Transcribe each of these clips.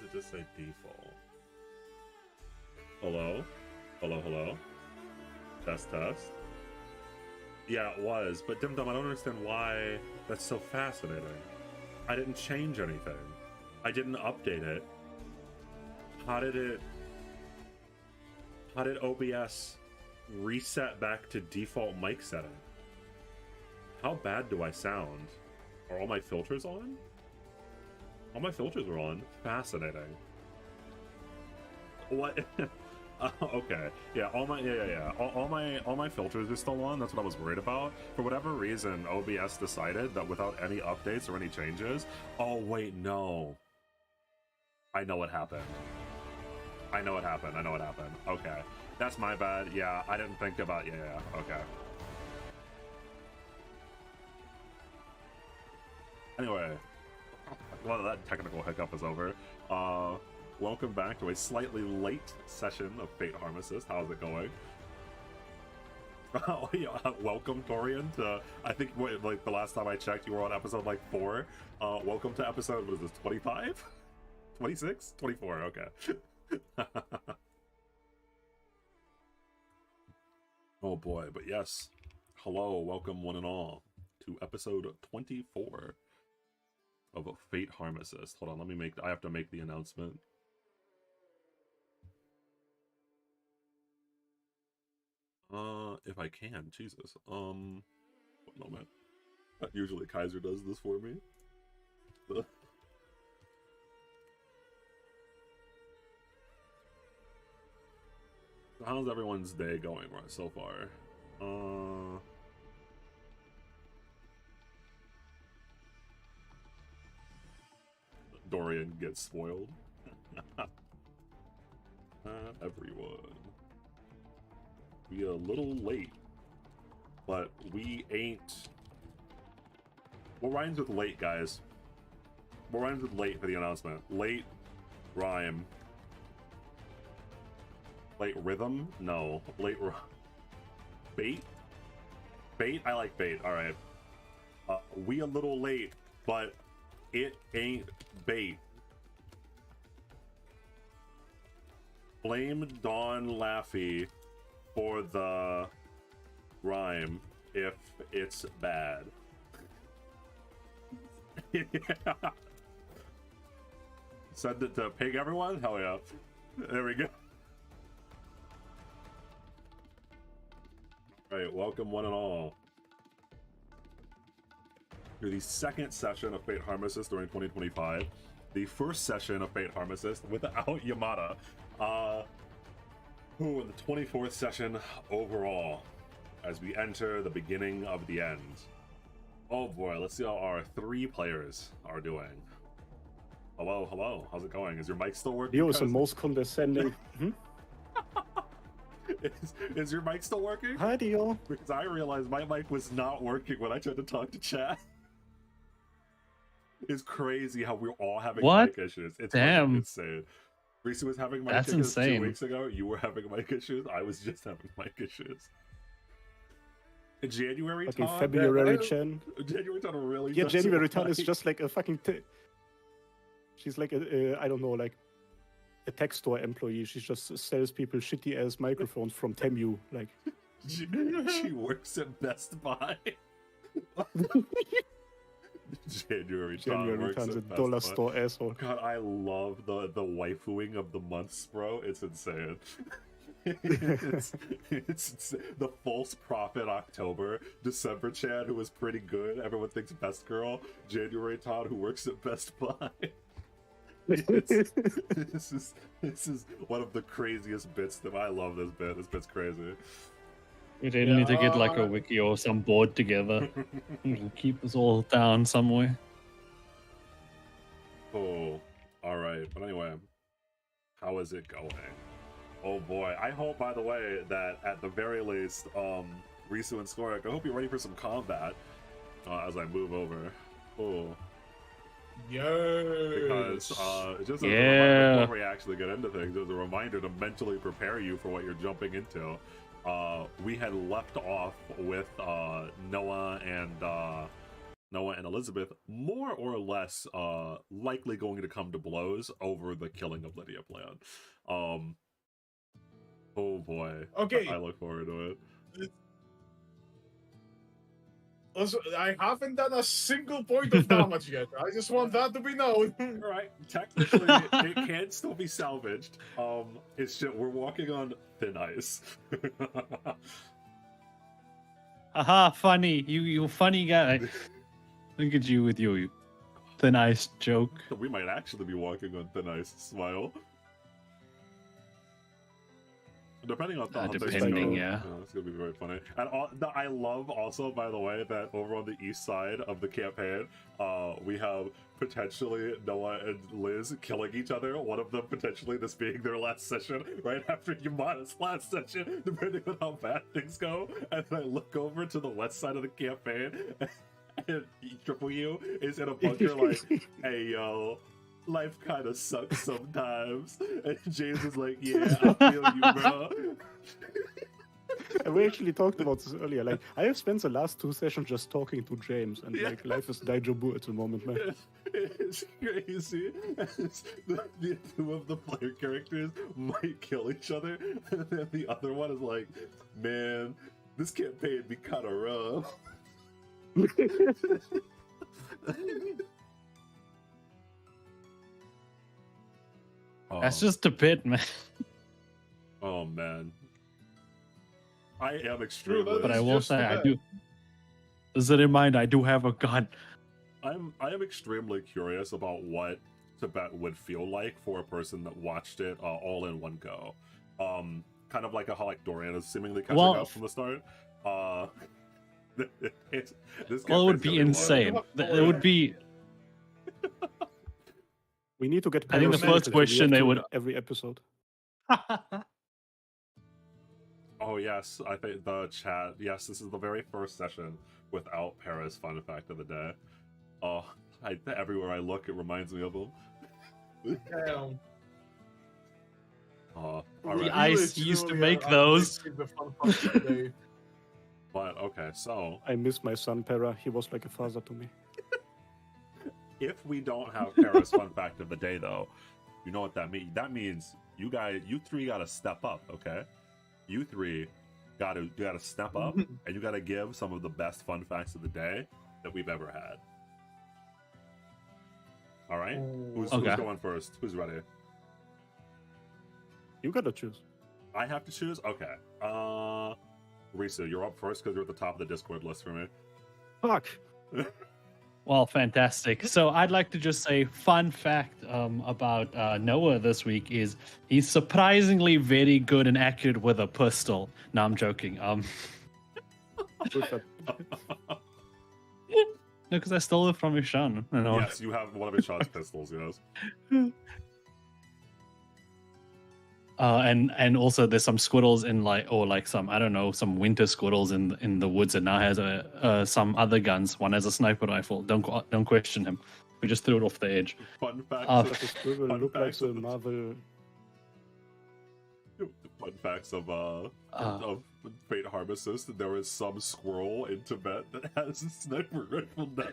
it just say default? Hello? Hello, hello? Test, test? Yeah, it was, but Dim Dum, I don't understand why that's so fascinating. I didn't change anything. I didn't update it. How did OBS reset back to default mic setting? How bad do I sound? Are all my filters on? All my filters are on. Fascinating. What? Okay. Yeah. All my filters are still on. That's what I was worried about. For whatever reason, OBS decided that without any updates or any changes. Oh wait, no. I know what happened. I know what happened. Okay, that's my bad. Yeah, I didn't think about. Yeah. Okay. Anyway, well, that technical hiccup is over. Welcome back to a slightly late session of Fate Harmacists. How's it going? Oh, yeah, welcome, Dorian, to, I think, like, the last time I checked, you were on episode, like, 4. Welcome to episode, what is this, 25? 26? 24, okay. Oh, boy, but yes. Hello, welcome, one and all, to episode 24 of Fate Harmacists. Hold on, I have to make the announcement. If I can, Jesus. One moment. Usually Kaiser does this for me. So how's everyone's day going right so far? Dorian gets spoiled. Everyone. We a little late, but we ain't. What rhymes with late, guys? What rhymes with late for the announcement? Late rhyme. Late rhythm? No. Late bait? Bait? I like bait. All right. We a little late, but it ain't bait. Blame Don Laffy for the rhyme if it's bad. Yeah. Send it to pig everyone? Hell yeah. There we go. Alright, welcome one and all to the second session of Fate Harmacists during 2025. The first session of Fate Harmacists without Yamada. Who in the 24th session overall as we enter the beginning of the end. Oh boy, let's see how our 3 players are doing. Hello, hello, how's it going? Is your mic still working? Leo is the most condescending. Is your mic still working? Hi, Dio. Because I realized my mic was not working when I tried to talk to chat. It's crazy how we're all having mic issues. It's Damn. Insane. Reese was having mic That's issues insane. 2 weeks ago. You were having mic issues. I was just having mic issues. In January, Okay, Tom, February, Chen. January Tom really. Yeah, doesn't January Tan is like- just like a fucking. She's like a I don't know, like a tech store employee. She just sells people shitty ass microphones from Temu. Like she works at Best Buy. January Tan's a at Best dollar Buy. store asshole. God, I love the waifuing of the months, bro. It's insane. it's the false prophet October, December Chad, who was pretty good. Everyone thinks best girl. January Todd, who works at Best Buy. This is one of the craziest bits that I love. This bit. This bit's crazy. We didn't need to get like a wiki or some board together. It'll keep us all down somewhere. Oh, all right. But anyway, how is it going? Oh boy. I hope, by the way, that at the very least, Risu and Skorik, I hope you're ready for some combat as I move over. Oh. Because just as a reminder, before we actually get into things, as a reminder to mentally prepare you for what you're jumping into. We had left off with Noah and Noah and Elizabeth more or less likely going to come to blows over the killing of Lydia plan. Oh boy. Okay. I look forward to it. Also, I haven't done a single point of damage yet. I just want that to be known. All right, technically it can still be salvaged. It's just we're walking on thin ice. Aha, funny. You funny guy. Look at you with your thin ice joke. We might actually be walking on thin ice. Smile. Depending on how things depending, go, yeah. It's gonna be very funny. And I love also, by the way, that over on the east side of the campaign, we have potentially Noah and Liz killing each other. One of them potentially this being their last session, right after Yamada's last session, depending on how bad things go. And then I look over to the west side of the campaign, and Triple U is in a bunker like, "Hey yo, life kind of sucks sometimes." And James is like, "Yeah, I feel you, bro." And we actually talked about this earlier. Like, I have spent the last 2 sessions just talking to James, and like, life is daijobu at the moment, man. It's crazy. The two of the player characters might kill each other, and then the other one is like, "Man, this campaign be kind of rough." That's just a bit, man. Oh man, I am extremely. But I will say, I do. As a reminder, I do have a gun. I am extremely curious about what Tibet would feel like for a person that watched it all in one go. Kind of like how like Dorian is seemingly catching up from the start. It would be insane. It would be. We need to get. I think the first question they would every episode. Oh yes, I think the chat. Yes, this is the very first session without Paris. Fun fact of the day. Oh, everywhere I look, it reminds me of them. Damn. The ice used to make those. But okay, so I miss my son Para. He was like a father to me. If we don't have Paris fun fact of the day, though, you know what that means? That means you three gotta step up, okay? You three gotta step up, and you gotta give some of the best fun facts of the day that we've ever had. All right, who's going first? Who's ready? You gotta choose. I have to choose. Okay. Risu, you're up first because you're at the top of the Discord list for me. Fuck. Well, fantastic. So I'd like to just say, fun fact about Noah this week is he's surprisingly very good and accurate with a pistol. No, I'm joking. No, because I stole it from Ishan. Yes, you have one of Ishan's pistols, yes. And also there's some squirrels in some I don't know, some winter squirrels in the woods, and now has some other guns. One has a sniper rifle. Don't question him. We just threw it off the edge. Fun facts. Look like the Marvel. Fun facts of Fate Harmacists. There is some squirrel in Tibet that has a sniper rifle now.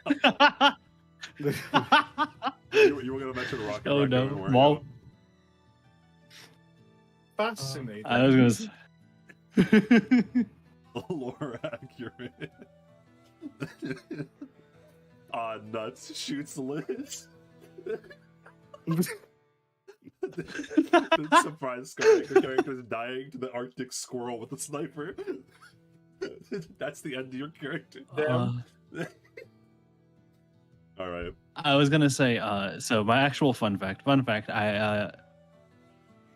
you were gonna mention Rocket Oh Raccoon, no! weren't Well, you? Fascinating. I was gonna say. Lore accurate. Nuts shoots Liz. The surprise character's dying to the Arctic squirrel with a sniper. That's the end of your character. All right. I was gonna say. So my actual fun fact.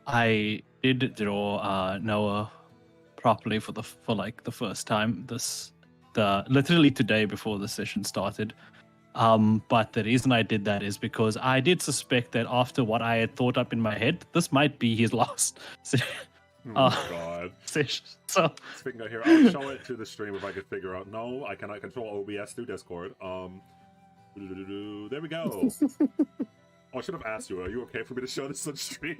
I did draw Noah properly for the first time literally today before the session started. But the reason I did that is because I did suspect that after what I had thought up in my head, this might be his last God. session. So Speaking of here, I'll show it to the stream if I could figure out. No, I cannot control OBS through Discord. There we go. I should have asked you. Are you okay for me to show this on stream?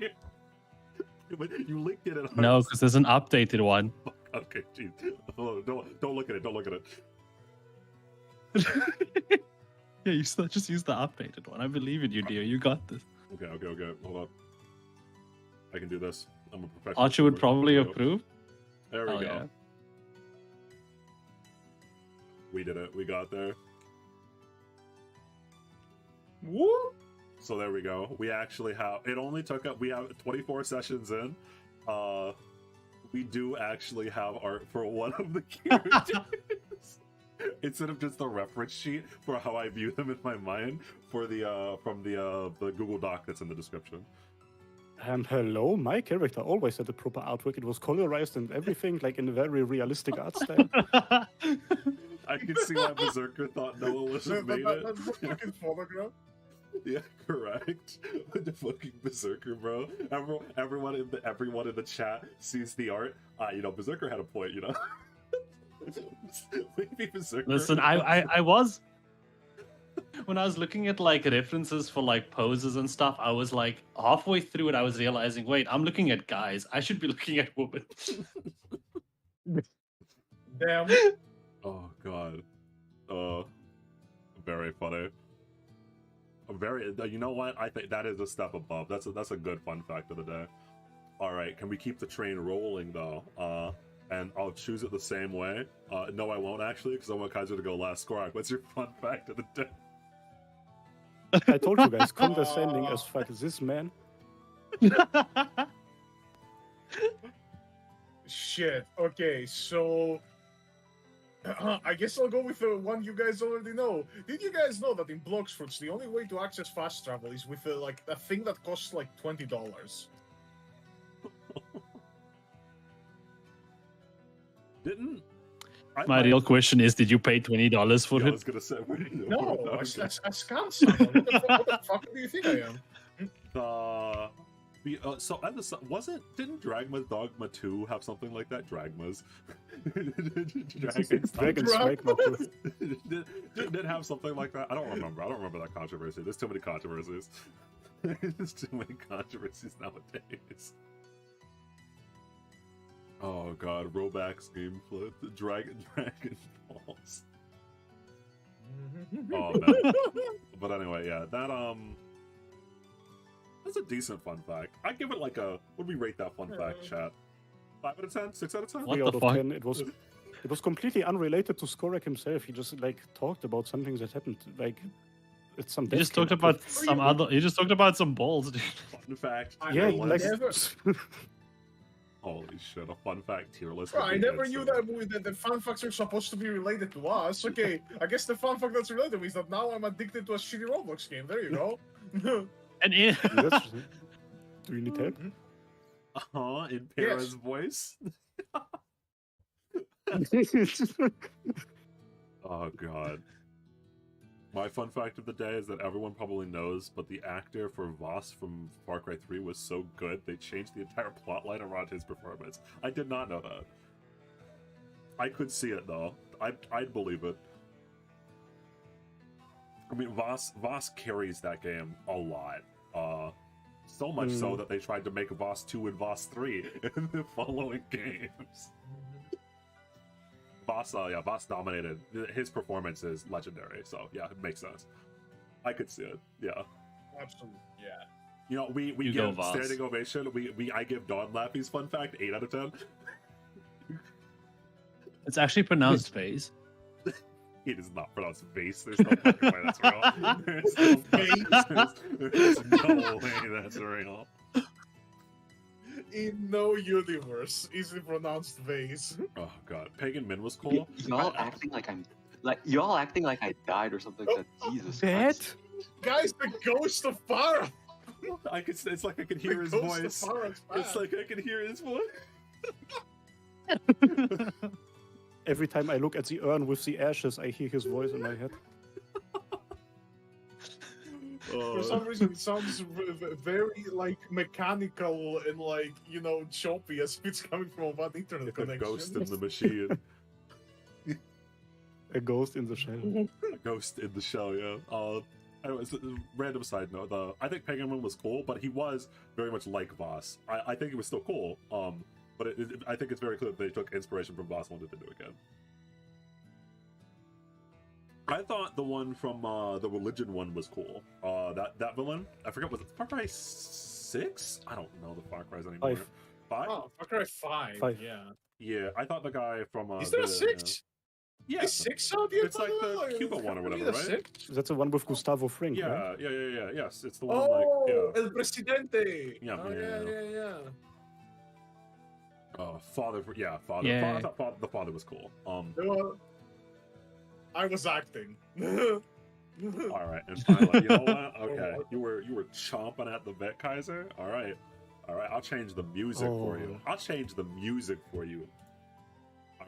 You linked it. No, because there's an updated one. Okay, jeez. Oh, don't look at it. Don't look at it. Yeah, just use the updated one. I believe in you, dear. You got this. Okay. Hold on. I can do this. I'm a professional. Archie would streamer. probably There we go. approve. There we Hell go. yeah. We did it. We got there. Whoop! So there we go. We actually have. It only took up. We have 24 sessions in. We do actually have art for one of the characters instead of just the reference sheet for how I view them in my mind for the from the Google Doc that's in the description. And hello, my character always had the proper artwork. It was colorized and everything, like in a very realistic art style. I can see why Berserker thought Noah wasn't made it. That's the fucking photograph. Yeah, correct. The fucking Berserker, bro. Everyone in the chat sees the art. You know, Berserker had a point. You know, maybe Berserker. Listen, I was when I was looking at like references for like poses and stuff. I was like halfway through it, I was realizing, wait, I'm looking at guys. I should be looking at women. Damn. Oh god. Very funny. Very. You know what? I think that is a step above. That's a good fun fact of the day. All right, can we keep the train rolling though? And I'll choose it the same way. No, I won't actually, because I want Kaiser to go last. Skorak, what's your fun fact of the day? I told you guys, condescending as fuck is this man. Shit. Okay, so I guess I'll go with the one you guys already know. Did you guys know that in Bloxfruits, the only way to access fast travel is with like a thing that costs like $20? Didn't My real question is, did you pay $20 for I it? was gonna say, No, I scammed someone. What the fuck do you think I am? So at the didn't Dragma's Dogma 2 have something like that? Dragma's Dragon's Dragma. did have something like that? I don't remember that controversy. There's too many controversies. There's too many controversies nowadays. Oh god, Roblox gameplay, the Dragon Balls. Oh man. But anyway, yeah, that's a decent fun fact. I give it like a. What do we rate that fun fact, chat? 5 out of 10? 6 out of 10? What 3 the out of fuck? 10. It was completely unrelated to Skorak himself. He just like talked about something that happened. Like it's some. You just talked about some other. You just talked about some balls, dude. Fun fact. Yeah, tier like list. Holy shit! A fun fact tier list. Bro, would I be never good, knew so- that the fun facts are supposed to be related to us. Okay, I guess the fun fact that's related to me is that now I'm addicted to a shitty Roblox game. There you go. And in, That's- Do you need help? In Para's voice. Oh god. My fun fact of the day is that everyone probably knows, but the actor for Voss from Far Cry 3 was so good they changed the entire plotline around his performance. I did not know that. I could see it though. I'd believe it. I mean, Voss carries that game a lot. So much so that they tried to make Voss 2 and Voss 3 in the following games. Voss dominated. His performance is legendary, so yeah, it makes sense. I could see it. Yeah. Absolutely, yeah. You know, we You go, give Voss. standing ovation. I give Don Laffy's fun fact 8 out of 10. it's actually pronounced phase. It is not pronounced vase. There's no fucking way that's real. There's no there's no way that's real. In no universe is it pronounced vase. Oh god, Pagan Min was cool. Y'all acting like I died or something like that. Jesus That? Christ. Guys, the ghost of Farah! It's like I could hear his The ghost voice. of Farah's It's back. like I can hear his voice. Every time I look at the urn with the ashes, I hear his voice in my head. For some reason, it sounds very like mechanical and like choppy as it's coming from one internet The connection. ghost in the machine. A ghost in the shell. A ghost in the shell, yeah. Anyways, random side note, I think Pagan Min was cool, but he was very much like Voss. I think it was still cool, but I think it's very clear that they took inspiration from Voss and wanted to do it again. I thought the one from the religion one was cool. That villain, I forget, was it Far Cry 6? I don't know the Far Cries anymore. 5. 5? Oh, Far Cry 5. 5. Yeah. Yeah, I thought the guy from Is there a 6? Yeah, Is 6 out yet? it's like the Cuba one or whatever, right? 6? That's the one with Gustavo Fring, right? Yeah. Yes, it's the one Oh, like yeah. El Presidente. Yeah, Oh, yeah. Father. Yeah. I thought the father was cool. Well, I was acting. All right, and finally, you know what? Okay, you were chomping at the bit, Kaiser. All right. I'll change the music for you. I'll change the music for you.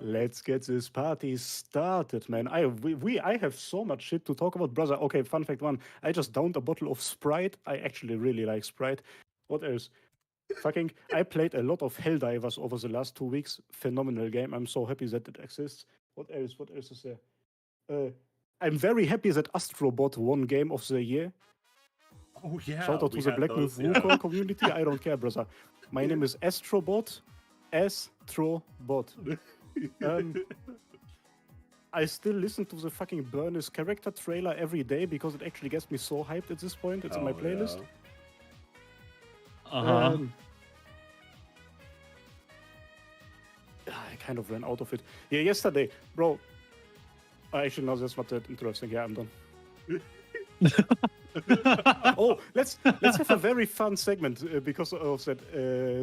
Let's get this party started, man. I have so much shit to talk about, brother. Okay, fun fact one. I just downed a bottle of Sprite. I actually really like Sprite. What else? I played a lot of Helldivers over the last 2 weeks. Phenomenal game. I'm so happy that it exists. What else is there? I'm very happy that Astrobot won Game of the Year. Oh yeah. Shout out to the Black Myth Wukong community. I don't care, brother. My name is Astrobot. Astrobot. I still listen to the fucking Burners character trailer every day because it actually gets me so hyped at this point. It's in my playlist. Uh-huh. I kind of ran out of it. Yeah, yesterday, bro. Actually, no, that's not that interesting. Yeah, I'm done. Oh, let's have a very fun segment because of that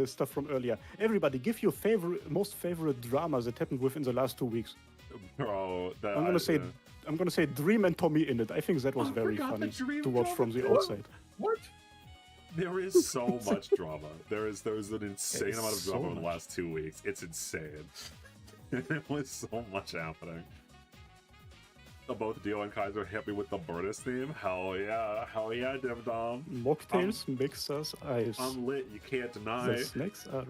stuff from earlier. Everybody, give your most favorite drama that happened within the last 2 weeks. Bro, I'm gonna say Dream and Tommy in it. I think that was very funny to watch from the outside. What? There is so much drama. There's an insane amount of drama in the last 2 weeks. It's insane. There was so much happening. Both Dio and Kaiser hit me with the Burnus theme. Hell yeah, Dim Dom. Mocktails, mixers, ice. I'm lit. You can't deny. The snacks are.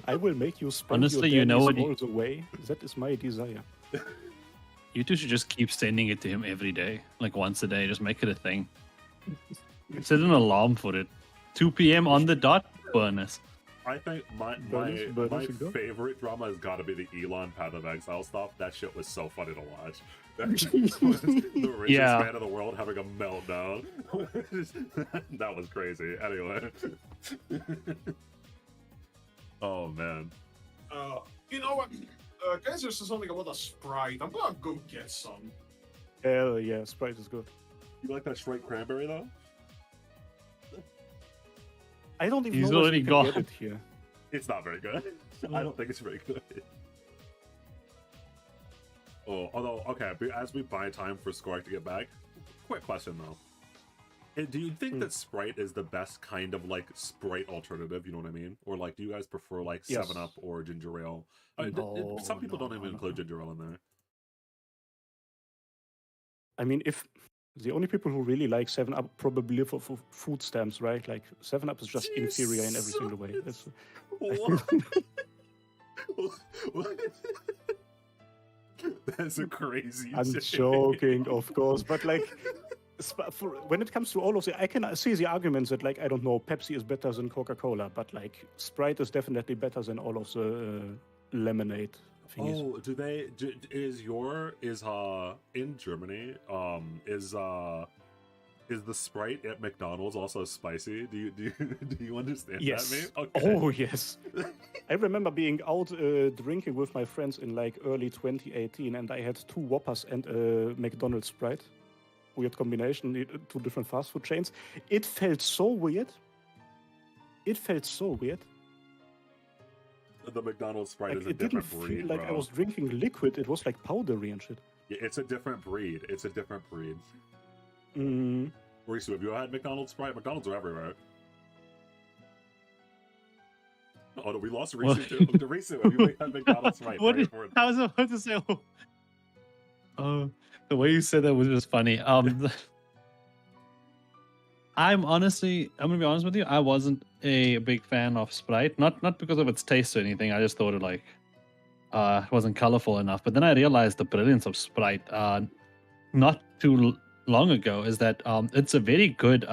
I will make you spend Honestly, your you know what? all the way. That is my desire. You two should just keep sending it to him every day, like once a day. Just make it a thing. Set an alarm for it. 2 p.m. on the dot. Burnus. I think my favorite drama has got to be the Elon Path of Exile stuff. That shit was so funny to watch. That was the richest man in the world having a meltdown. That was crazy. Anyway. Oh, man. You know what? Kaiser says something about a Sprite. I'm gonna go get some. Hell yeah, Sprite is good. You like that straight cranberry, though? I don't even He's know already if you gone. can get it here. It's not very good. I don't think it's very good. Oh, although, okay, as we buy time for Skork to get back, quick question, though. Do you think that Sprite is the best kind of, like, Sprite alternative, you know what I mean? Or, like, do you guys prefer, like, 7-Up or ginger ale? Some people don't even include ginger ale in there. I mean, if the only people who really like 7-Up probably live for food stamps, right? Like 7-Up is just inferior in every single way. That's a crazy. I'm joking, of course, but like, when it comes to all of the, I can see the arguments that, like, I don't know, Pepsi is better than Coca-Cola, but like Sprite is definitely better than all of the lemonade thingies. Oh, is in Germany? Is the Sprite at McDonald's also spicy? Do you understand yes. that, mate? Okay. Oh yes. I remember being out drinking with my friends in like early 2018, and I had 2 Whoppers and a McDonald's Sprite. Weird combination, 2 different fast food chains. It felt so weird. The McDonald's Sprite is a it different didn't breed, feel like bro. I was drinking liquid. It was like powdery and shit. Yeah, it's a different breed. Mm. Risu, have you had McDonald's Sprite? McDonald's are everywhere. Oh, no, we lost Risu too. Risu, have you had McDonald's Sprite? What I was about to say. The way you said that was just funny. I'm gonna be honest with you. I wasn't a big fan of Sprite, not because of its taste or anything. I just thought it wasn't colorful enough. But then I realized the brilliance of Sprite not too long ago is that it's a very good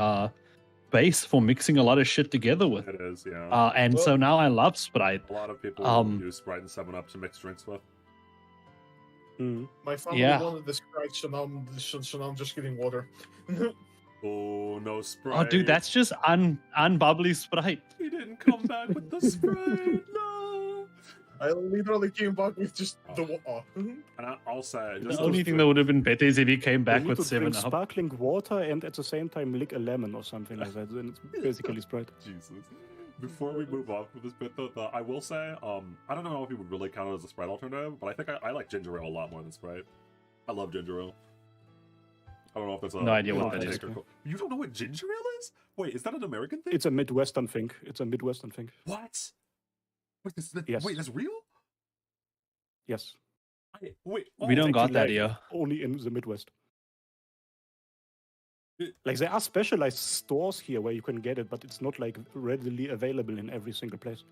base for mixing a lot of shit together with. It is, yeah. And so now I love Sprite. A lot of people use Sprite and 7-Up to mix drinks with. Mm. My family Yeah. wanted the Sprite, so now I'm just getting water. Oh, no Sprite. Oh, dude, that's just unbubbly Sprite. He didn't come back with the Sprite. No. I literally came back with just the water. And I'll say, The just only thing that would have been better is if he came You back need with to drink 7 Up. sparkling water and at the same time lick a lemon or something like that. Then it's basically Sprite. Jesus. Before we move on from this bit, though, I will say, I don't know if you would really count it as a Sprite alternative, but I think I like ginger ale a lot more than Sprite. I love ginger ale. I don't know if that's a No idea what hot that is. take or You don't know what ginger ale is? Wait, is that an American thing? It's a Midwestern thing. What? Wait, Yes. wait, that's real? Yes. Wait, We don't got Actually, that like, here. Only in the Midwest. It- Like there are specialized stores here where you can get it, but it's not like readily available in every single place.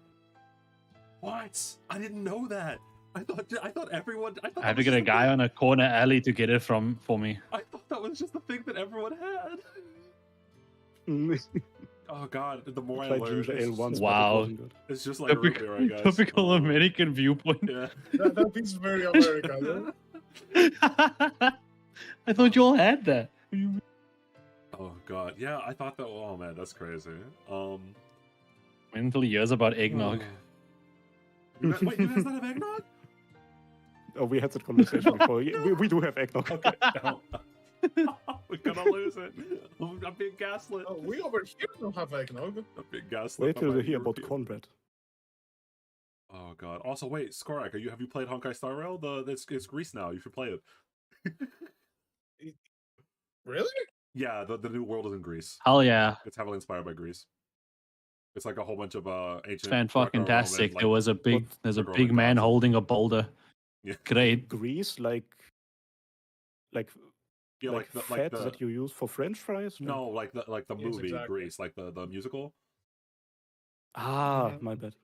What? I didn't know that. I thought everyone. I thought I have that to was get a just guy thing- on a corner alley to get it for me. I thought that was just the thing that everyone had. Oh god, the more I Tried learn, ginger ale once, but Wow. it wasn't good. it's just like root beer, I guess. Typical American viewpoint. Yeah. that is very American. I thought you all had that. Oh god, yeah, I thought that. Oh man, that's crazy. Until he hears about eggnog. Wait, you guys not have eggnog? Oh, we had that conversation before. Yeah, we do have eggnog. Okay, no. We're gonna lose it. I'm being gaslit. Oh, we over here don't have eggnog. I'm being gaslit. Wait by till my they hear about European- cornbread. Oh god. Also, wait, Skorak, have you played Honkai Star Rail? It's Greece now. You should play it. Really? Yeah, the new world is in Greece. Hell yeah. It's heavily inspired by Greece. It's like a whole bunch of ancient. Fan fucking tastic. There was a big there's a Greco-Roman big man gods. holding a boulder. Yeah. Great. Grease, like Yeah, like fat that you use for French fries. No, like the Yes, movie exactly. Grease, like the musical. Ah, Mhm. my bad.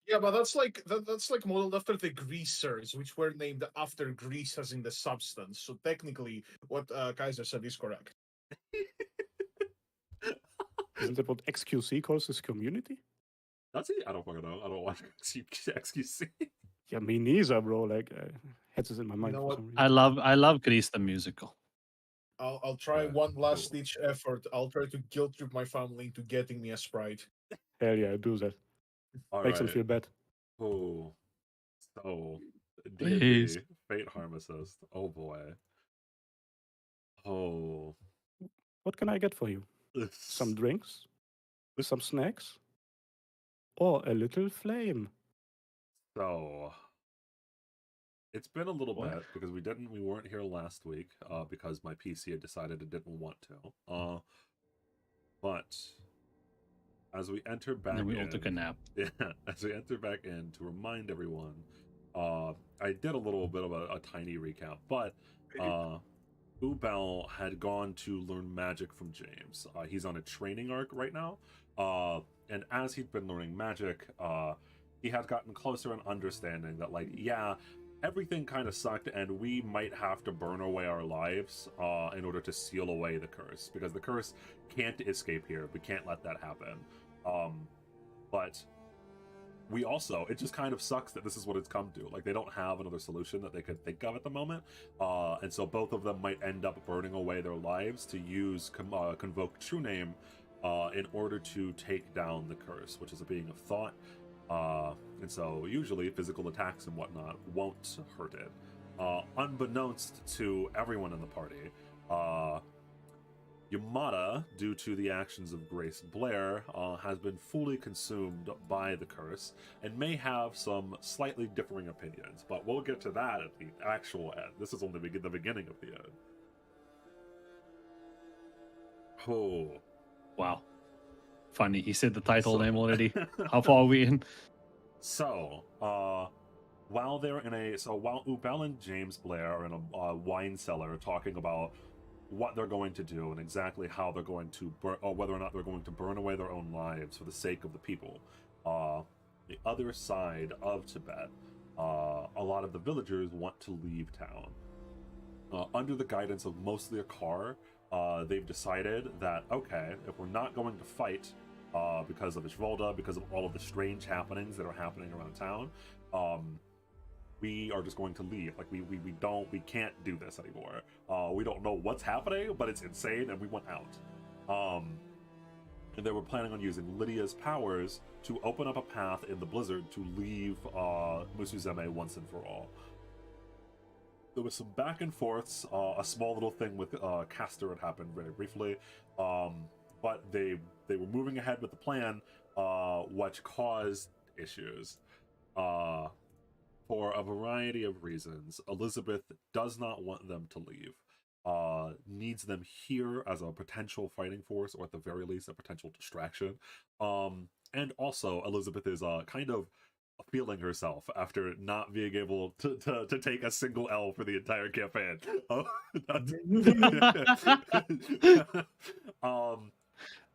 Yeah, but that's like modeled after the greasers, which were named after grease as in the substance. So technically, what Kaiser said is correct. Isn't that what XQC calls his community? That's it. I don't fucking know. I don't watch XQC. Yeah, me neither, bro. Like, I had this in my mind know for what? some reason. I love Grease the musical. I'll try Yeah, one last cool. ditch effort. I'll try to guilt trip my family into getting me a Sprite. Hell yeah, do that. All Makes them right. feel bad. Oh, so Please. D&D Fate Harmacist. Oh boy. Oh. What can I get for you? Some drinks? Some snacks? Or a little flame? So it's been a little What? bit because we weren't here last week because my PC had decided it didn't want to. But as we enter back And then we all in, took a nap. yeah, as we enter back in to remind everyone, I did a little bit of a tiny recap, but Ubel had gone to learn magic from James. He's on a training arc right now, and as he'd been learning magic, he had gotten closer in understanding that, like, yeah, everything kind of sucked, and we might have to burn away our lives in order to seal away the curse, because the curse can't escape here. We can't let that happen. But we also, it just kind of sucks that this is what it's come to. Like, they don't have another solution that they could think of at the moment, and so both of them might end up burning away their lives to use Convoke True Name in order to take down the curse, which is a being of thought. And so usually physical attacks and whatnot won't hurt it. Unbeknownst to everyone in the party, Yamada, due to the actions of Grace Blair, has been fully consumed by the curse and may have some slightly differing opinions, but we'll get to that at the actual end. This is only the beginning of the end. Oh. Wow. Funny, he said the title So- name already. How far are we in? So, while Ubel and James Blair are in a wine cellar talking about what they're going to do and exactly how they're going to burn, or whether or not they're going to burn away their own lives for the sake of the people, the other side of Tibet, a lot of the villagers want to leave town. Under the guidance of mostly a car, they've decided that, okay, if we're not going to fight because of Ishvalda, because of all of the strange happenings that are happening around town, we are just going to leave. Like we can't do this anymore. We don't know what's happening, but it's insane, and we want out. And they were planning on using Lydia's powers to open up a path in the blizzard to leave Musuzeme once and for all. There was some back and forths. A small little thing with Castor had happened very briefly, but they were moving ahead with the plan, which caused issues. For a variety of reasons, Elizabeth does not want them to leave. Needs them here as a potential fighting force, or at the very least a potential distraction. And also Elizabeth is kind of feeling herself after not being able to take a single L for the entire campaign.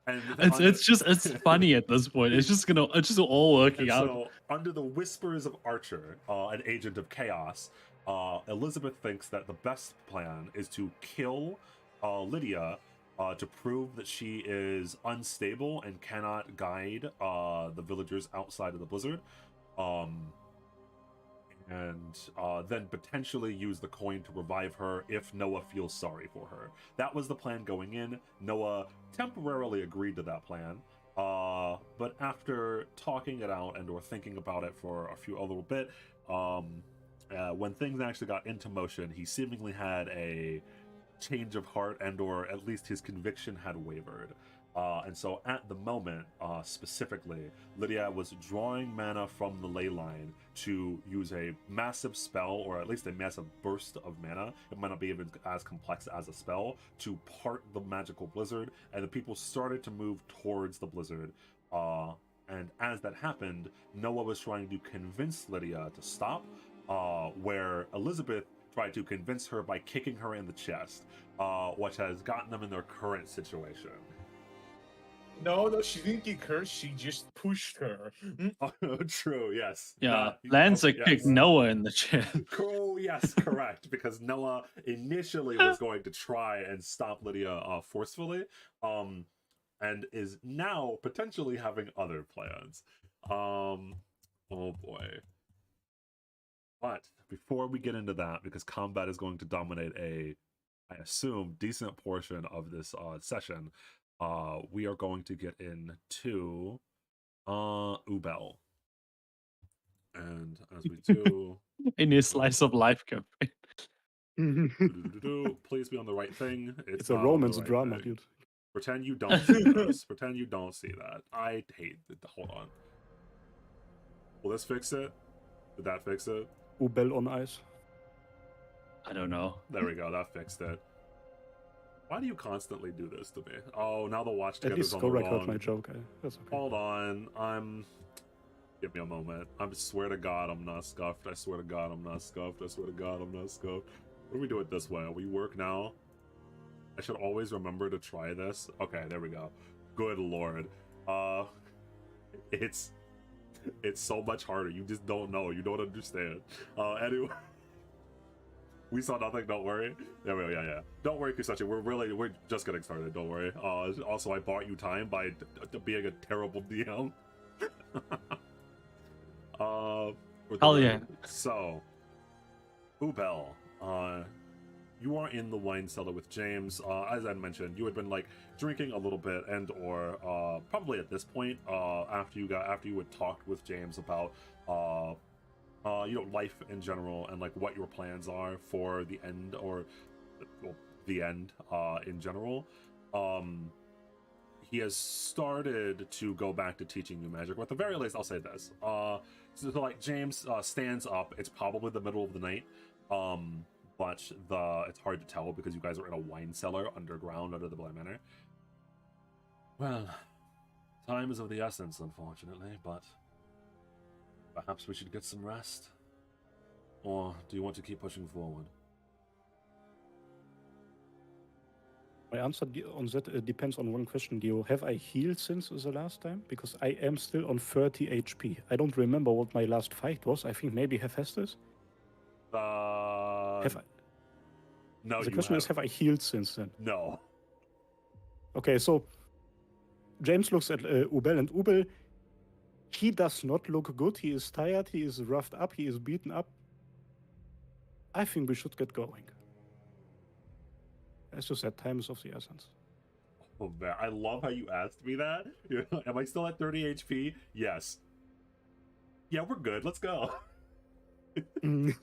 And it's funny at this point. It's just all working out. So, under the whispers of Archer, an agent of chaos, Elizabeth thinks that the best plan is to kill Lydia to prove that she is unstable and cannot guide the villagers outside of the blizzard, and then potentially use the coin to revive her if Noah feels sorry for her. That was the plan going in. Noah temporarily agreed to that plan, but after talking it out and or thinking about it for a little bit, when things actually got into motion, he seemingly had a change of heart, and or at least his conviction had wavered. And so at the moment, specifically, Lydia was drawing mana from the ley line to use a massive spell, or at least a massive burst of mana. It might not be even as complex as a spell, to part the magical blizzard, and the people started to move towards the blizzard. And as that happened, Noah was trying to convince Lydia to stop, where Elizabeth tried to convince her by kicking her in the chest, which has gotten them in their current situation. No, she didn't kick her. She just pushed her. True, yes. Yeah, Lanza kicked Noah in the chest. Oh, yes, correct. Because Noah initially was going to try and stop Lydia forcefully, and is now potentially having other plans. Oh boy. But before we get into that, because combat is going to dominate I assume, decent portion of this session, we are going to get into Ubel. And as we do... in his slice of life campaign. Please be on the right thing. It's a romance drama, thing. Dude. Pretend you don't see this. Pretend you don't see that. I hate it. Hold on. Will this fix it? Did that fix it? Ubel on ice. I don't know. There we go. That fixed it. Why do you constantly do this to me? Oh, now the watch together's on the wrong. At least go record my joke. That's okay. Hold on. Give me a moment. I swear to God I'm not scuffed. I swear to God I'm not scuffed. I swear to God I'm not scuffed. What do we do it this way? We work now? I should always remember to try this. Okay, there we go. Good Lord. It's so much harder. You just don't know. You don't understand. Anyway. We saw nothing, don't worry. There we go, yeah. Don't worry, Kusachi, we're just getting started, don't worry. Also, I bought you time by being a terrible DM. Hell yeah. So, Ubel, you are in the wine cellar with James. As I mentioned, you had been like drinking a little bit, and or probably at this point, after you had talked with James about life in general, and like what your plans are for the end, or the end in general. He has started to go back to teaching you magic, or at the very least, I'll say this. So like James stands up. It's probably the middle of the night, but it's hard to tell because you guys are in a wine cellar underground under the Blair Manor. Well, time is of the essence, unfortunately, but perhaps we should get some rest? Or do you want to keep pushing forward? My answer on that depends on one question, Dio. Have I healed since the last time? Because I am still on 30 HP. I don't remember what my last fight was. I think maybe Hephaestus? No, the question is, have I healed since then? No. Okay, so James looks at Ubel, and Ubel, he does not look good. He is tired, he is roughed up, he is beaten up. I think we should get going. As you said, time is of the essence. Oh man, I love how you asked me that. Am I still at 30 HP? Yes. Yeah, we're good. Let's go. And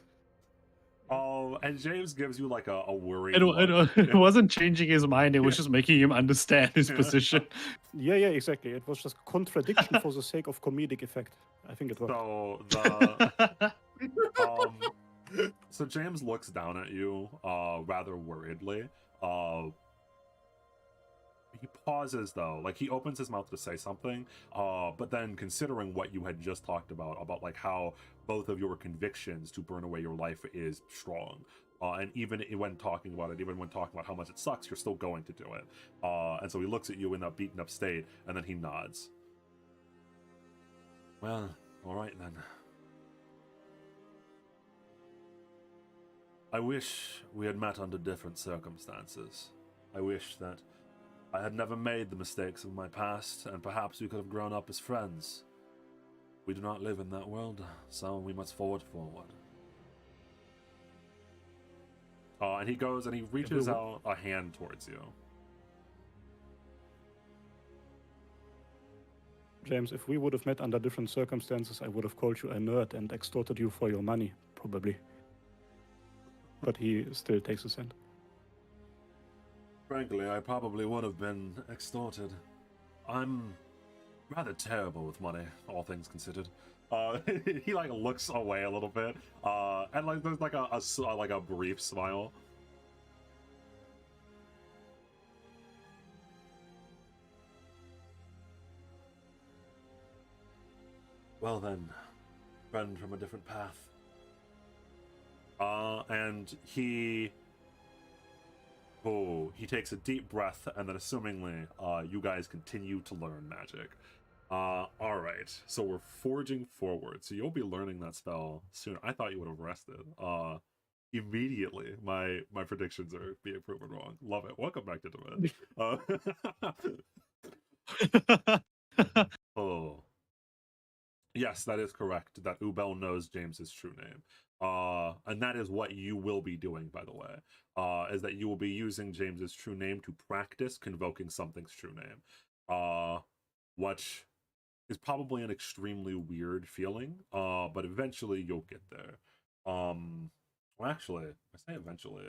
James gives you like a worried look. It wasn't changing his mind. It was just making him understand his position. Yeah, exactly. It was just contradiction for the sake of comedic effect. I think it worked. So so James looks down at you, rather worriedly. He pauses though, like he opens his mouth to say something, but then considering what you had just talked about like how both of your convictions to burn away your life is strong, and even when talking about how much it sucks, you're still going to do it. And so he looks at you in that beaten up state, and then he nods. Well, all right then. I wish we had met under different circumstances. I wish that I had never made the mistakes of my past, and perhaps we could have grown up as friends. We do not live in that world, so we must forward. And he goes and he reaches out a hand towards you. James, if we would have met under different circumstances, I would have called you a nerd and extorted you for your money, probably. But he still takes his hand. Frankly, I probably would have been extorted. I'm rather terrible with money, all things considered. He like looks away a little bit, and like there's like a brief smile. Well then, friend from a different path. And he takes a deep breath, and then assumingly, you guys continue to learn magic. Alright, so we're forging forward, so you'll be learning that spell soon. I thought you would have rested. Immediately, my predictions are being proven wrong. Love it. Welcome back to Demand. Oh. Yes, that is correct, that Ubel knows James's true name. And that is what you will be doing, by the way, is that you will be using James's true name to practice convoking something's true name, which is probably an extremely weird feeling, but eventually you'll get there. Well, actually, I say eventually.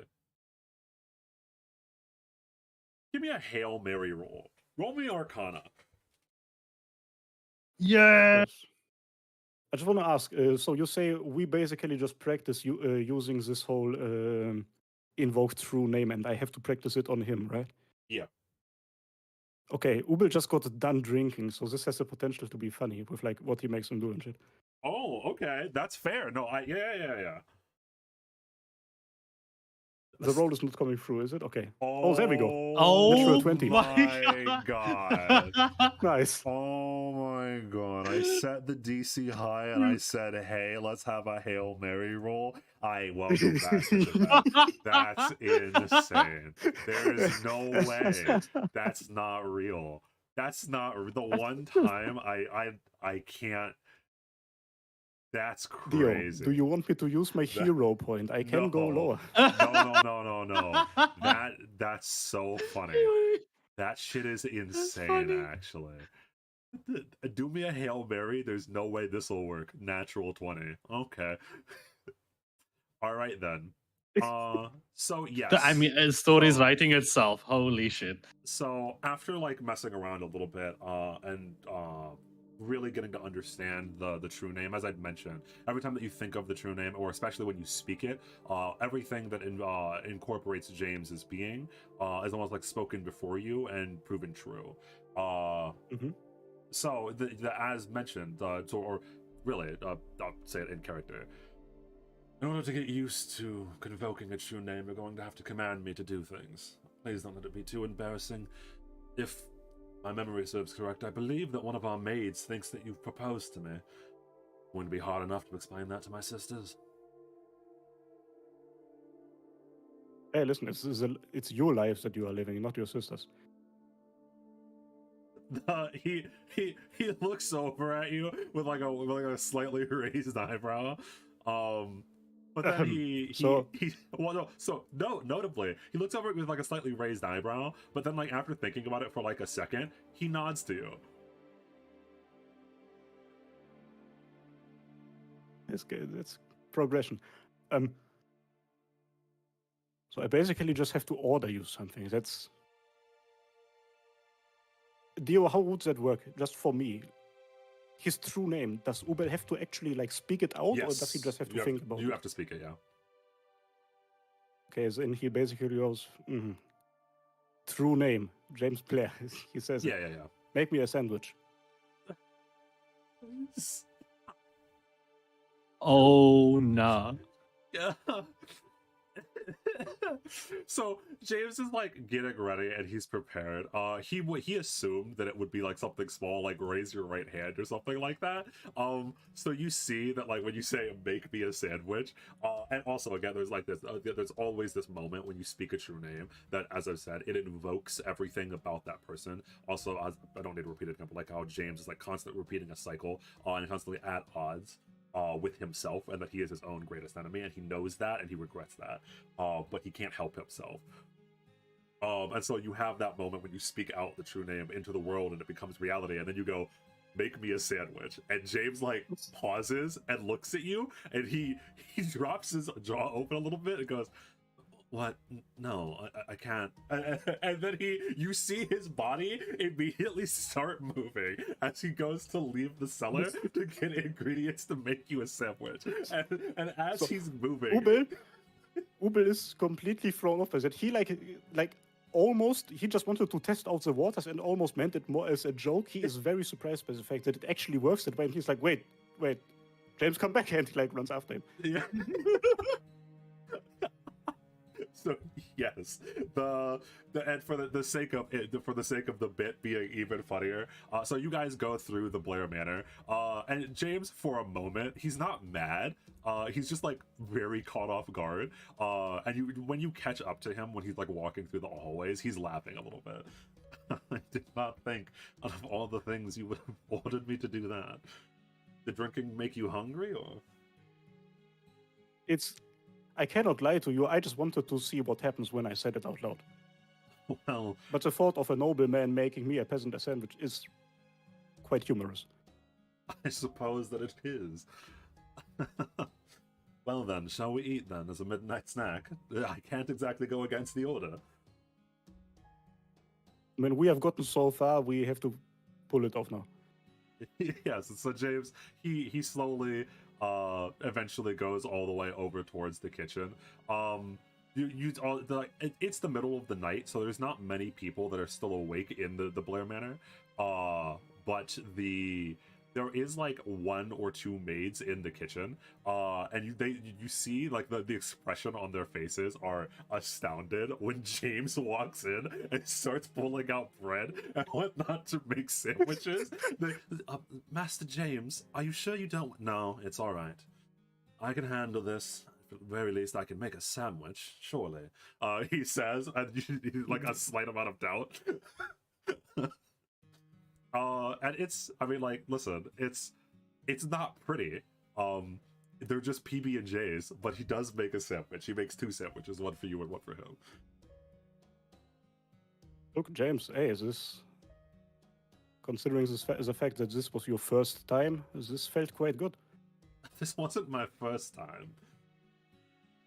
Give me a Hail Mary roll. Roll me Arcana. Yes. I just want to ask, so you say we basically just practice using this whole invoked true name, and I have to practice it on him, right? Yeah. Okay, Ubel just got done drinking, so this has the potential to be funny with like what he makes him do and shit. Oh, okay, that's fair. No, yeah. The roll is not coming through, is it? Okay. Oh, there we go. Oh Natural 20. My God. Nice. Oh my God. I set the DC high and I said, hey, let's have a Hail Mary roll. I welcome back to the That's insane. There is no way. That's not real. That's not the one time I can't. That's crazy. Dio, do you want me to use my hero point? I can go lower. No. That's so funny. That shit is insane, actually. Do me a Hail Mary. There's no way this will work. Natural 20. Okay. All right then. So yes. I mean, the story's writing itself. Holy shit. So after like messing around a little bit, and really getting to understand the true name, as I'd mentioned, every time that you think of the true name, or especially when you speak it, everything that incorporates James's being is almost like spoken before you and proven true. So as mentioned, or really, I'll say it in character. In order to get used to convoking a true name, you're going to have to command me to do things. Please don't let it be too embarrassing. If my memory serves correct, I believe that one of our maids thinks that you've proposed to me. Wouldn't it be hard enough to explain that to my sisters? Hey, listen, it's your lives that you are living, not your sister's. He looks over at you with like a slightly raised eyebrow. But then he so- well no, so no, notably he looks over with like a slightly raised eyebrow, but then like after thinking about it for like a second, he nods to you. It's good. It's progression. So I basically just have to order you something. That's Dio. How would that work? Just for me, his true name. Does Ubel have to actually like speak it out, or does he just have to think about you it? have to speak it, yeah. Okay, then he basically goes, true name, James Blair. He says, Yeah, yeah, yeah. make me a sandwich. Oh no. Yeah. So James is like getting ready and he's prepared. He assumed that it would be like something small, like raise your right hand or something like that. So you see that like when you say make me a sandwich, and also again there's like this there's always this moment when you speak a true name that, as I've said, it invokes everything about that person. Also, I don't need to repeat it again, but like how James is like constantly repeating a cycle and constantly at odds with himself, and that he is his own greatest enemy, and he knows that and he regrets that, but he can't help himself. And so you have that moment when you speak out the true name into the world and it becomes reality, and then you go, make me a sandwich. And James like pauses and looks at you, and he drops his jaw open a little bit and goes, what? No, I can't. And then you see his body immediately start moving as he goes to leave the cellar to get ingredients to make you a sandwich. And as he's moving, Ubel is completely thrown off by that. He like almost, he just wanted to test out the waters and almost meant it more as a joke. He is very surprised by the fact that it actually works that way. And he's like, wait, James, come back, and he like runs after him. yeah. So yes, and for the sake of the bit being even funnier, so you guys go through the Blair Manor, and James, for a moment, he's not mad. He's just like very caught off guard. And when you catch up to him when he's like walking through the hallways, he's laughing a little bit. I did not think, out of all the things, you would have ordered me to do that. Did drinking make you hungry, or? I cannot lie to you. I just wanted to see what happens when I said it out loud. Well, But the thought of a nobleman making me a peasant a sandwich is quite humorous. I suppose that it is. Well then, shall we eat then as a midnight snack? I can't exactly go against the order. I mean, we have gotten so far, we have to pull it off now. Yes, so James, he slowly eventually goes all the way over towards the kitchen. It's the middle of the night, so there's not many people that are still awake in the Blair Manor. But there is like one or two maids in the kitchen, and you see like the expression on their faces are astounded when James walks in and starts pulling out bread and whatnot to make sandwiches. Master James, are you sure you don't? No, it's all right. I can handle this. At the very least, I can make a sandwich, surely. He says, and like a slight amount of doubt. And listen, it's not pretty. They're just PB&Js, but he does make a sandwich. He makes two sandwiches, one for you and one for him. Look, James, hey, considering the fact that this was your first time, this felt quite good. This wasn't my first time.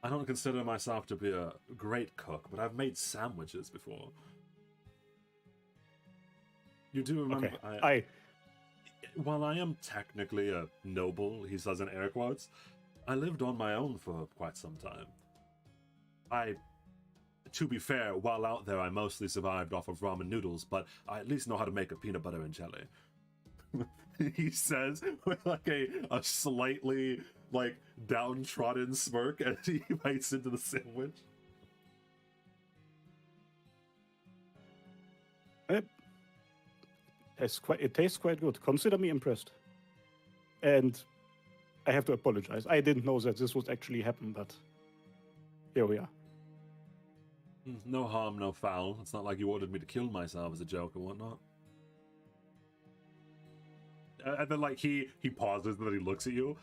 I don't consider myself to be a great cook, but I've made sandwiches before. You do remember, Okay. While I am technically a noble, he says in air quotes, I lived on my own for quite some time. To be fair, while out there, I mostly survived off of ramen noodles, but I at least know how to make a peanut butter and jelly. He says with like a slightly like downtrodden smirk as he bites into the sandwich. It tastes quite good. Consider me impressed. And I have to apologize. I didn't know that this would actually happen, but here we are. No harm, no foul. It's not like you ordered me to kill myself as a joke or whatnot. And then like he pauses and then he looks at you.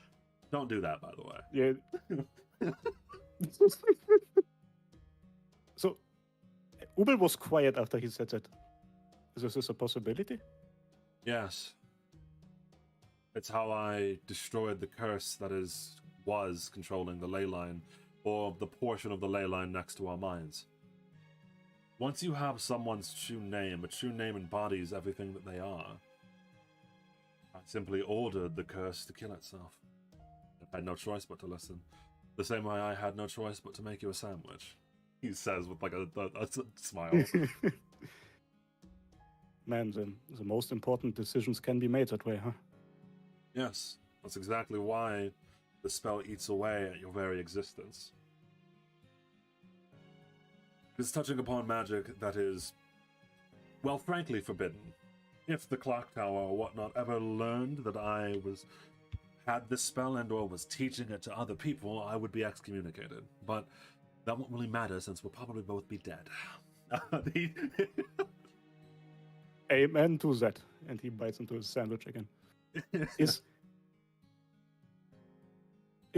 Don't do that, by the way. Yeah. So, Ubel was quiet after he said that. Is this a possibility? Yes. It's how I destroyed the curse that was controlling the ley line, or the portion of the ley line next to our minds. Once you have someone's true name, a true name embodies everything that they are. I simply ordered the curse to kill itself. I had no choice but to listen. The same way I had no choice but to make you a sandwich. He says with like a smile. Man, the most important decisions can be made that way, huh? Yes, that's exactly why the spell eats away at your very existence. It's touching upon magic that is, well, frankly forbidden. If the clock tower or whatnot ever learned that I had this spell and or was teaching it to other people, I would be excommunicated. But that won't really matter since we'll probably both be dead. Amen to that. And he bites into his sandwich again. Is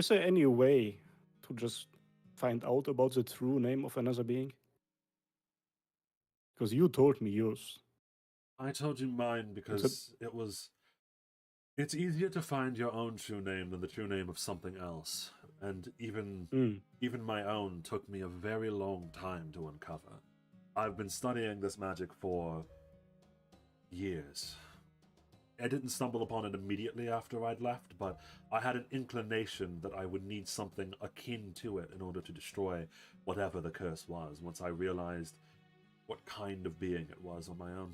there any way to just find out about the true name of another being? Because you told me yours. I told you mine because it's easier to find your own true name than the true name of something else. And even my own took me a very long time to uncover. I've been studying this magic for years. I didn't stumble upon it immediately after I'd left, but I had an inclination that I would need something akin to it in order to destroy whatever the curse was, once I realized what kind of being it was on my own.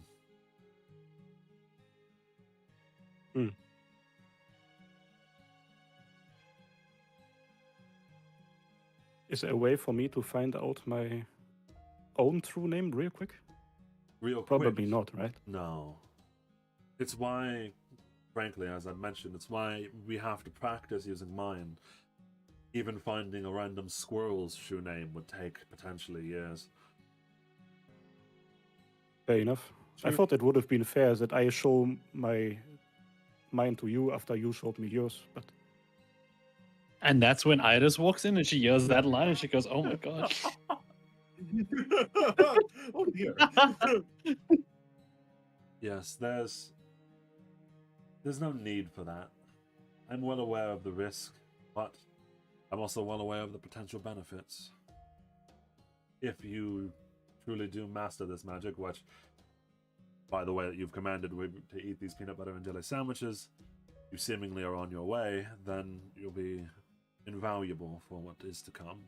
Is there a way for me to find out my own true name real quick? Probably quick. not, right? No. It's why, frankly, as I mentioned, it's why we have to practice using mine. Even finding a random squirrel's true name would take potentially years. Fair enough. I thought it would have been fair that I show mine to you after you showed me yours, but And that's when Iris walks in and she hears that line and she goes, "Oh my god!" Oh dear. Yes, there's no need for that. I'm well aware of the risk, but I'm also well aware of the potential benefits. If you truly do master this magic, which, by the way, that you've commanded to eat these peanut butter and jelly sandwiches, you seemingly are on your way, then you'll be invaluable for what is to come.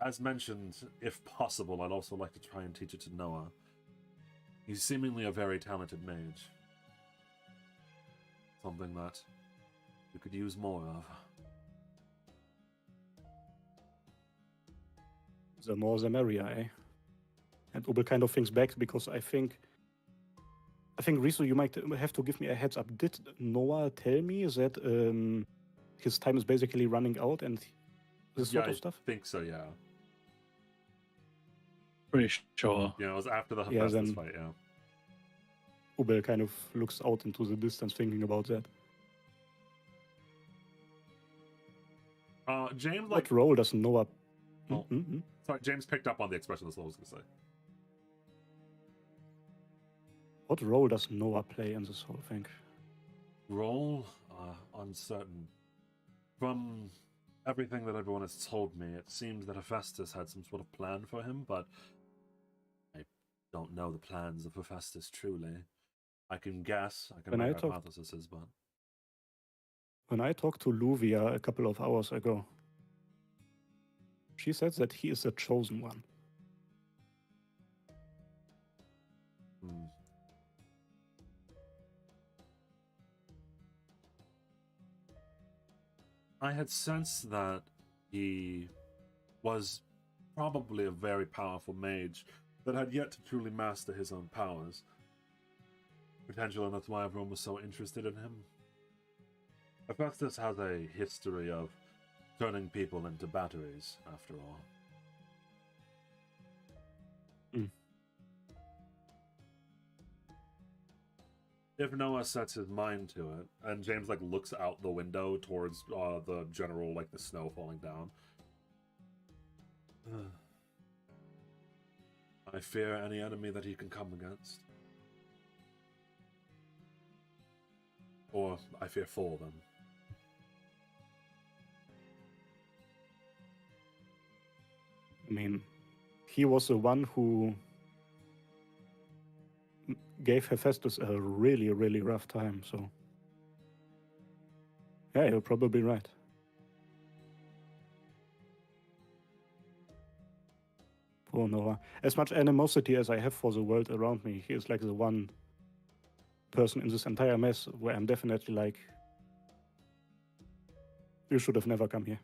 As mentioned, if possible, I'd also like to try and teach it to Noah. He's seemingly a very talented mage. Something that we could use more of. the more the merrier, eh? And Ubel kind of thinks back because I think Riso, you might have to give me a heads up. Did Noah tell me that his time is basically running out and this sort of stuff? I think so, yeah. Pretty sure. Yeah, it was after the Yeah, Hephaestus then- fight, yeah. Ubel kind of looks out into the distance thinking about that. James, What role does Noah... Oh. Mm-hmm. Sorry, James picked up on the expression, that's what I was going to say. What role does Noah play in this whole thing? Role? Uncertain. From everything that everyone has told me, it seems that Hephaestus had some sort of plan for him, but I don't know the plans of Hephaestus truly. I can guess, I can When I make talked- hypotheses, but... When I talked to Luvia a couple of hours ago, she said that he is the chosen one. Hmm. I had sensed that he was probably a very powerful mage that had yet to truly master his own powers. Potentially, and that's why everyone was so interested in him. Hephaestus has a history of turning people into batteries, after all. If Noah sets his mind to it, and James like looks out the window towards the general, like the snow falling down. I fear any enemy that he can come against. Or I fear for them. I mean, he was the one who gave Hephaestus a really, really rough time, so. Yeah, you're probably right. Poor Noah. As much animosity as I have for the world around me, he is like the one person in this entire mess where I'm definitely like, you should have never come here.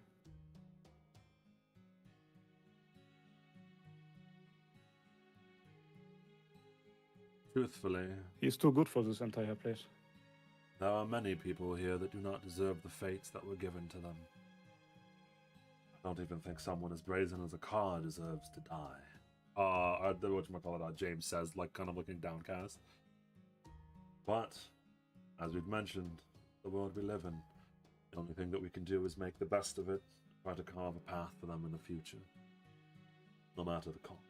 Truthfully, He's too good for this entire place. there are many people here that do not deserve the fates that were given to them. I don't even think someone as brazen as a car deserves to die. Whatchamacallit, James says, like, kind of looking downcast. But, as we've mentioned, the world we live in, the only thing that we can do is make the best of it, try to carve a path for them in the future, no matter the cost.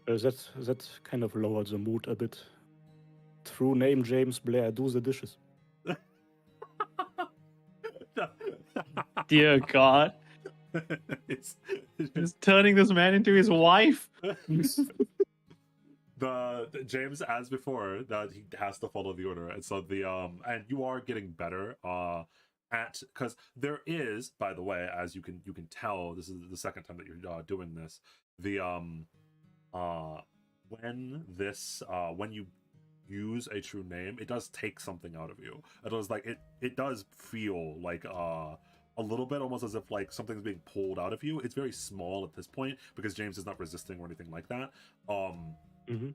That kind of lowered the mood a bit. True name James Blair, do the dishes. Dear God, it's he's turning this man into his wife. the James, as before, that he has to follow the order, and so the and you are getting better at, because there is, by the way, as you can tell, this is the second time that you're doing this, the when you use a true name, it does take something out of you. It does, like, it does feel like a little bit almost as if like something's being pulled out of you. It's very small at this point because James is not resisting or anything like that.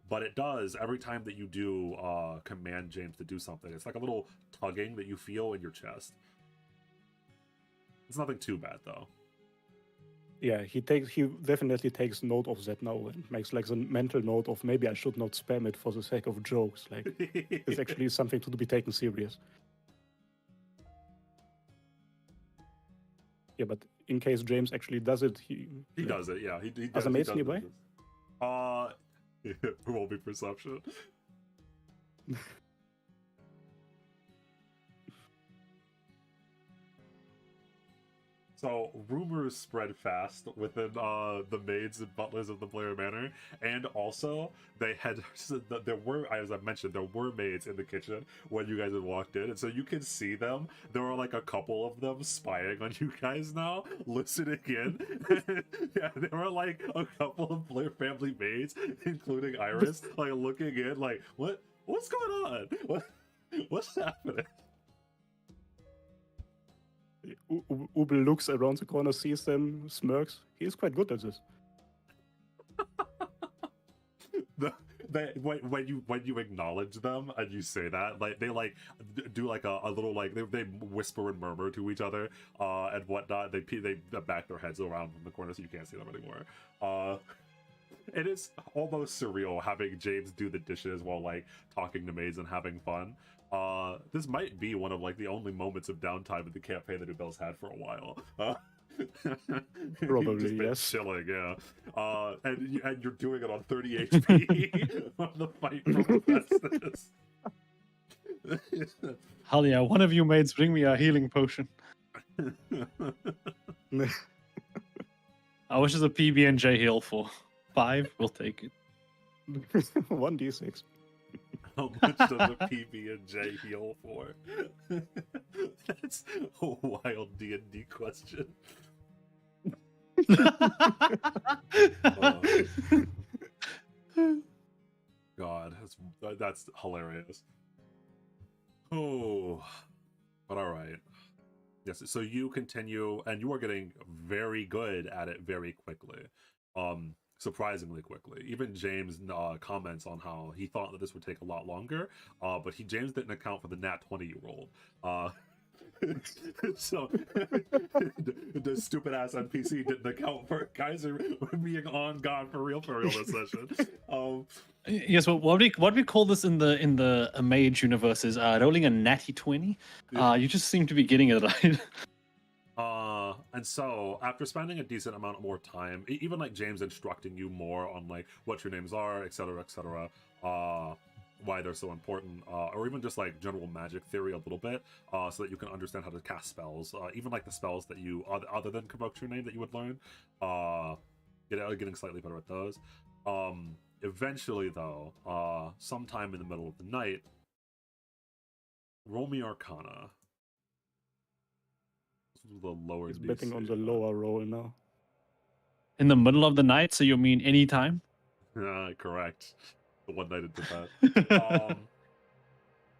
But it does, every time that you do command James to do something, it's like a little tugging that you feel in your chest. It's nothing too bad though. Yeah, he definitely takes note of that now and makes like the mental note of maybe I should not spam it for the sake of jokes. Like, it's actually something to be taken serious. Yeah, but in case James actually does it, he does it. Yeah, he does. Are the mates nearby? Roll me perception. So rumors spread fast within the maids and butlers of the Blair Manor, and also there were, as I mentioned, there were maids in the kitchen when you guys had walked in, and so you can see them. There are like a couple of them spying on you guys now, listening in. Yeah, there were like a couple of Blair family maids, including Iris, like looking in, like what's going on? What's happening? Ubel looks around the corner, sees them, smirks. He is quite good at this. When you acknowledge them and you say that, like they like do like a little like they whisper and murmur to each other and whatnot. They back their heads around from the corner so you can't see them anymore. It is almost surreal having James do the dishes while like talking to maids and having fun. This might be one of like the only moments of downtime in the campaign that Ubel's had for a while. Probably, just been yes. chilling, yeah. And you're doing it on 30 HP on the fight from Hephaestus. Hell yeah, one of you maids bring me a healing potion. How much is a PB&J heal for? 5? We'll take it. 1d6. How much does a PB&J heal for? That's a wild D&D question. God, that's hilarious. Oh, but all right. Yes, so you continue, and you are getting very good at it very quickly. Surprisingly quickly. Even James comments on how he thought that this would take a lot longer, but James didn't account for the nat 20 you rolled. So the stupid ass NPC didn't account for Kaiser being on gone for real this session. Yes, well, what we call this in the mage universe is rolling a natty 20. You just seem to be getting it right. And so after spending a decent amount more time, even like James instructing you more on like what your names are, etc., why they're so important, or even just like general magic theory a little bit, so that you can understand how to cast spells, even like the spells that you other than convoke your name that you would learn, getting slightly better at those. Eventually though, sometime in the middle of the night, roll me Arcana. The lower He's betting on DC, the lower roll now. In the middle of the night, so you mean anytime? Correct. The one night into that.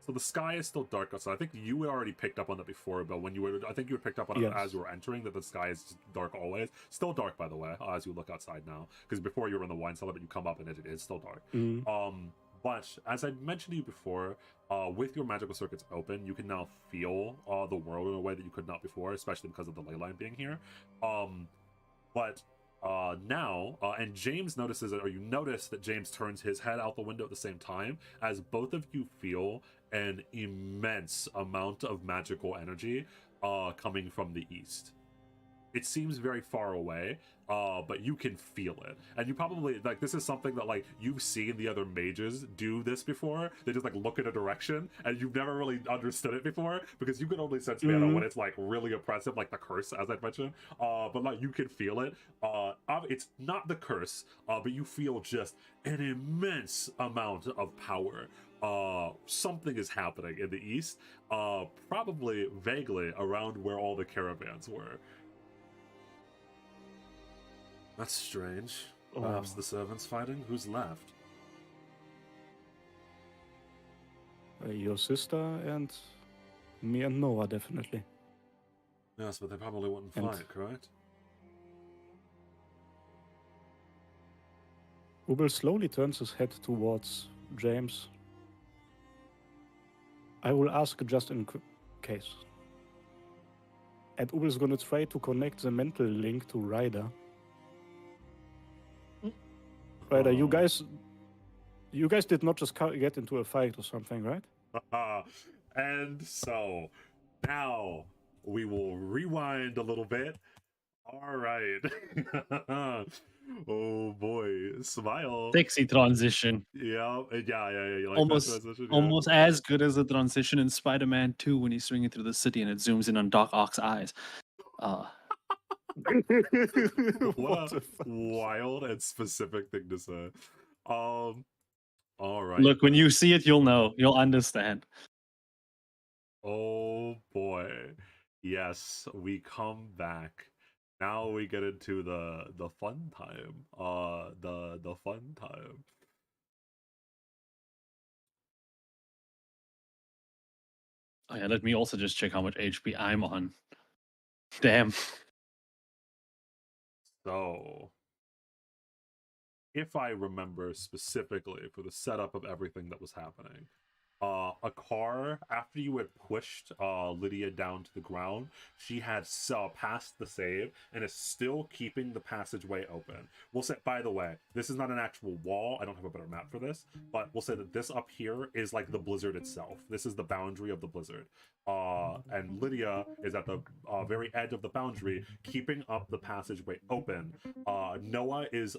So the sky is still dark outside. I think you already picked up on that before, but when you were, I think you picked up on it as you were entering, that the sky is dark always. Still dark, by the way, as you look outside now. Because before you were in the wine cellar, but you come up and it is still dark. But as I mentioned to you before, with your magical circuits open, you can now feel the world in a way that you could not before, especially because of the ley line being here. Now, and James notices it, or you notice that James turns his head out the window at the same time, as both of you feel an immense amount of magical energy coming from the east. It seems very far away, but you can feel it. And you probably, like, this is something that, like, you've seen the other mages do this before. They just, like, look in a direction, and you've never really understood it before, because you can only sense mana when it's, like, really oppressive, like the curse, as I mentioned. But, like, you can feel it. It's not the curse, but you feel just an immense amount of power. Something is happening in the east, probably vaguely around where all the caravans were. That's strange. Perhaps the servants fighting? Who's left? Your sister and me and Noah, definitely. Yes, but they probably wouldn't fight, correct? Ubel slowly turns his head towards James. I will ask just in case. And Ubel's gonna try to connect the mental link to Ryder. Ryder, you guys did not just get into a fight or something, right? And so now we will rewind a little bit. All right. Oh boy, smile. Sexy transition. Yeah. You like Almost, that transition? almost as good as the transition in Spider-Man 2 when he's swinging through the city and it zooms in on Doc Ock's eyes. What a wild and specific thing to say. All right. Look, when you see it, you'll know. You'll understand. Oh boy. Yes, we come back. Now we get into the fun time. The fun time. Oh yeah, let me also just check how much HP I'm on. Damn. So, if I remember specifically for the setup of everything that was happening, a car, after you had pushed Lydia down to the ground, she had passed the save and is still keeping the passageway open. We'll say, by the way, this is not an actual wall. I don't have a better map for this, but we'll say that this up here is like the blizzard itself. This is the boundary of the blizzard. And Lydia is at the very edge of the boundary, keeping up the passageway open. Noah is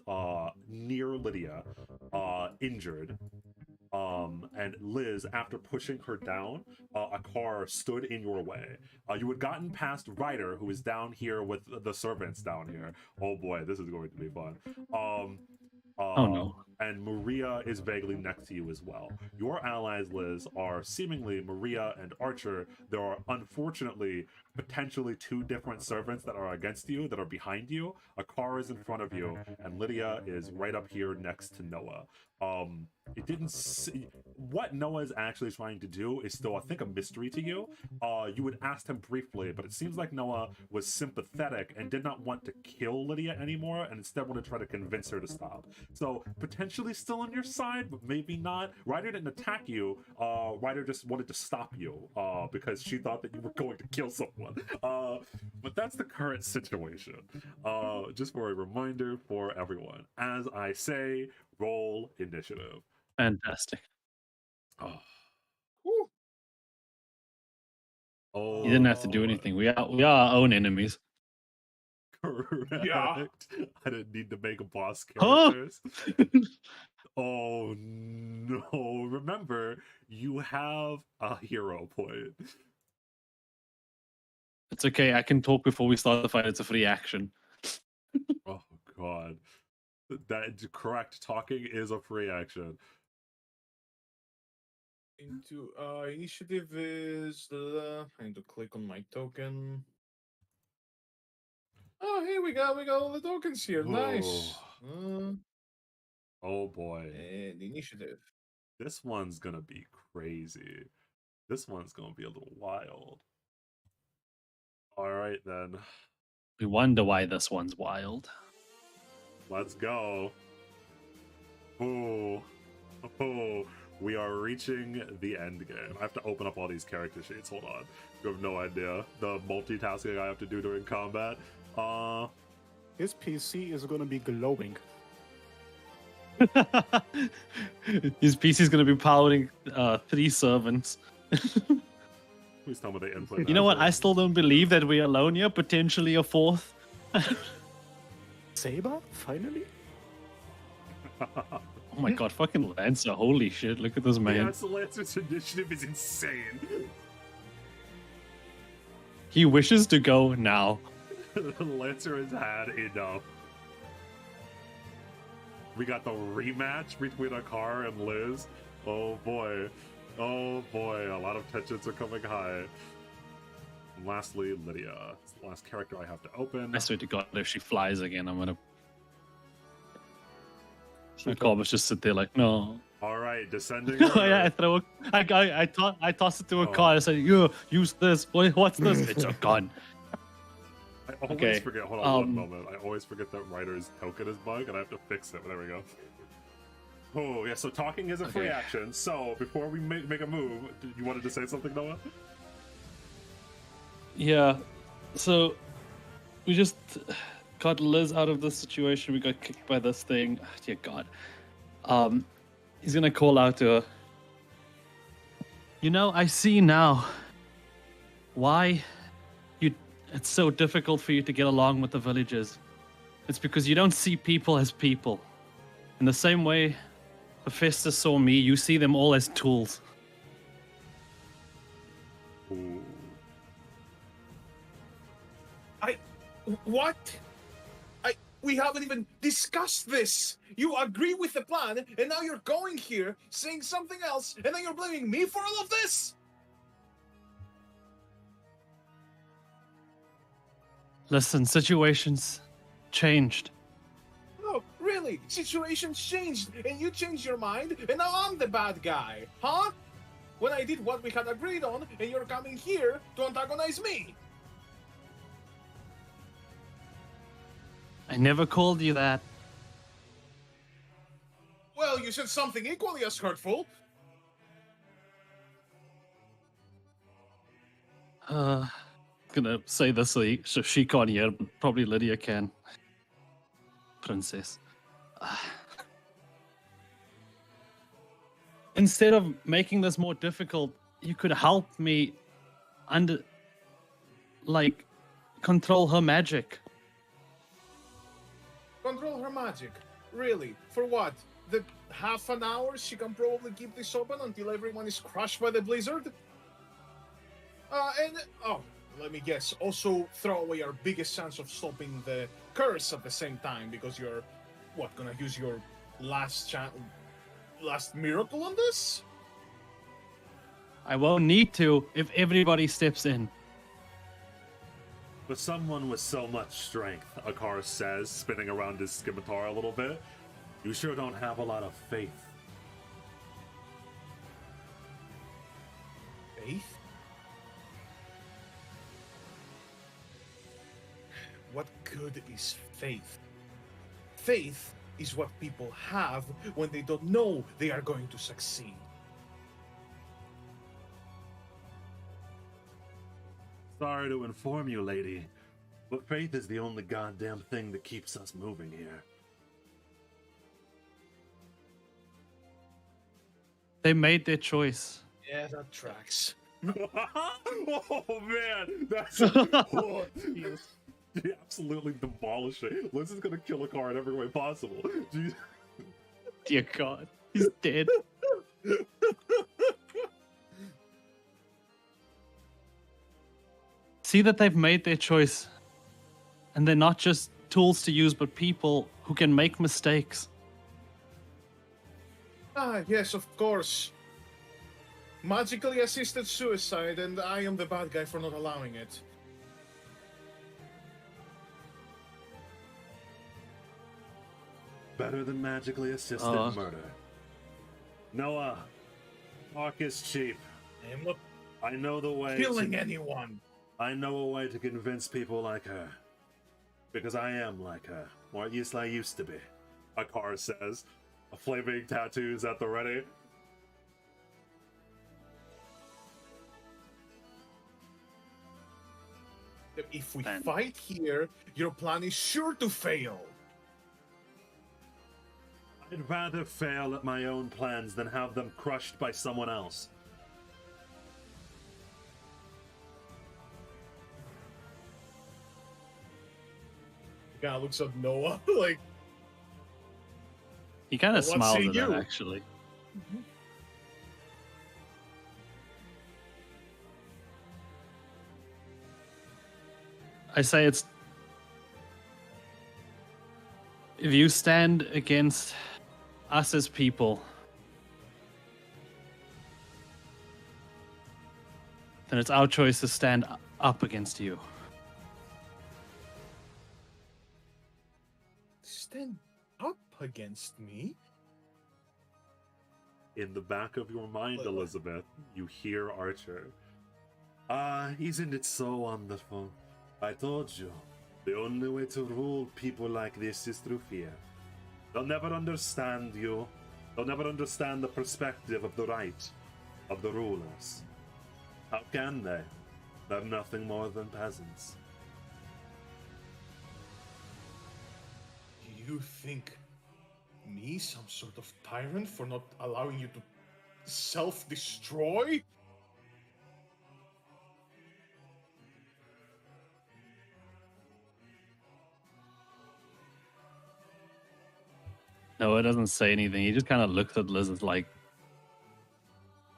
near Lydia, injured. And Liz, after pushing her down, a car stood in your way. You had gotten past Ryder, who is down here with the servants down here. Oh boy, this is going to be fun. Oh no. And Maria is vaguely next to you as well. Your allies, Liz, are seemingly Maria and Archer. There are unfortunately potentially two different servants that are against you, that are behind you. A car is in front of you, and Lydia is right up here next to Noah. It didn't see what Noah is actually trying to do is still, I think, a mystery to you. You had asked him briefly, but it seems like Noah was sympathetic and did not want to kill Lydia anymore, and instead wanted to try to convince her to stop. So potentially potentially still on your side, but maybe not. Ryder didn't attack you. Ryder just wanted to stop you because she thought that you were going to kill someone. But that's the current situation. Just for a reminder for everyone, as I say, roll initiative. Fantastic. Oh, Whew. oh, You didn't have to do anything. We are our own enemies. correct. Yeah. I didn't need to make boss Huh? characters. Oh no! Remember, you have a hero point. It's okay. I can talk before we start the fight. It's a free action. Oh god, that correct. Talking is a free action. Into initiative is I need to click on my token. Oh, here we got all the tokens here. Nice. Oh boy, And initiative. this one's gonna be crazy. This one's gonna be a little wild. All right then, We wonder why this one's wild. let's go. Oh, oh, we are reaching the end game. I have to open up all these character sheets. Hold on. You have no idea the multitasking I have to do during combat. His PC is gonna be glowing. His PC's going to be powering 3 servants. Please tell me they input. You know what? I that. still don't believe that we're alone here. Potentially a 4th. Saber, finally. Oh my god, fucking Lancer. Holy shit, look at this man. Yeah, so Lancer's initiative is insane. He wishes to go now. Lancer has had enough. We got the rematch between Akar and Liz. Oh boy. Oh boy. A lot of tensions are coming high. And lastly, Lydia. It's the last character I have to open. I swear to god, if she flies again, I'm gonna... My Corbus just sit there like, no. Alright, descending. Oh yeah, I throw a... I toss it to a Oh. car. I say, "You use this. What's this?" It's a gun. I always Okay, forget. Hold on one um, moment. I always forget that Ryder's token is bug, and I have to fix it. There we go. Oh yeah. So talking is a free Okay. action. So before we make a move, you wanted to say something, Noah? Yeah. So we just got Liz out of this situation. We got kicked by this thing. Oh, dear God. He's gonna call out to her. You know, I see now why it's so difficult for you to get along with the villagers. It's because you don't see people as people. In the same way Hephaestus saw me, you see them all as tools. Ooh. What? We haven't even discussed this. You agree with the plan, and now you're going here saying something else, and then you're blaming me for all of this? Listen, situations changed. No, really? Situations changed, and you changed your mind, and now I'm the bad guy, huh? When I did what we had agreed on, and you're coming here to antagonize me. I never called you that. Well, you said something equally as hurtful. Gonna say this so she can't hear, but probably Lydia can. Princess. Instead of making this more difficult, you could help me control her magic. Control her magic. Really? For what? The half an hour she can probably keep this open until everyone is crushed by the blizzard? Let me guess. Also throw away our biggest chance of stopping the curse at the same time because you're, gonna use your last miracle on this? I won't need to if everybody steps in. But someone with so much strength, Akar says, spinning around his scimitar a little bit, you sure don't have a lot of faith. Faith? What good is faith? Faith is what people have when they don't know they are going to succeed. Sorry to inform you, lady, but faith is the only goddamn thing that keeps us moving here. They made their choice. Yeah, that tracks. Oh man, that's absolutely demolishing. Liz is gonna kill a car in every way possible. Jeez. Dear God, he's dead. See that they've made their choice, and they're not just tools to use, but people who can make mistakes. Ah, yes, of course. Magically assisted suicide, and I am the bad guy for not allowing it. Better than magically assisted murder. Noah, talk is cheap. I am not I know the way. killing anyone. I know a way to convince people like her. Because I am like her. Or at least I used to be. A car says. A flaming tattoos at the ready. If we Then- fight here, your plan is sure to fail. I'd rather fail at my own plans than have them crushed by someone else. He kind of looks at Noah like, He kind of Well, what smiles say at that, you? actually. I say it's... If you stand against us as people, then it's our choice to stand up against you. stand up against me? In the back of your mind, What? Elizabeth, you hear Archer. Ah, isn't it so wonderful? I told you, the only way to rule people like this is through fear. They'll never understand you. They'll never understand the perspective of the right, of the rulers. How can they? They're nothing more than peasants. You think me some sort of tyrant for not allowing you to self-destroy? No, it doesn't say anything. He just kind of looks at Liz as like,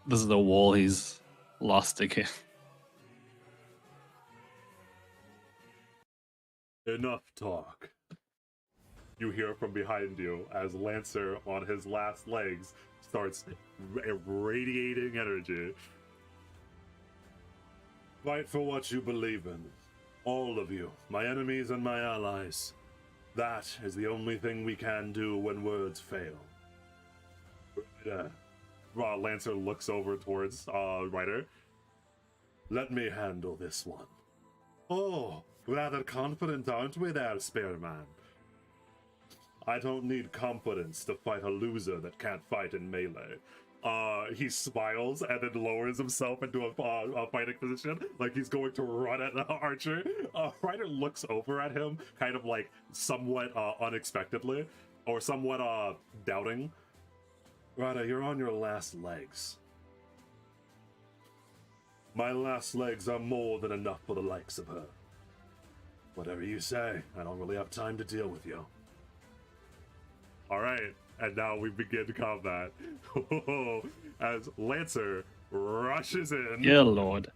this is the wall he's lost again. Enough talk. You hear from behind you as Lancer, on his last legs, starts radiating energy. Fight for what you believe in. All of you, my enemies and my allies. That is the only thing we can do when words fail. Lancer looks over towards Ryder. Let me handle this one. Oh, rather confident, aren't we there, Spearman? I don't need confidence to fight a loser that can't fight in melee. He smiles and then lowers himself into a fighting position, like he's going to run at Archer. Ryder looks over at him, kind of like somewhat unexpectedly, or somewhat doubting. Ryder, you're on your last legs. My last legs are more than enough for the likes of her. Whatever you say, I don't really have time to deal with you. Alright, and now we begin combat. As Lancer rushes in. Yeah, Lord.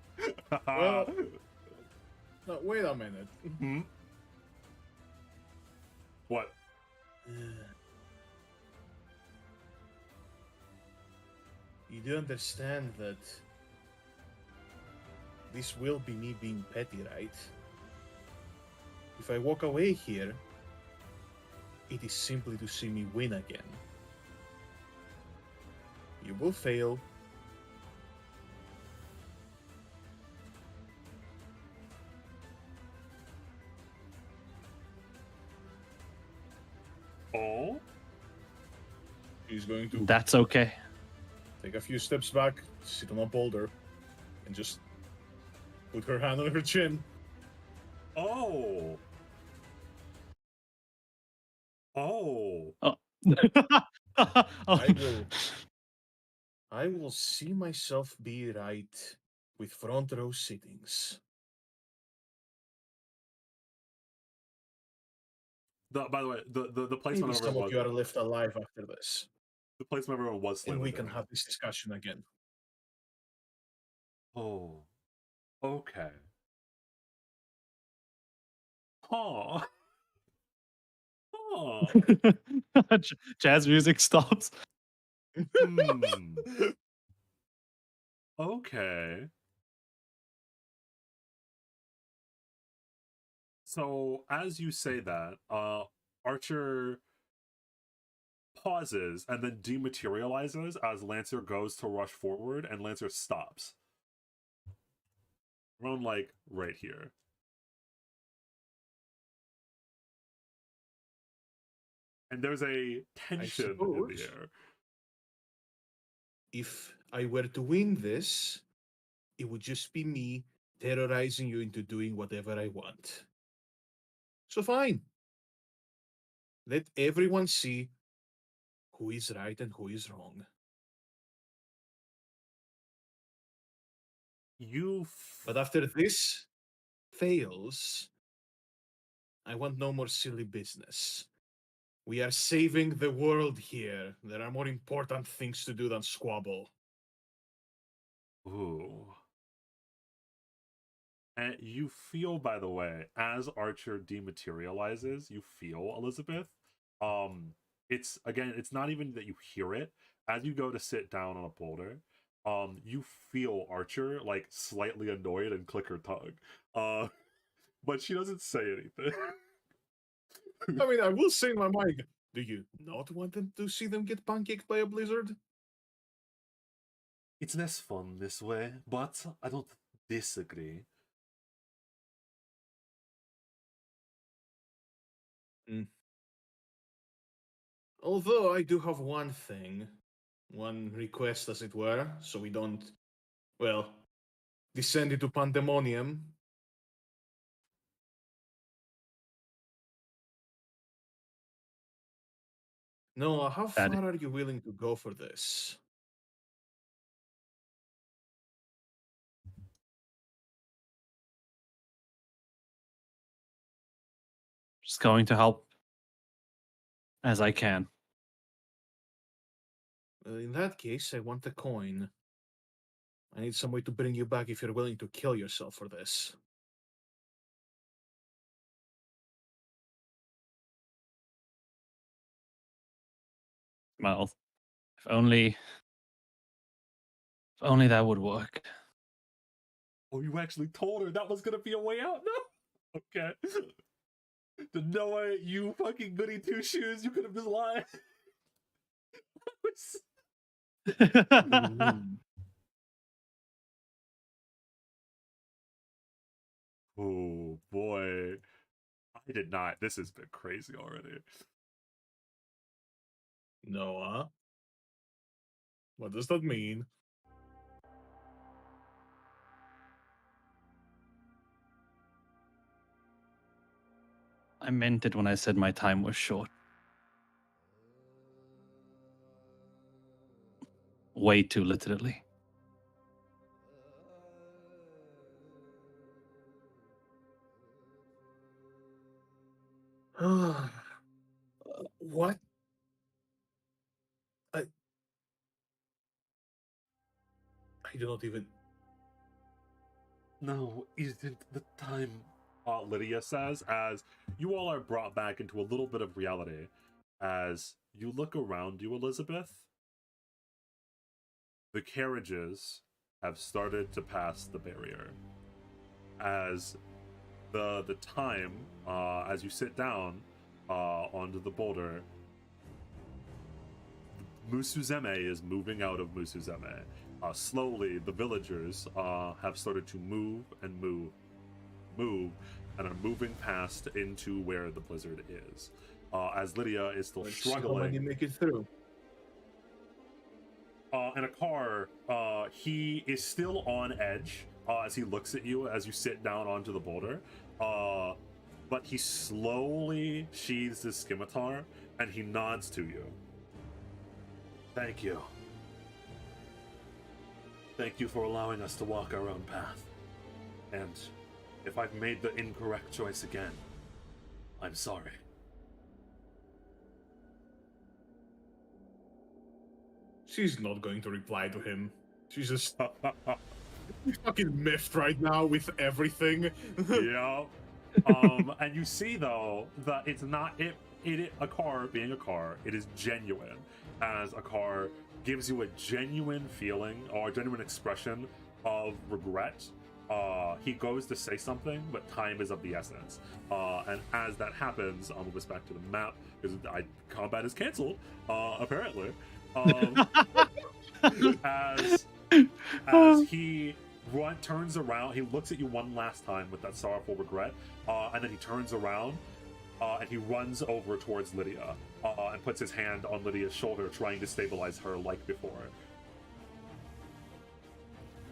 Well, no, wait a minute. Hmm? What? You do understand that this will be me being petty, right? If I walk away here, it is simply to see me win again. You will fail. Oh? She's going to That's okay. take a few steps back, sit on a boulder, and just put her hand on her chin. Oh. Oh. Oh. I will see myself be right with front row sittings. By the way, the place Maybe whenever some it of was you are left alive after this, the place whenever it was and slightly we can different. have this discussion again. Oh. Okay. Huh. Huh. Jazz music stops. Hmm. Okay. So as you say that, Archer pauses and then dematerializes as Lancer goes to rush forward, and Lancer stops. Around like right here. And there's a tension in the suppose. air. If I were to win this, it would just be me terrorizing you into doing whatever I want. So fine. Let everyone see who is right and who is wrong. But after this fails, I want no more silly business. We are saving the world here. There are more important things to do than squabble. Ooh. And you feel, by the way, as Archer dematerializes, you feel, Elizabeth. It's not even that you hear it. As you go to sit down on a boulder, you feel Archer like slightly annoyed and click her tongue. But she doesn't say anything. I mean, I will say in my mind, do you not want them to see them get pancaked by a blizzard? It's less fun this way, but I don't disagree. Although I do have one thing, one request, as it were, so we don't, well, descend into pandemonium. Noah, how That- far are you willing to go for this? Just going to help as I can. In that case, I want a coin. I need some way to bring you back if you're willing to kill yourself for this. Well, if only that would work. Oh, you actually told her that was gonna be a way out? No? Okay. To Noah, you fucking goody two shoes, you could have just lied. Oh boy. I did not. This has been crazy already. Noah? What does that mean? I meant it when I said my time was short. Way too literally. What? I do not even. No, isn't the time, Lydia says, as you all are brought back into a little bit of reality. As you look around you, Elizabeth, the carriages have started to pass the barrier. As the time, as you sit down onto the boulder, Musuzeme is moving out of Musuzeme. Slowly, the villagers have started to move, and are moving past into where the blizzard is. As Lydia is still Let's see how struggling. many make it through. In a car, he is still on edge as he looks at you as you sit down onto the boulder. But he slowly sheathes his scimitar and he nods to you. Thank you. Thank you for allowing us to walk our own path. And if I've made the incorrect choice again, I'm sorry. She's not going to reply to him. She's just fucking miffed right now with everything. Yeah. And you see though that it's not a car being a car. It is genuine, as a car gives you a genuine feeling or a genuine expression of regret. He goes to say something, but time is of the essence. And as that happens, I'll move us back to the map because combat is canceled. Apparently, as he turns around, he looks at you one last time with that sorrowful regret, and then he turns around and he runs over towards Lydia and puts his hand on Lydia's shoulder, trying to stabilize her like before.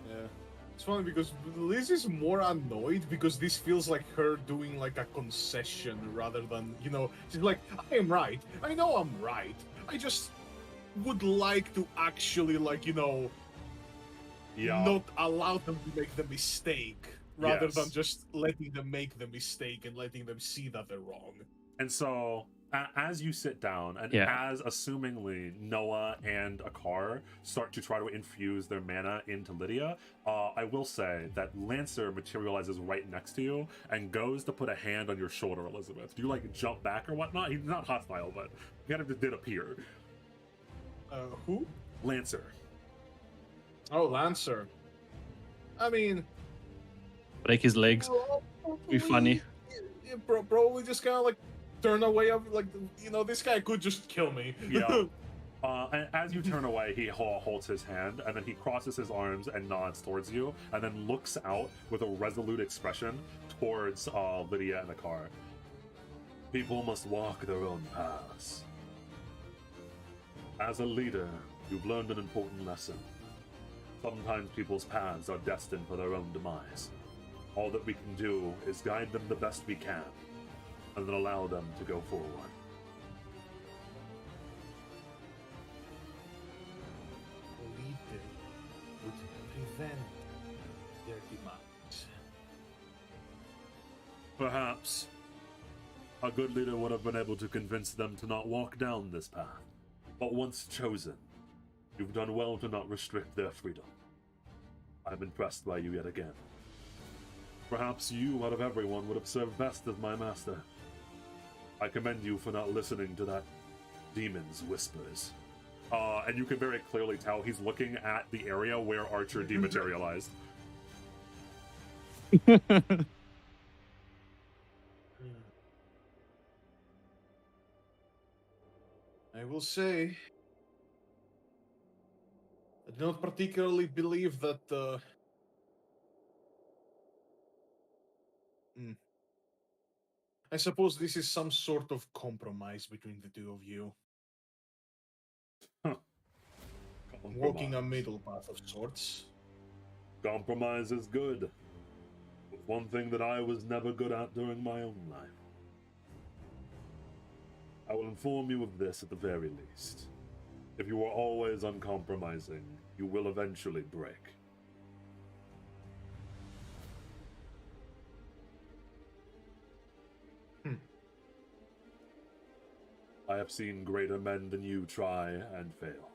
Yeah. It's funny because Liz is more annoyed because this feels like her doing like a concession rather than, you know, she's like, I am right. I know I'm right. I just would like to actually, like, you know, not allow them to make the mistake rather than just letting them make the mistake and letting them see that they're wrong. And so as you sit down and as assumingly Noah and Akar start to try to infuse their mana into Lydia, I will say that Lancer materializes right next to you and goes to put a hand on your shoulder, Elizabeth. Do you like jump back or whatnot? He's not hostile, but he kind of did appear. Who? Lancer. Oh, Lancer. I mean, break his legs. Be funny. Yeah, probably just kind of like turn away. Like, you know, this guy could just kill me. Yeah. And as you turn away, he holds his hand, and then he crosses his arms and nods towards you, and then looks out with a resolute expression towards Lydia and the car. People must walk their own paths. As a leader, you've learned an important lesson. Sometimes people's paths are destined for their own demise. All that we can do is guide them the best we can, and then allow them to go forward. A leader would prevent their demise. Perhaps a good leader would have been able to convince them to not walk down this path. But once chosen, you've done well to not restrict their freedom. I'm impressed by you yet again. Perhaps you, out of everyone, would have served best as my master. I commend you for not listening to that demon's whispers. And you can very clearly tell he's looking at the area where Archer dematerialized. I will say, I do not particularly believe that. I suppose this is some sort of compromise between the two of you. Walking a middle path of sorts. Compromise is good. One thing that I was never good at during my own life. I will inform you of this at the very least. If you are always uncompromising, you will eventually break. I have seen greater men than you try and fail.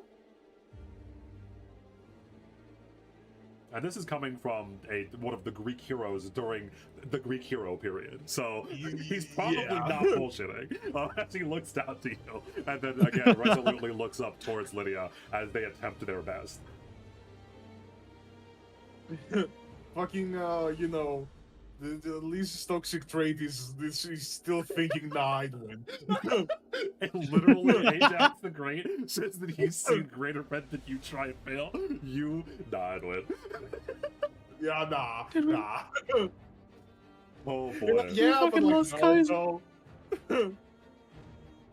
And this is coming from one of the Greek heroes during the Greek hero period. So he's probably not bullshitting as he looks down to you. And then again, resolutely looks up towards Lydia as they attempt their best. Fucking, you know, the least toxic trait is this. He's still thinking, nah, I'd win. And literally, Ajax the Great says that he's seen greater men than you try and fail. You, nah, I'd win. Yeah, nah. Oh boy. Yeah, but like, no.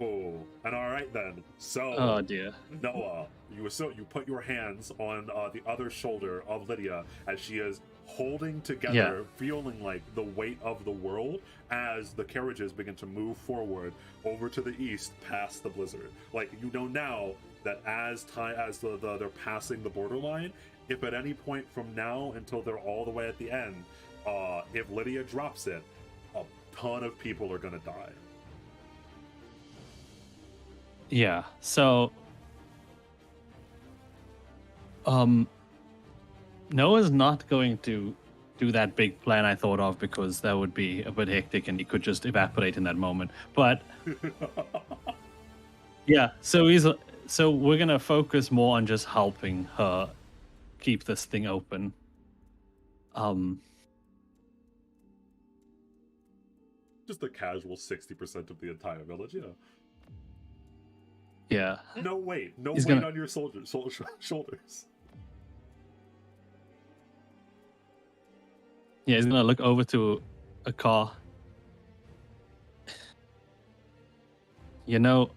Oh, and all right then. So, Oh dear. Noah, you put your hands on the other shoulder of Lydia as she is holding together, feeling like the weight of the world as the carriages begin to move forward over to the east past the blizzard. Like, you know now that as they're passing the borderline, if at any point from now until they're all the way at the end, if Lydia drops it, a ton of people are gonna die. Yeah. So, Noah's not going to do that big plan I thought of because that would be a bit hectic and he could just evaporate in that moment. But yeah, so we're gonna focus more on just helping her keep this thing open. Just a casual 60% of the entire village, yeah. Yeah. No weight. No He's weight gonna- on your shoulders. Yeah, he's gonna look over to a car. You know,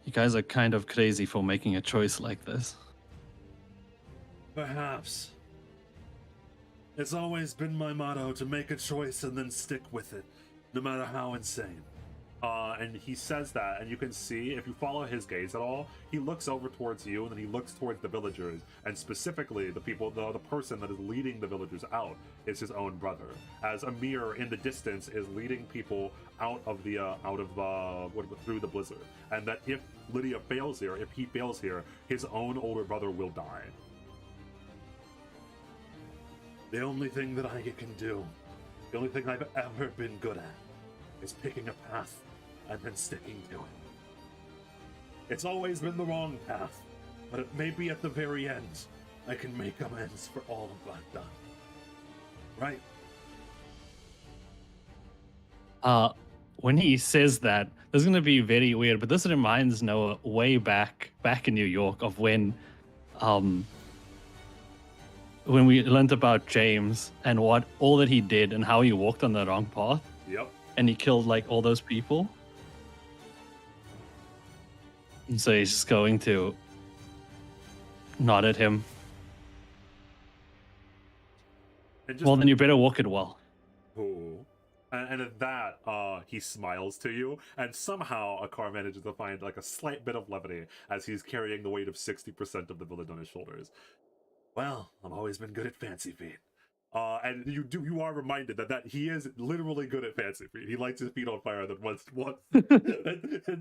you guys are kind of crazy for making a choice like this. Perhaps. It's always been my motto to make a choice and then stick with it, no matter how insane. And he says that, and you can see, if you follow his gaze at all, he looks over towards you, and then he looks towards the villagers, and specifically the people, the person that is leading the villagers out is his own brother, as Amir in the distance is leading people out of the through the blizzard, and that if Lydia fails here, if he fails here, his own older brother will die. The only thing that I can do, the only thing I've ever been good at, is picking a path and then sticking to it. It's always been the wrong path, but it may be at the very end I can make amends for all of I've done. Right? When he says that, this is gonna be very weird, but this reminds Noah way back in New York of when we learned about James and what all that he did and how he walked on the wrong path. Yep. And he killed like all those people. And so he's just going to nod at him. And just Well, then you better walk it well. Ooh. And at that, he smiles to you, and somehow Akar manages to find like a slight bit of levity as he's carrying the weight of 60% of the village on his shoulders. Well, I've always been good at fancy feet. And you are reminded that he is literally good at fancy feet. He lights his feet on fire than once.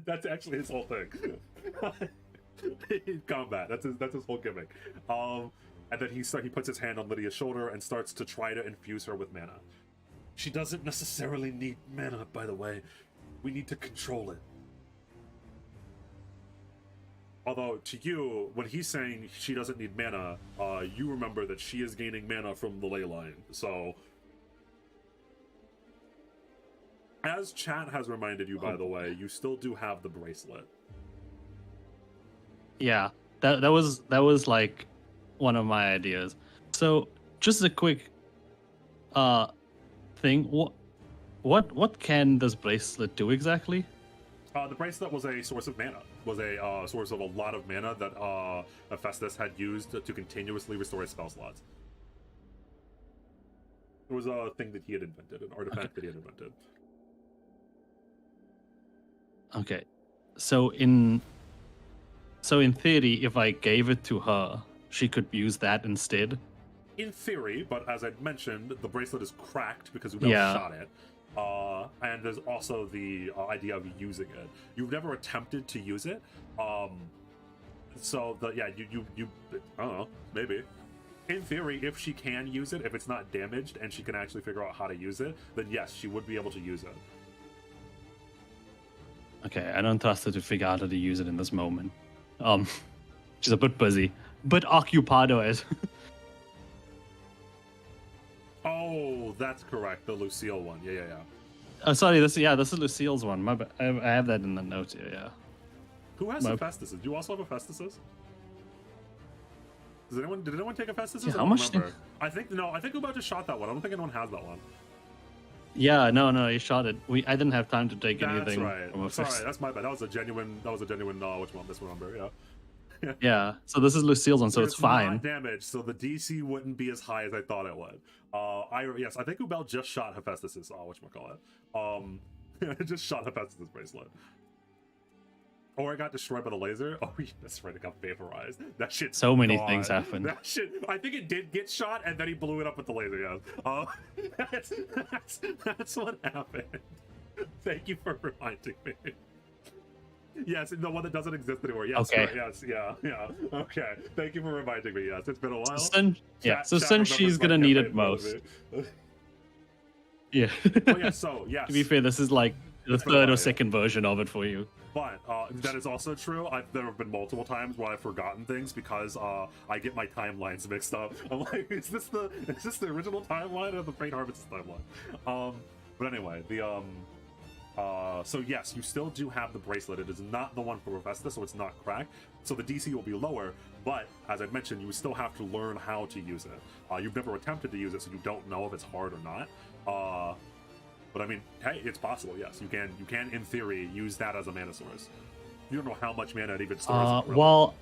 That's actually his whole thing. Combat. That's his whole gimmick. And then he puts his hand on Lydia's shoulder and starts to try to infuse her with mana. She doesn't necessarily need mana, by the way. We need to control it. Although, to you, when he's saying she doesn't need mana, you remember that she is gaining mana from the ley line. So, as chat has reminded you, by the way, you still do have the bracelet. Yeah, that was like one of my ideas. So, just a quick thing. What can this bracelet do exactly? The bracelet was a source of mana. Was a source of a lot of mana that Hephaestus had used to continuously restore his spell slots. It was a thing that he had invented, an artifact that he had invented. Okay, so in theory, if I gave it to her, she could use that instead. In theory, but as I mentioned, the bracelet is cracked because we shot it. And there's also the idea of using it. You've never attempted to use it, so you I don't know, maybe. In theory, if she can use it, if it's not damaged and she can actually figure out how to use it, then yes, she would be able to use it. Okay, I don't trust her to figure out how to use it in this moment. She's a bit busy, but occupado is. Oh, that's correct. The Lucille one. Yeah. Oh, sorry. This is Lucille's one. My bad. I have that in the notes here. Yeah. Who has Hephaestus? Do you also have Hephaestus? Did anyone take Hephaestus? Yeah, how much? I think Ubo just shot that one. I don't think anyone has that one. Yeah, no, he shot it. I didn't have time to take anything. That's right. Sorry, that's my bad. That was a genuine. Which one? This one number. Yeah. Yeah. So this is Lucille's one, so it's fine. Not damage, so the DC wouldn't be as high as I thought it would. I think Ubel just shot Hephaestus's. Whatchamacallit. Just shot Hephaestus's bracelet. Or I got destroyed by the laser. Oh, yeah, that's right. It got vaporized. That shit. So many things happened. That shit. I think it did get shot, and then he blew it up with the laser. Yeah. That's what happened. Thank you for reminding me. Yes, the one that doesn't exist anymore. Yes. Okay. Right, yes. Yeah. Okay. Thank you for reminding me. Yes, it's been a while. So since she's gonna need it most. Yeah. Oh yeah. So yes. To be fair, this is like the third or second version of it for you. But that is also true. There have been multiple times where I've forgotten things because I get my timelines mixed up. I'm like, is this the original timeline or the Fate Harvest timeline? But anyway, so yes, you still do have the bracelet. It is not the one for Hephaestus, so it's not cracked. So the DC will be lower, but as I mentioned, you still have to learn how to use it. You've never attempted to use it, so you don't know if it's hard or not. But I mean, hey, it's possible. Yes, you can in theory use that as a mana source. You don't know how much mana it even stores. Well,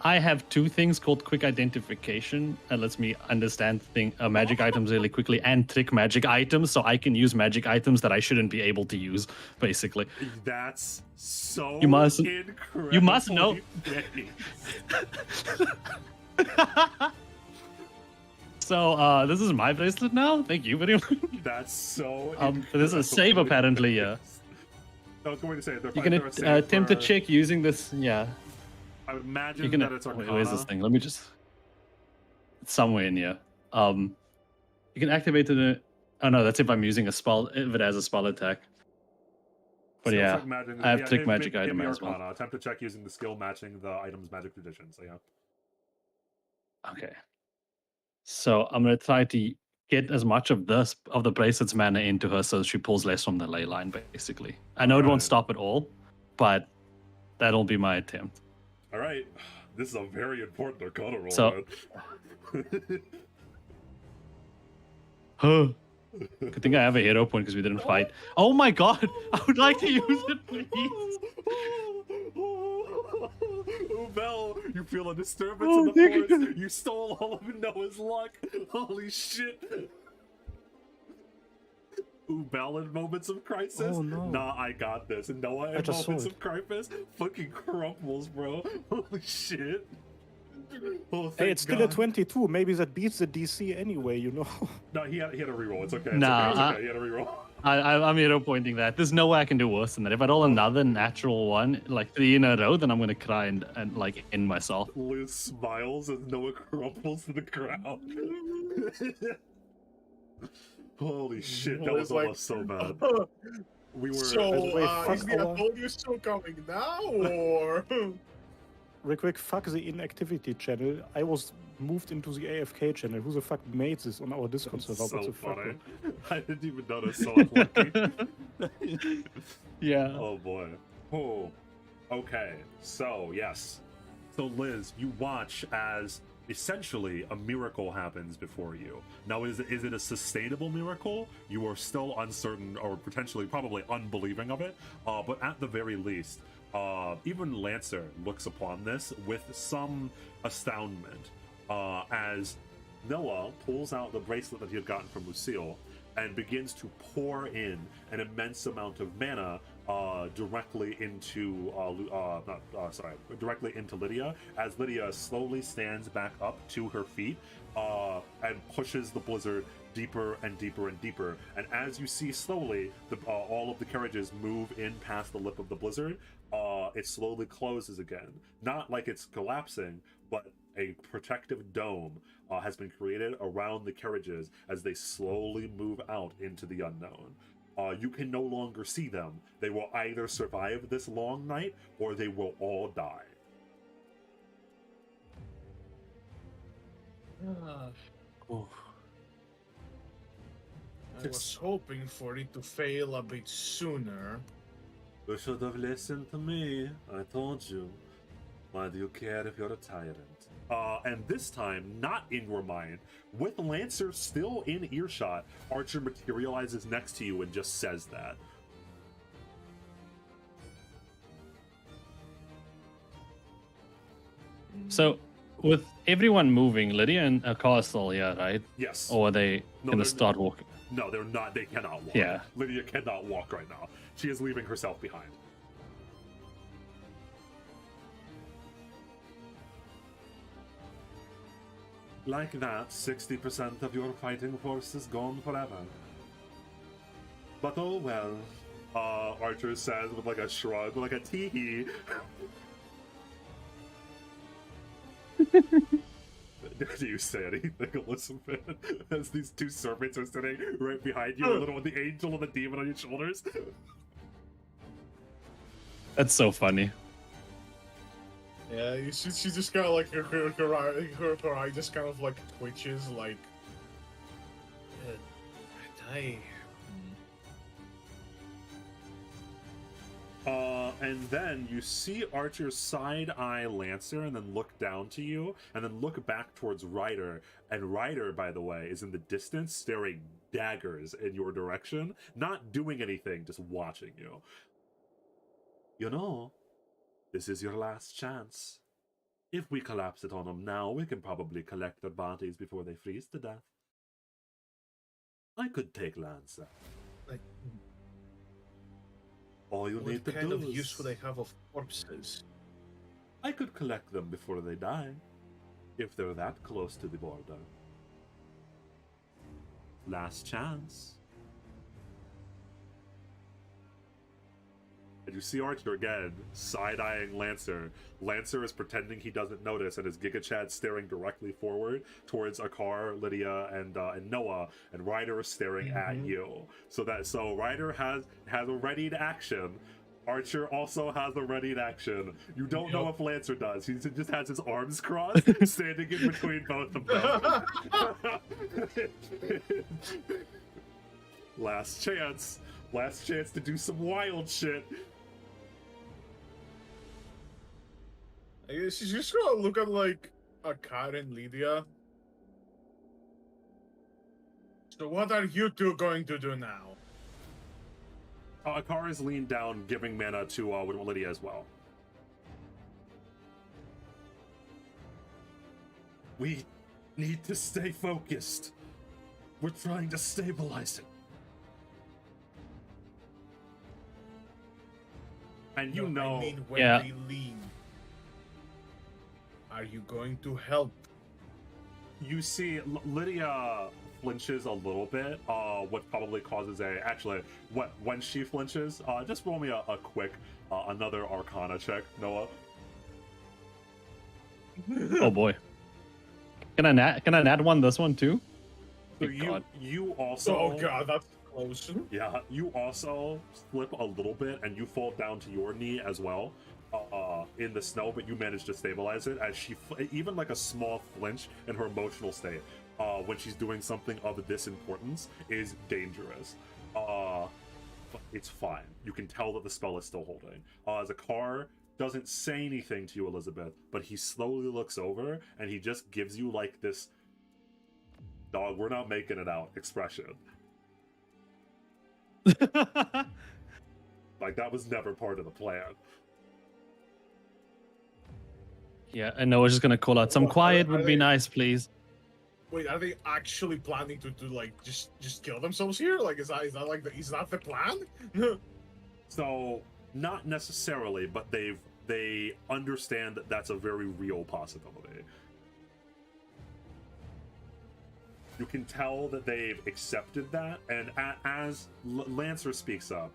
I have two things called Quick Identification that lets me understand magic items really quickly, and Trick Magic items, so I can use magic items that I shouldn't be able to use, basically. That's so you must know. So this is my bracelet now. Thank you very much. That's so. There's a save apparently. Yeah. I was going to say you can attempt to check using this. Yeah. I would imagine that it's Arcana. Where's this thing? Let me just. It's somewhere in here. You can activate it. Oh no, that's if I'm using a spell. If it has a spell attack. But so yeah, I have Trick Magic item as well. Attempt to check using the skill matching the item's magic tradition. So yeah. Okay. So I'm gonna try to get as much of the bracelet's mana into her so she pulls less from the ley line, basically. I know it won't stop at all, but that'll be my attempt. All right, this is a very important Arcana roll. So, good thing I have a hero point because we didn't fight. Oh my god, I would like to use it, please. Ubel, you feel a disturbance in the forest. You stole all of Noah's luck. Holy shit. Ubel in moments of crisis? Oh, no. Nah, I got this. And Noah in moments of crisis fucking crumples, bro. Holy shit. Oh, hey, it's still a 22. Maybe that beats the DC anyway, you know? No, he had a reroll. It's okay. Nah, he had a reroll. I'm hero pointing that. There's no way I can do worse than that. If I roll another natural one, like 3 in a row, then I'm gonna cry and like end myself. Liz smiles as Noah crumples to the ground. Holy shit, that was almost so bad. We were. So, is the I told you so coming now, or? Real quick, fuck the inactivity channel. I was moved into the AFK channel. Who the fuck made this on our Discord server? So what the funny. Fuck? I didn't even notice, so unlucky. Yeah. Oh boy. Oh. Okay. So, yes. So, Liz, you watch as essentially a miracle happens before you. Now, is it a sustainable miracle? You are still uncertain or potentially probably unbelieving of it. But at the very least, even Lancer looks upon this with some astoundment as Noah pulls out the bracelet that he had gotten from Lucille and begins to pour in an immense amount of mana directly into Lydia, as Lydia slowly stands back up to her feet and pushes the blizzard deeper and deeper and deeper. And as you see slowly, all of the carriages move in past the lip of the blizzard, it slowly closes again. Not like it's collapsing, but a protective dome has been created around the carriages as they slowly move out into the unknown. You can no longer see them. They will either survive this long night or they will all die. I was hoping for it to fail a bit sooner. You should have listened to me. I told you. Why do you care if you're a tyrant? And this time, not in your mind, with Lancer still in earshot, Archer materializes next to you and just says that. So, with everyone moving, Lydia and Akar are still here, right? Yes. Or are they No, gonna they're- start walking? No, they're not. They cannot walk. Yeah. Lydia cannot walk right now. She is leaving herself behind. Like that, 60% of your fighting force is gone forever. But oh well, Archer says with like a shrug, like a tee-hee. Do you say anything, Elizabeth? As these two servants are sitting right behind you, a little with the angel and the demon on your shoulders. That's so funny. Yeah, she just kind of like her eye just kind of like twitches, like. I. And then you see Archer side-eye Lancer and then look down to you and then look back towards Ryder. And Ryder, by the way, is in the distance staring daggers in your direction, not doing anything, just watching you. You know, this is your last chance. If we collapse it on them now, we can probably collect their bodies before they freeze to death. I could take Lancer. Like, All you need what to kind do of is... use would they have of corpses? I could collect them before they die, if they're that close to the border. Last chance. And you see Archer again, side-eyeing Lancer. Lancer is pretending he doesn't notice, and his Giga Chad staring directly forward towards Akar, Lydia, and Noah, and Ryder is staring at you. So Ryder has a readied action. Archer also has a readied action. You don't know if Lancer does. He just has his arms crossed, standing in between both of them. Last chance. Last chance to do some wild shit. I guess she's just gonna look at like Akar and Lydia. So what are you two going to do now? Akar is leaned down, giving mana to Lydia as well. We need to stay focused. We're trying to stabilize it. And you know, I mean, when Yeah. they leave, are you going to help? you see Lydia flinches a little bit, what probably causes when she flinches, just roll me a quick, another Arcana check, Noah. Oh boy. Can I add one this one too? So Thank God. you also... Oh god, that's close. Yeah, you also slip a little bit and you fall down to your knee as well in the snow, but you manage to stabilize it as she, even like a small flinch in her emotional state when she's doing something of this importance is dangerous. But it's fine. You can tell that the spell is still holding. As Akar doesn't say anything to you, Elizabeth, but he slowly looks over and he just gives you like this dog, we're not making it out expression. Like that was never part of the plan. Yeah, and Noah's just gonna call out some What, quiet are would be they- nice, please. Wait, are they actually planning to like just kill themselves here? Like is that the plan? So not necessarily, but they understand that that's a very real possibility. You can tell that they've accepted that, and as Lancer speaks up,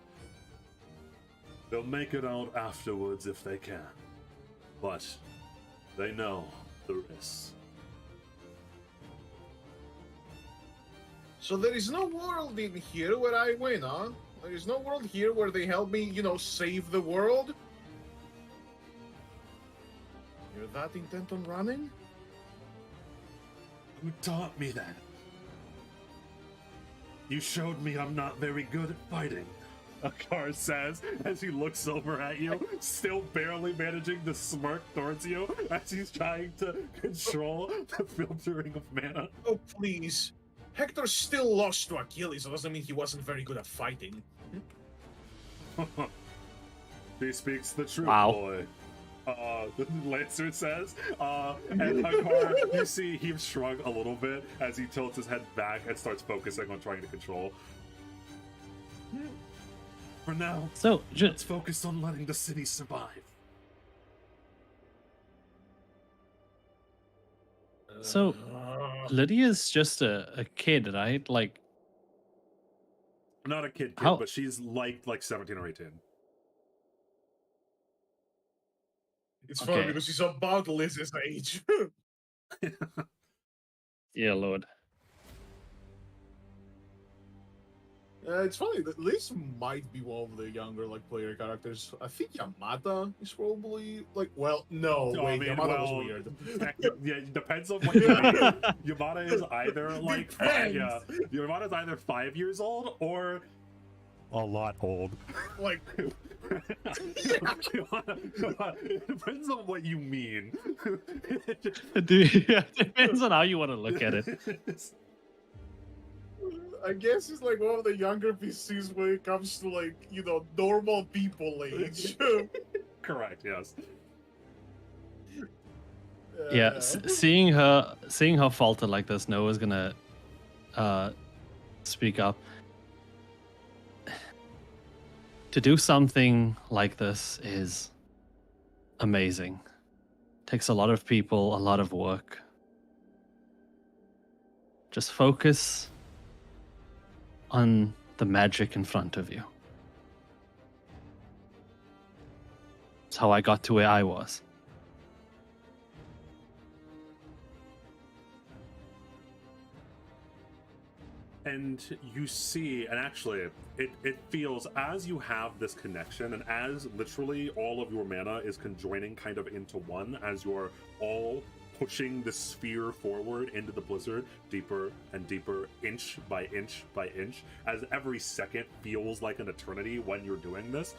they'll make it out afterwards if they can, but they know the risks. So there is no world in here where I win, huh? There is no world here where they help me, save the world? You're that intent on running? Who taught me that? You showed me I'm not very good at fighting, Akar says as he looks over at you, still barely managing to smirk towards you as he's trying to control the filtering of mana. Oh, please. Hector still lost to Achilles, so it doesn't mean he wasn't very good at fighting. He speaks the truth, Wow. boy. Lancer says. And Hakar, you see him shrug a little bit as he tilts his head back and starts focusing on trying to control. For now, So, let's focus on letting the city survive. So Lydia's just a kid, right? Like, Not a kid, How- but she's like 17 or 18. It's funny Okay. because he's about Liz's age. yeah, Lord. It's funny that Liz might be one of the younger player characters. I think Yamada is probably no, No, wait, I mean, Yamada was well, weird. yeah, it depends on what you mean. Yamada is either Depends. Yamada's either 5 years old or a lot old. Like, It depends on what you mean. Yeah, depends on how you want to look at it. I guess he's like one of the younger PCs when it comes to normal people age. Correct. Yes. Yeah, seeing her falter like this, Noah's gonna speak up. To do something like this is amazing. Takes a lot of people, a lot of work. Just focus on the magic in front of you. It's how I got to where I was. And you see, and actually, it feels as you have this connection, and as literally all of your mana is conjoining kind of into one, as you're all pushing the sphere forward into the blizzard deeper and deeper, inch by inch by inch, as every second feels like an eternity when you're doing this,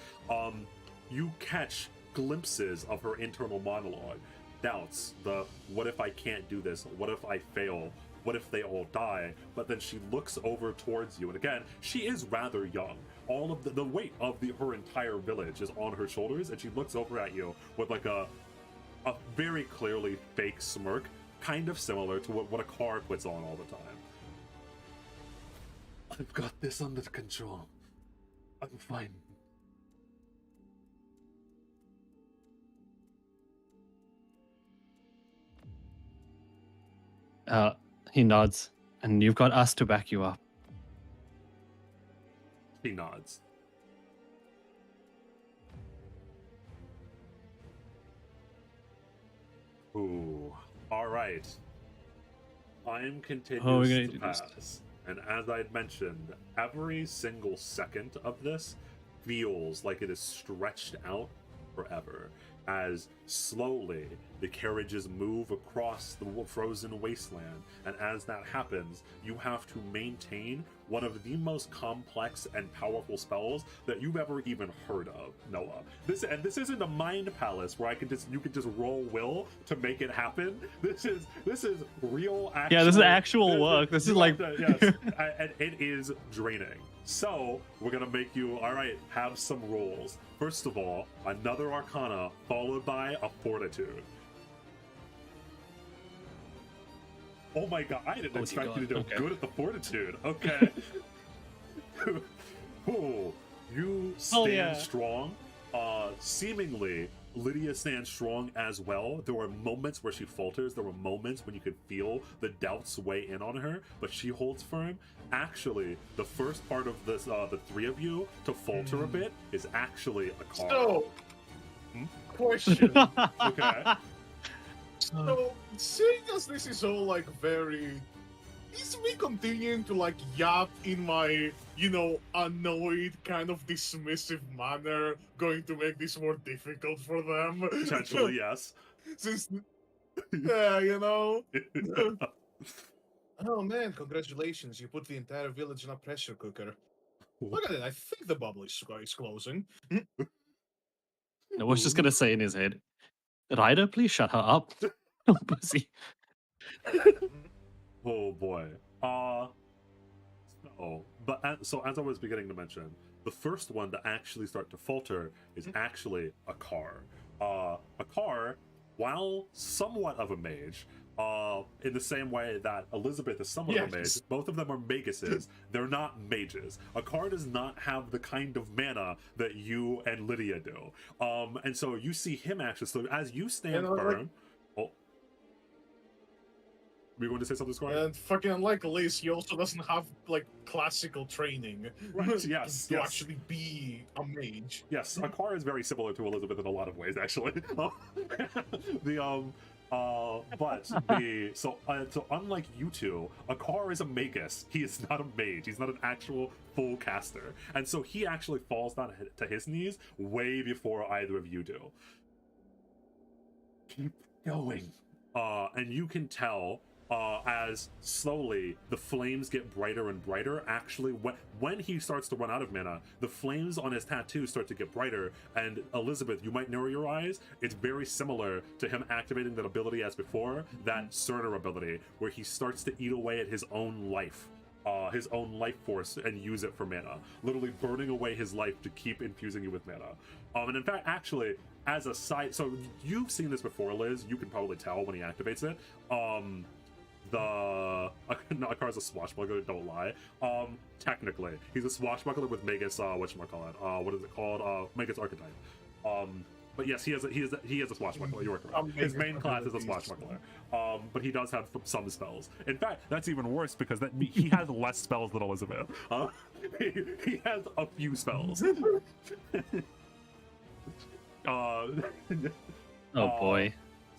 you catch glimpses of her internal monologue. Doubts, the what if I can't do this? What if I fail? What if they all die? But then she looks over towards you, and again, she is rather young. All of the weight of her entire village is on her shoulders, and she looks over at you with a very clearly fake smirk, kind of similar to what a car puts on all the time. I've got this under control. I'm fine. He nods, and you've got us to back you up. She nods. Ooh, all right. Time continues gonna to do this? pass, and as I had mentioned, every single second of this feels like it is stretched out forever, as slowly the carriages move across the frozen wasteland, and as that happens, you have to maintain one of the most complex and powerful spells that you've ever even heard of, Noah. This isn't a mind palace where you can just roll will to make it happen. This is real actual. Yeah, this is actual work. This is like yes, and it is draining. So we're gonna make you have some rolls. First of all, another Arcana followed by a Fortitude. Oh my god, I didn't expect you to do good at the Fortitude. Okay. Ooh, you stand strong. Seemingly, Lydia stands strong as well. There were moments where she falters. There were moments when you could feel the doubts weigh in on her, but she holds firm. Actually, the first part of this, the three of you to falter a bit is actually a car. So, question. Okay. So, seeing as this is all very... Is me continuing to yap in my, annoyed, kind of dismissive manner going to make this more difficult for them? Potentially, yes. Since, Oh man, congratulations. You put the entire village in a pressure cooker. Look at it, I think the bubble is closing. Noah's just gonna say in his head, Ryder, please shut her up. Pussy. Oh boy. So as I was beginning to mention, the first one to actually start to falter is actually a car. Akar, while somewhat of a mage, in the same way that Elizabeth is somewhat of a mage, Yes. both of them are maguses. They're not mages. Akar does not have the kind of mana that you and Lydia do. And so you see him actually. So as you stand And, firm, oh, were you going to say something, Squire? And fucking unlike Liz, he also doesn't have like classical training Right, yes, to yes. actually be a mage. Yes, Akar is very similar to Elizabeth in a lot of ways, actually. So unlike you two, Akar is a magus. He is not a mage. He's not an actual full caster, and so he actually falls down to his knees way before either of you do. Keep going, and you can tell. As slowly the flames get brighter and brighter. Actually, when he starts to run out of mana, the flames on his tattoo start to get brighter. And Elizabeth, you might narrow your eyes. It's very similar to him activating that ability as before, that Surtur ability, where he starts to eat away at his own life force, and use it for mana, literally burning away his life to keep infusing you with mana. And in fact, actually, as a side, so you've seen this before, Liz. You can probably tell when he activates it. Akar's a swashbuckler, don't lie. Technically, he's a swashbuckler with Magus, whatchamacallit, what is it called? Magus archetype. But yes, he has a swashbuckler, you are correct. His main class is a swashbuckler. But he does have some spells. In fact, that's even worse because he has less spells than Elizabeth. He has a few spells. Oh boy.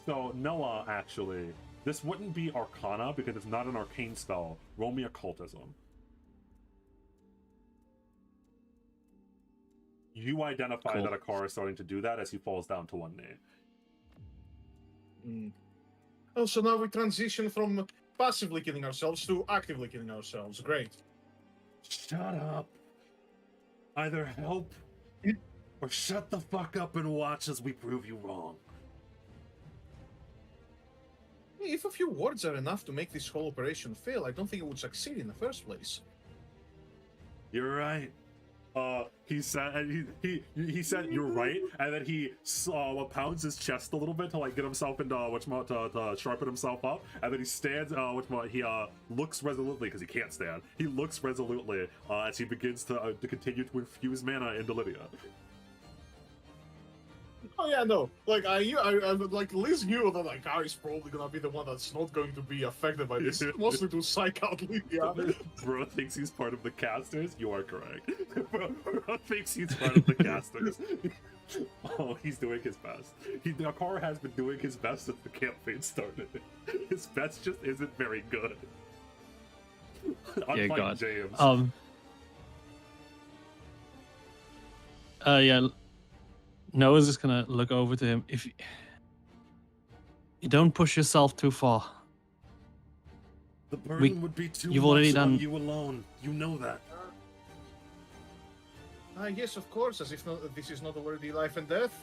So Noah, actually, this wouldn't be Arcana because it's not an arcane spell. Roll me occultism. You identify Cool. that Akar is starting to do that as he falls down to one knee. Oh, so now we transition from passively killing ourselves to actively killing ourselves. Great. Shut up. Either help or shut the fuck up and watch as we prove you wrong. If a few words are enough to make this whole operation fail, I don't think it would succeed in the first place. You're right. He said he said you're right, and then he pounds his chest a little bit to like get himself into to sharpen himself up, and then he stands he looks resolutely because he can't stand. He looks resolutely as he begins to continue to infuse mana into Lydia. Oh yeah, no. Like I like Liz knew that like Harry's probably gonna be the one that's not going to be affected by this, mostly to psych out Lydia. Bro thinks he's part of the casters. You are correct. Bro thinks he's part of the casters. Oh, he's doing his best. Akar has been doing his best since the campaign started. His best just isn't very good. Unlike God. James. Yeah. Noah's just gonna look over to him. If you don't push yourself too far. The burden would be too you've much already on done- you alone. You know that. Yes, of course, as if this is not already life and death.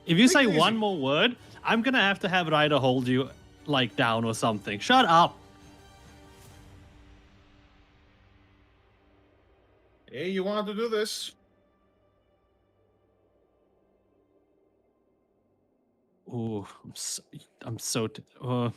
If you Take say it one easy. more word, I'm gonna have to have Ryder hold you like down or something. Shut up. Hey, you want to do this? Ooh, I'm so Yeah,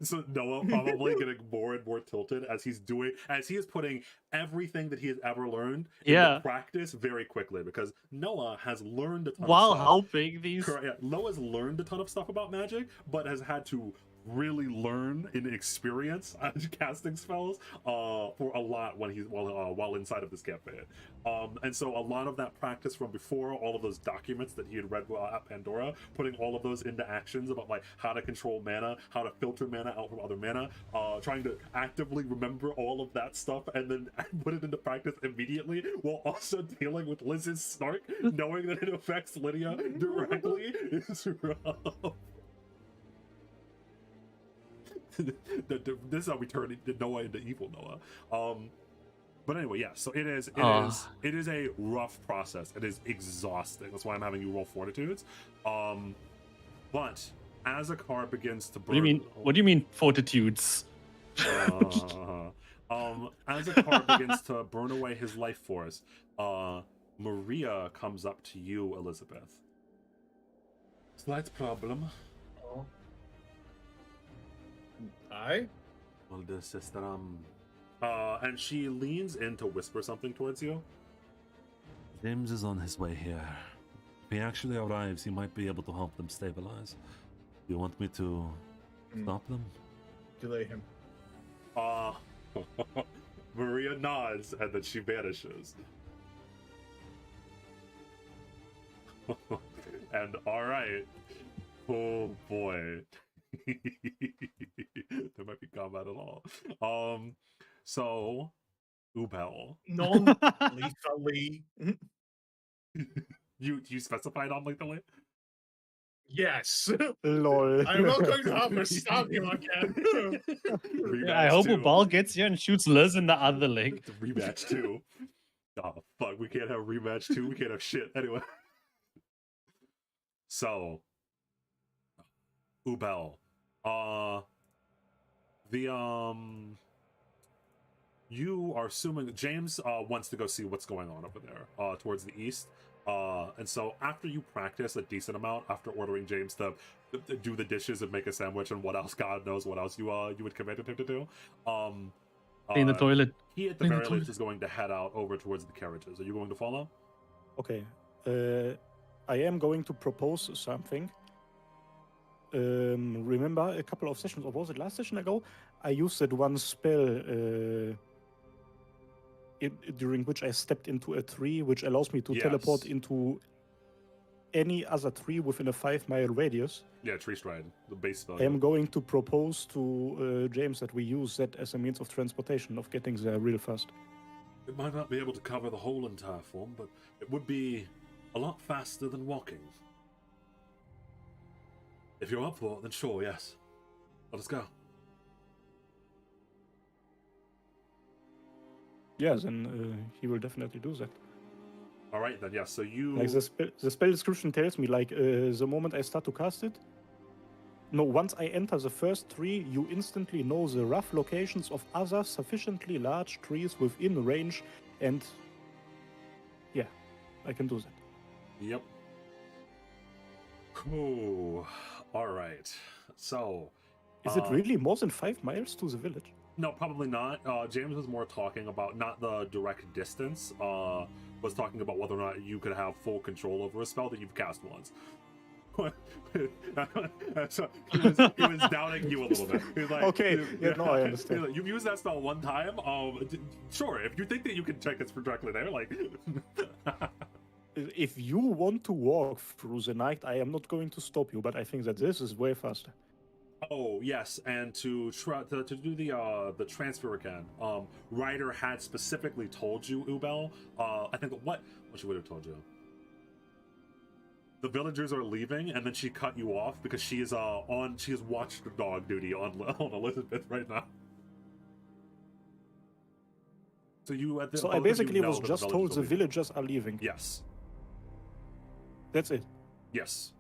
so Noah probably getting more and more tilted as he is putting everything that he has ever learned into practice very quickly, because Noah has learned a ton while of stuff. helping these. Correct, yeah, Noah's learned a ton of stuff about magic, but has had to really learn in experience casting spells for a lot when he's while inside of this campaign. And so a lot of that practice from before, all of those documents that he had read at Pandora, putting all of those into actions about like how to control mana, how to filter mana out from other mana, trying to actively remember all of that stuff and then put it into practice immediately, while also dealing with Liz's snark, knowing that it affects Lydia directly, is rough. This is how we turn Noah into evil Noah. But anyway, yeah. So it is a rough process. It is exhausting. That's why I'm having you roll fortitudes. But as a car begins to burn, What do you mean fortitudes? as a car begins to burn away his life force, Maria comes up to you, Elizabeth. Slight problem. Oh. Aye? Well, the sister, and she leans in to whisper something towards you. James is on his way here. If he actually arrives, he might be able to help them stabilize. You want me to stop them? Delay him. Maria nods and then she vanishes. And alright. Oh boy. There might be combat at all. So Ubel. Non-lethally. You specified on lethally? Yes. Lol. I'm not going to have her stab him again. Yeah, I hope Ubal gets you and shoots Liz in the other leg. It's a rematch too. Oh fuck, we can't have a rematch too. We can't have shit anyway. So, Ubel, you are assuming that James wants to go see what's going on over there, towards the east. And so after you practice a decent amount, after ordering James to do the dishes and make a sandwich and what else, God knows what else you would commanded him to do, Clean the toilet. he at the very least is going to head out over towards the carriages. Are you going to follow? Okay. I am going to propose something. Remember a couple of sessions, or was it last session ago? I used that one spell during which I stepped into a tree, which allows me to teleport into any other tree within a 5-mile radius. Yeah, tree stride, the base spell. I am going to propose to James that we use that as a means of transportation, of getting there real fast. It might not be able to cover the whole entire form, but it would be a lot faster than walking. If you're up for it, then sure, yes. Let us go. Yes, then he will definitely do that. All right, then, yes. So you... Like the spell description tells me, like, the moment I start to cast it, no, once I enter the first tree, you instantly know the rough locations of other sufficiently large trees within range, and yeah, I can do that. Yep. Cool. All right. So... Is it really more than 5 miles to the village? No, probably not. James was more talking about not the direct distance, was talking about whether or not you could have full control over a spell that you've cast once. So he was doubting you a little bit. He was like, okay, yeah, no, I understand. Like, you've used that spell one time. Sure, if you think that you can check it directly there, like. If you want to walk through the night, I am not going to stop you, but I think that this is way faster. Oh yes, and to do the transfer again, Ryder had specifically told you, Ubel. I think what she would have told you. The villagers are leaving, and then she cut you off because she is watchdog duty on Elizabeth right now. So you at the I basically was just told the villagers are leaving. Yes. That's it. Yes.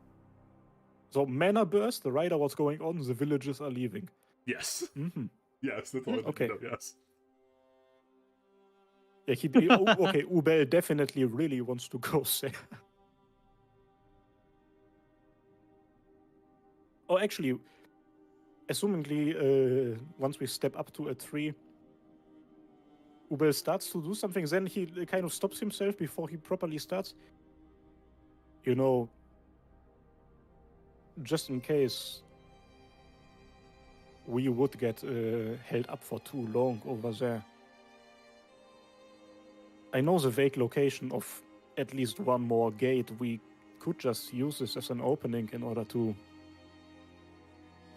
So mana burst, the rider what's going on, the villagers are leaving. Yes. Mm-hmm. Yes, that's all. Okay. Yes. Yeah, okay, Ubel definitely really wants to go there. Oh, actually, assumingly, once we step up to a tree, Ubel starts to do something, then he kind of stops himself before he properly starts. You know, just in case we would get held up for too long over there. I know the vague location of at least one more gate. We could just use this as an opening in order to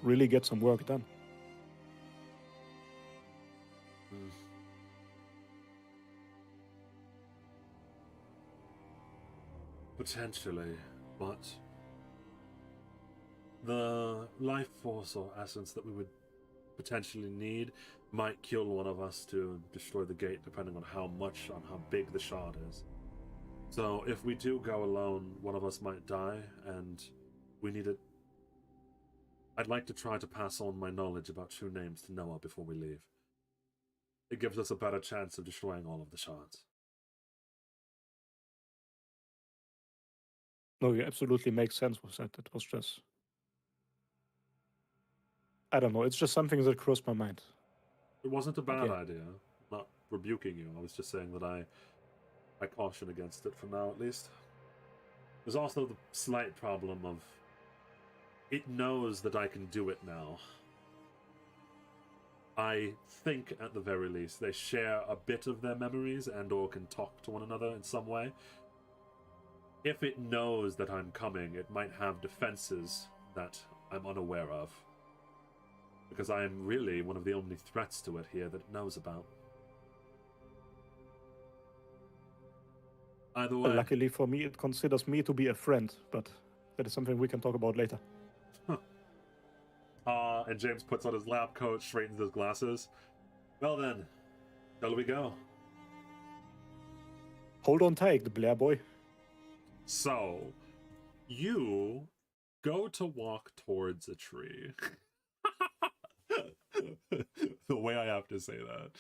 really get some work done. Potentially, but the life force or essence that we would potentially need might kill one of us to destroy the gate, depending on how big the shard is. So if we do go alone, one of us might die, and we need it. I'd like to try to pass on my knowledge about true names to Noah before we leave. It gives us a better chance of destroying all of the shards. No, you absolutely make sense with that. It was just, I don't know. It's just something that crossed my mind. It wasn't a bad Okay. idea. I'm not rebuking you. I was just saying that I caution against it for now, at least. There's also the slight problem of it knows that I can do it now. I think, at the very least, they share a bit of their memories and or can talk to one another in some way. If it knows that I'm coming, it might have defenses that I'm unaware of. Because I am really one of the only threats to it here that it knows about. Either way. Luckily for me, it considers me to be a friend, but that is something we can talk about later. And James puts on his lab coat, straightens his glasses. Well then, shall we go? Hold on tight, the Blair boy. So, you go to walk towards a tree. The way I have to say that.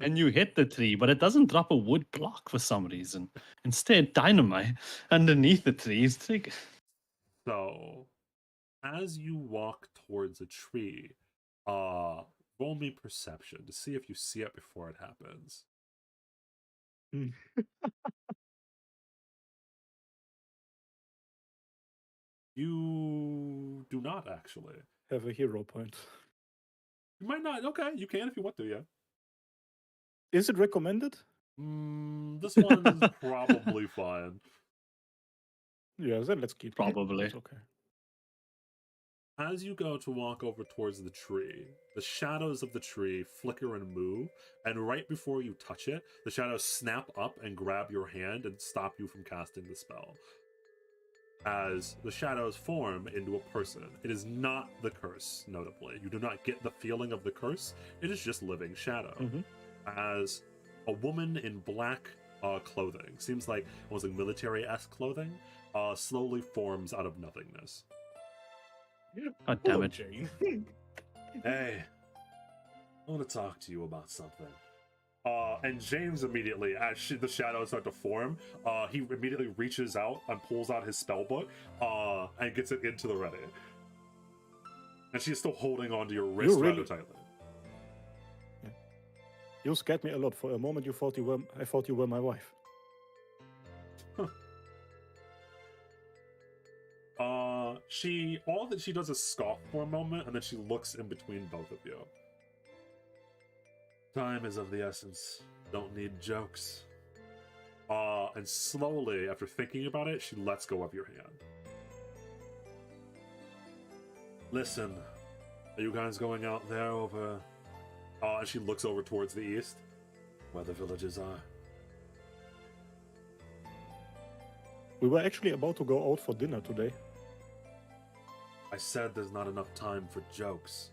And you hit the tree, but it doesn't drop a wood block for some reason. Instead, dynamite underneath the tree is like. So, as you walk towards a tree, roll me perception to see if you see it before it happens. You do not actually. Have a hero point. You might not. Okay, you can if you want to, yeah. Is it recommended? This one is probably fine. Yeah, then let's keep it. Probably. It's okay. As you go to walk over towards the tree, the shadows of the tree flicker and move, and right before you touch it, the shadows snap up and grab your hand and stop you from casting the spell. As the shadows form into a person. It is not the curse, notably. You do not get the feeling of the curse. It is just living shadow. As a woman in black clothing, seems like almost like military-esque clothing, slowly forms out of nothingness. God damn Hello, it. Jane. Hey, I want to talk to you about something. And James immediately, as the shadows start to form, he immediately reaches out and pulls out his spell book, and gets it into the ready. And she's still holding onto your wrist rather tightly. Yeah. You scared me a lot. For a moment, I thought you were my wife. All that she does is scoff for a moment, and then she looks in between both of you. Time is of the essence. Don't need jokes. And slowly, after thinking about it, she lets go of your hand. Listen, are you guys going out there over... and she looks over towards the east, where the villages are. We were actually about to go out for dinner today. I said there's not enough time for jokes.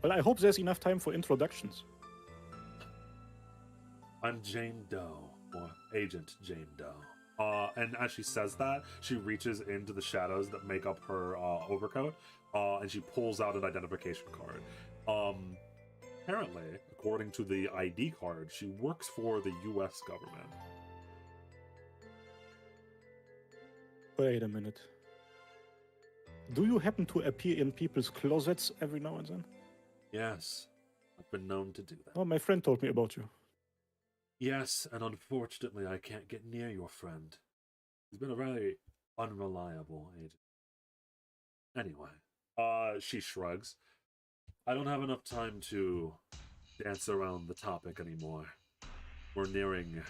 Well, I hope there's enough time for introductions. I'm Jane Doe, or Agent Jane Doe. And as she says that, she reaches into the shadows that make up her overcoat, and she pulls out an identification card. Apparently, according to the ID card, she works for the US government. Wait a minute. Do you happen to appear in people's closets every now and then? Yes, I've been known to do that. Oh, my friend told me about you. Yes, and unfortunately I can't get near your friend. He's been a very unreliable agent. Anyway, she shrugs. I don't have enough time to dance around the topic anymore. We're nearing...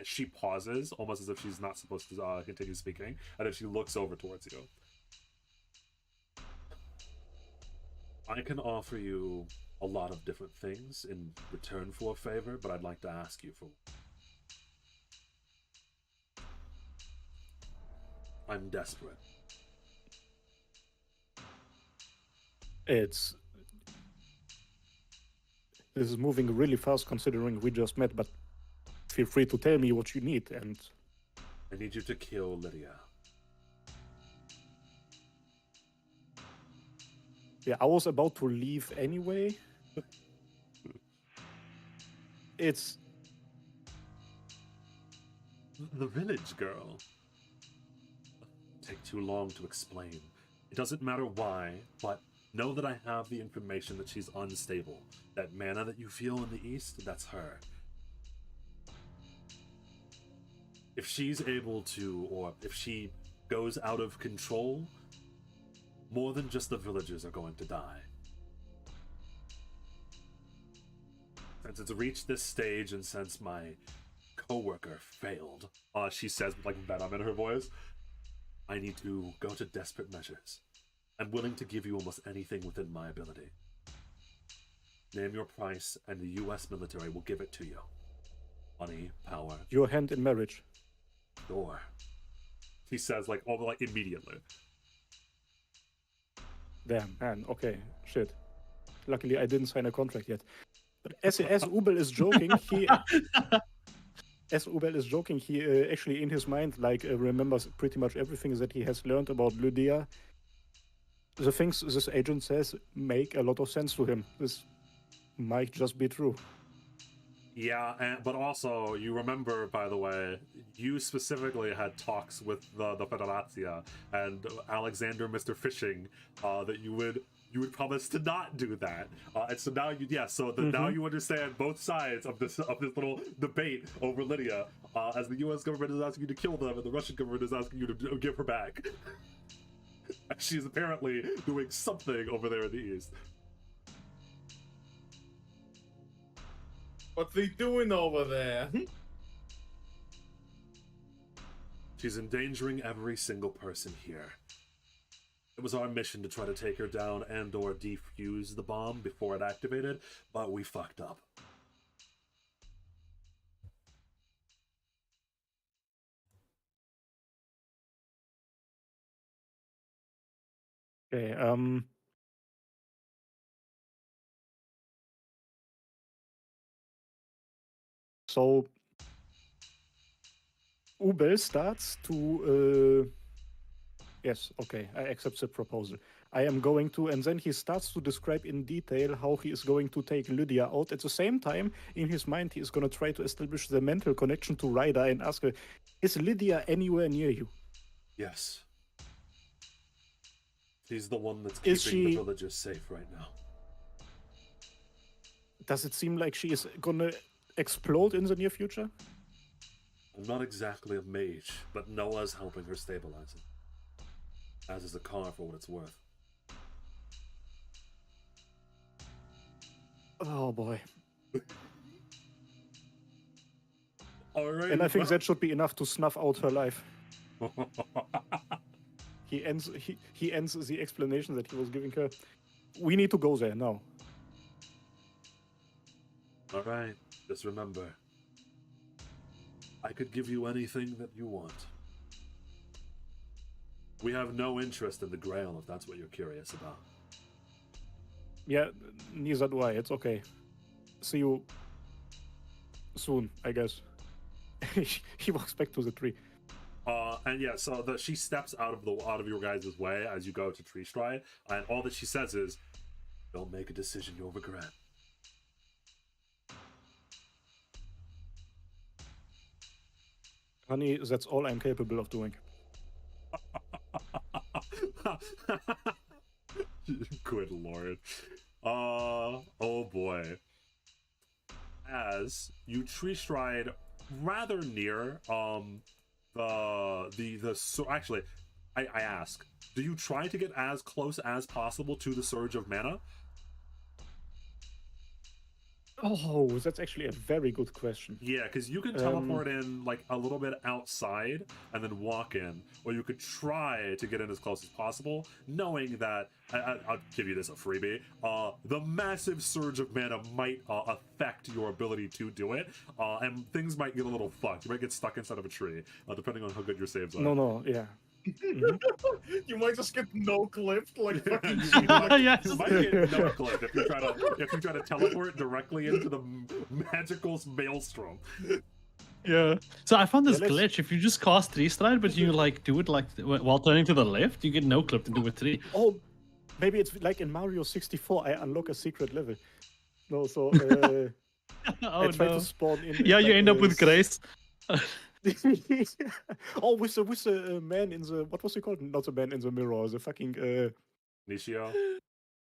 she pauses, almost as if she's not supposed to continue speaking, and then she looks over towards you. I can offer you a lot of different things in return for a favor, but I'd like to ask you for... I'm desperate. This is moving really fast considering we just met, but feel free to tell me what you need, and... I need you to kill Lydia. Yeah, I was about to leave anyway. The village girl. Take too long to explain. It doesn't matter why, but know that I have the information that she's unstable. That mana that you feel in the east, that's her. If she's able to, or if she goes out of control, more than just the villagers are going to die. Since it's reached this stage and since my coworker failed, she says with like venom in her voice, I need to go to desperate measures. I'm willing to give you almost anything within my ability. Name your price and the US military will give it to you. Money, power. Your hand in marriage. Sure. He says like immediately. Damn, man. Okay, shit. Luckily, I didn't sign a contract yet. But as Ubel is joking, he actually in his mind remembers pretty much everything that he has learned about Lydia. The things this agent says make a lot of sense to him. This might just be true. Yeah, but also you remember, by the way, you specifically had talks with the Federazia and Alexander, Mr. Fishing, that you would promise to not do that, and so now now you understand both sides of this little debate over Lydia, as the U.S. government is asking you to kill them and the Russian government is asking you to give her back. She's apparently doing something over there in the east. What they doing over there? She's endangering every single person here. It was our mission to try to take her down and or defuse the bomb before it activated, but we fucked up. Okay, so Ubel starts to yes, okay, I accept the proposal. I am going to, and then he starts to describe in detail how he is going to take Lydia out. At the same time, in his mind, he is going to try to establish the mental connection to Ryder and ask her, is Lydia anywhere near you? Yes. She's the one that's keeping the villagers safe right now. Does it seem like she is gonna explode in the near future? I'm not exactly a mage, but Noah's helping her stabilize it. As is the car for what it's worth. Oh boy. Alright. And I think that should be enough to snuff out her life. He ends the explanation that he was giving her. We need to go there now. Alright, just remember. I could give you anything that you want. We have no interest in the Grail, if that's what you're curious about. Yeah, neither do I. It's okay. See you soon, I guess. He walks back to the tree. And yeah, so she steps out of your guys' way as you go to Tree Stride, and all that she says is, "Don't make a decision you'll regret." Honey, that's all I'm capable of doing. Good lord. Oh boy. As you Tree Stride rather near actually, I ask, do you try to get as close as possible to the surge of mana? Oh, that's actually a very good question. Yeah, because you can teleport in like a little bit outside and then walk in, or you could try to get in as close as possible, knowing that I'll give you this a freebie. The massive surge of mana might affect your ability to do it, and things might get a little fucked. You might get stuck inside of a tree, depending on how good your saves are. No, yeah. You might just get no clipped, like fucking. Yes. You might get no clip if you try to teleport directly into the magical maelstrom. Yeah. So I found this Yeah, let's- glitch. If you just cast 3 stride, but you like do it like while turning to the left, you get no clip to do with 3. Oh, maybe it's like in Mario 64. I unlock a secret level. No, so Oh I try no. to spawn in. Yeah, you like, end up with grace. Oh, with the man in the, what was he called? Not the man in the mirror, the fucking Nishio?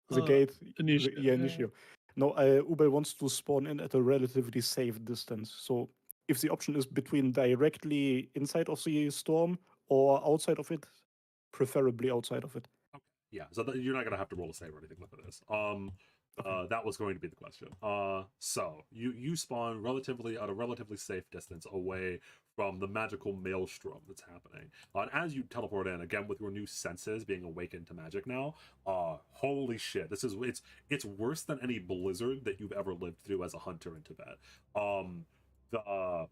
the gate. Nishio, Yeah, yeah. Nishio. No, Ubel wants to spawn in at a relatively safe distance. So if the option is between directly inside of the storm or outside of it, preferably outside of it. Yeah, so you're not gonna have to roll a save or anything like this. That was going to be the question. So you spawn relatively at a relatively safe distance away from the magical maelstrom that's happening. And as you teleport in, again with your new senses being awakened to magic now, holy shit, it's worse than any blizzard that you've ever lived through as a hunter in Tibet. The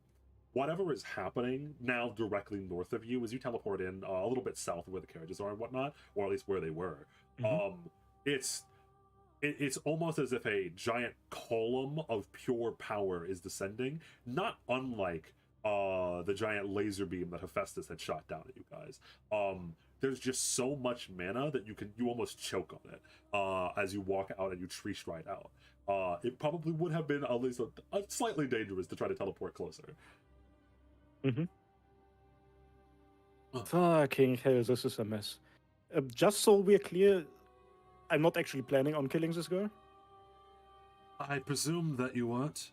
whatever is happening now directly north of you as you teleport in a little bit south of where the carriages are and whatnot, or at least where they were. It's almost as if a giant column of pure power is descending, not unlike the giant laser beam that Hephaestus had shot down at you guys. There's just so much mana that you almost choke on it as you walk out and you tree stride out. It probably would have been at least a slightly dangerous to try to teleport closer. Fucking hell, this is a mess. Just so we're clear, I'm not actually planning on killing this girl. I presume that you weren't.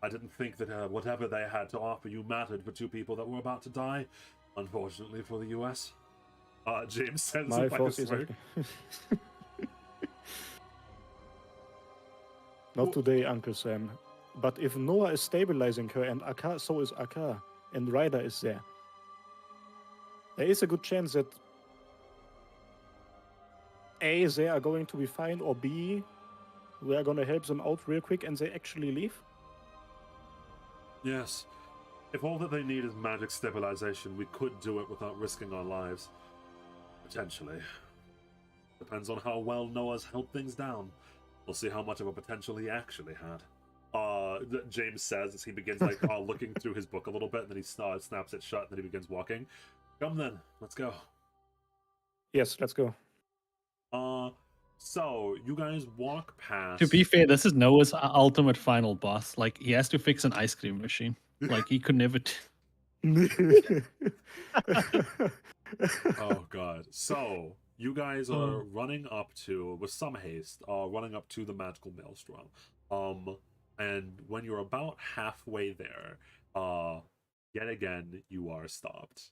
I didn't think that whatever they had to offer you mattered for two people that were about to die. Unfortunately for the U.S. James says My it by fault his is way. Not today, Uncle Sam. But if Noah is stabilizing her and Akka, so is Akka, and Ryder is there, there is a good chance that A, they are going to be fine, or B, we are going to help them out real quick and they actually leave. Yes. If all that they need is magic stabilization, we could do it without risking our lives. Potentially. Depends on how well Noah's held things down. We'll see how much of a potential he actually had. James says as he begins looking through his book a little bit, and then he snaps it shut, and then he begins walking. Come then, let's go. Yes, let's go. So you guys walk past. To be fair, this is Noah's ultimate final boss. Like, he has to fix an ice cream machine. Like, he could never. Oh god. So you guys are running up to, with some haste, running up to the magical maelstrom. And when you're about halfway there, yet again you are stopped.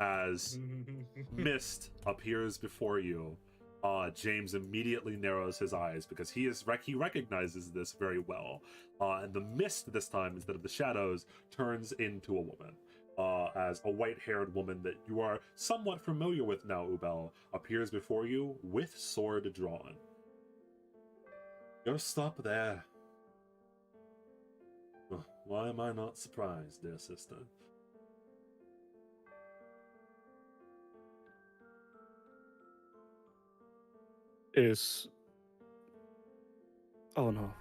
As mist appears before you, James immediately narrows his eyes because he recognizes this very well. And the mist this time, instead of the shadows, turns into a woman. As a white-haired woman that you are somewhat familiar with now, Ubel, appears before you with sword drawn. You're stopped there. Why am I not surprised, dear sister? Is... Oh no.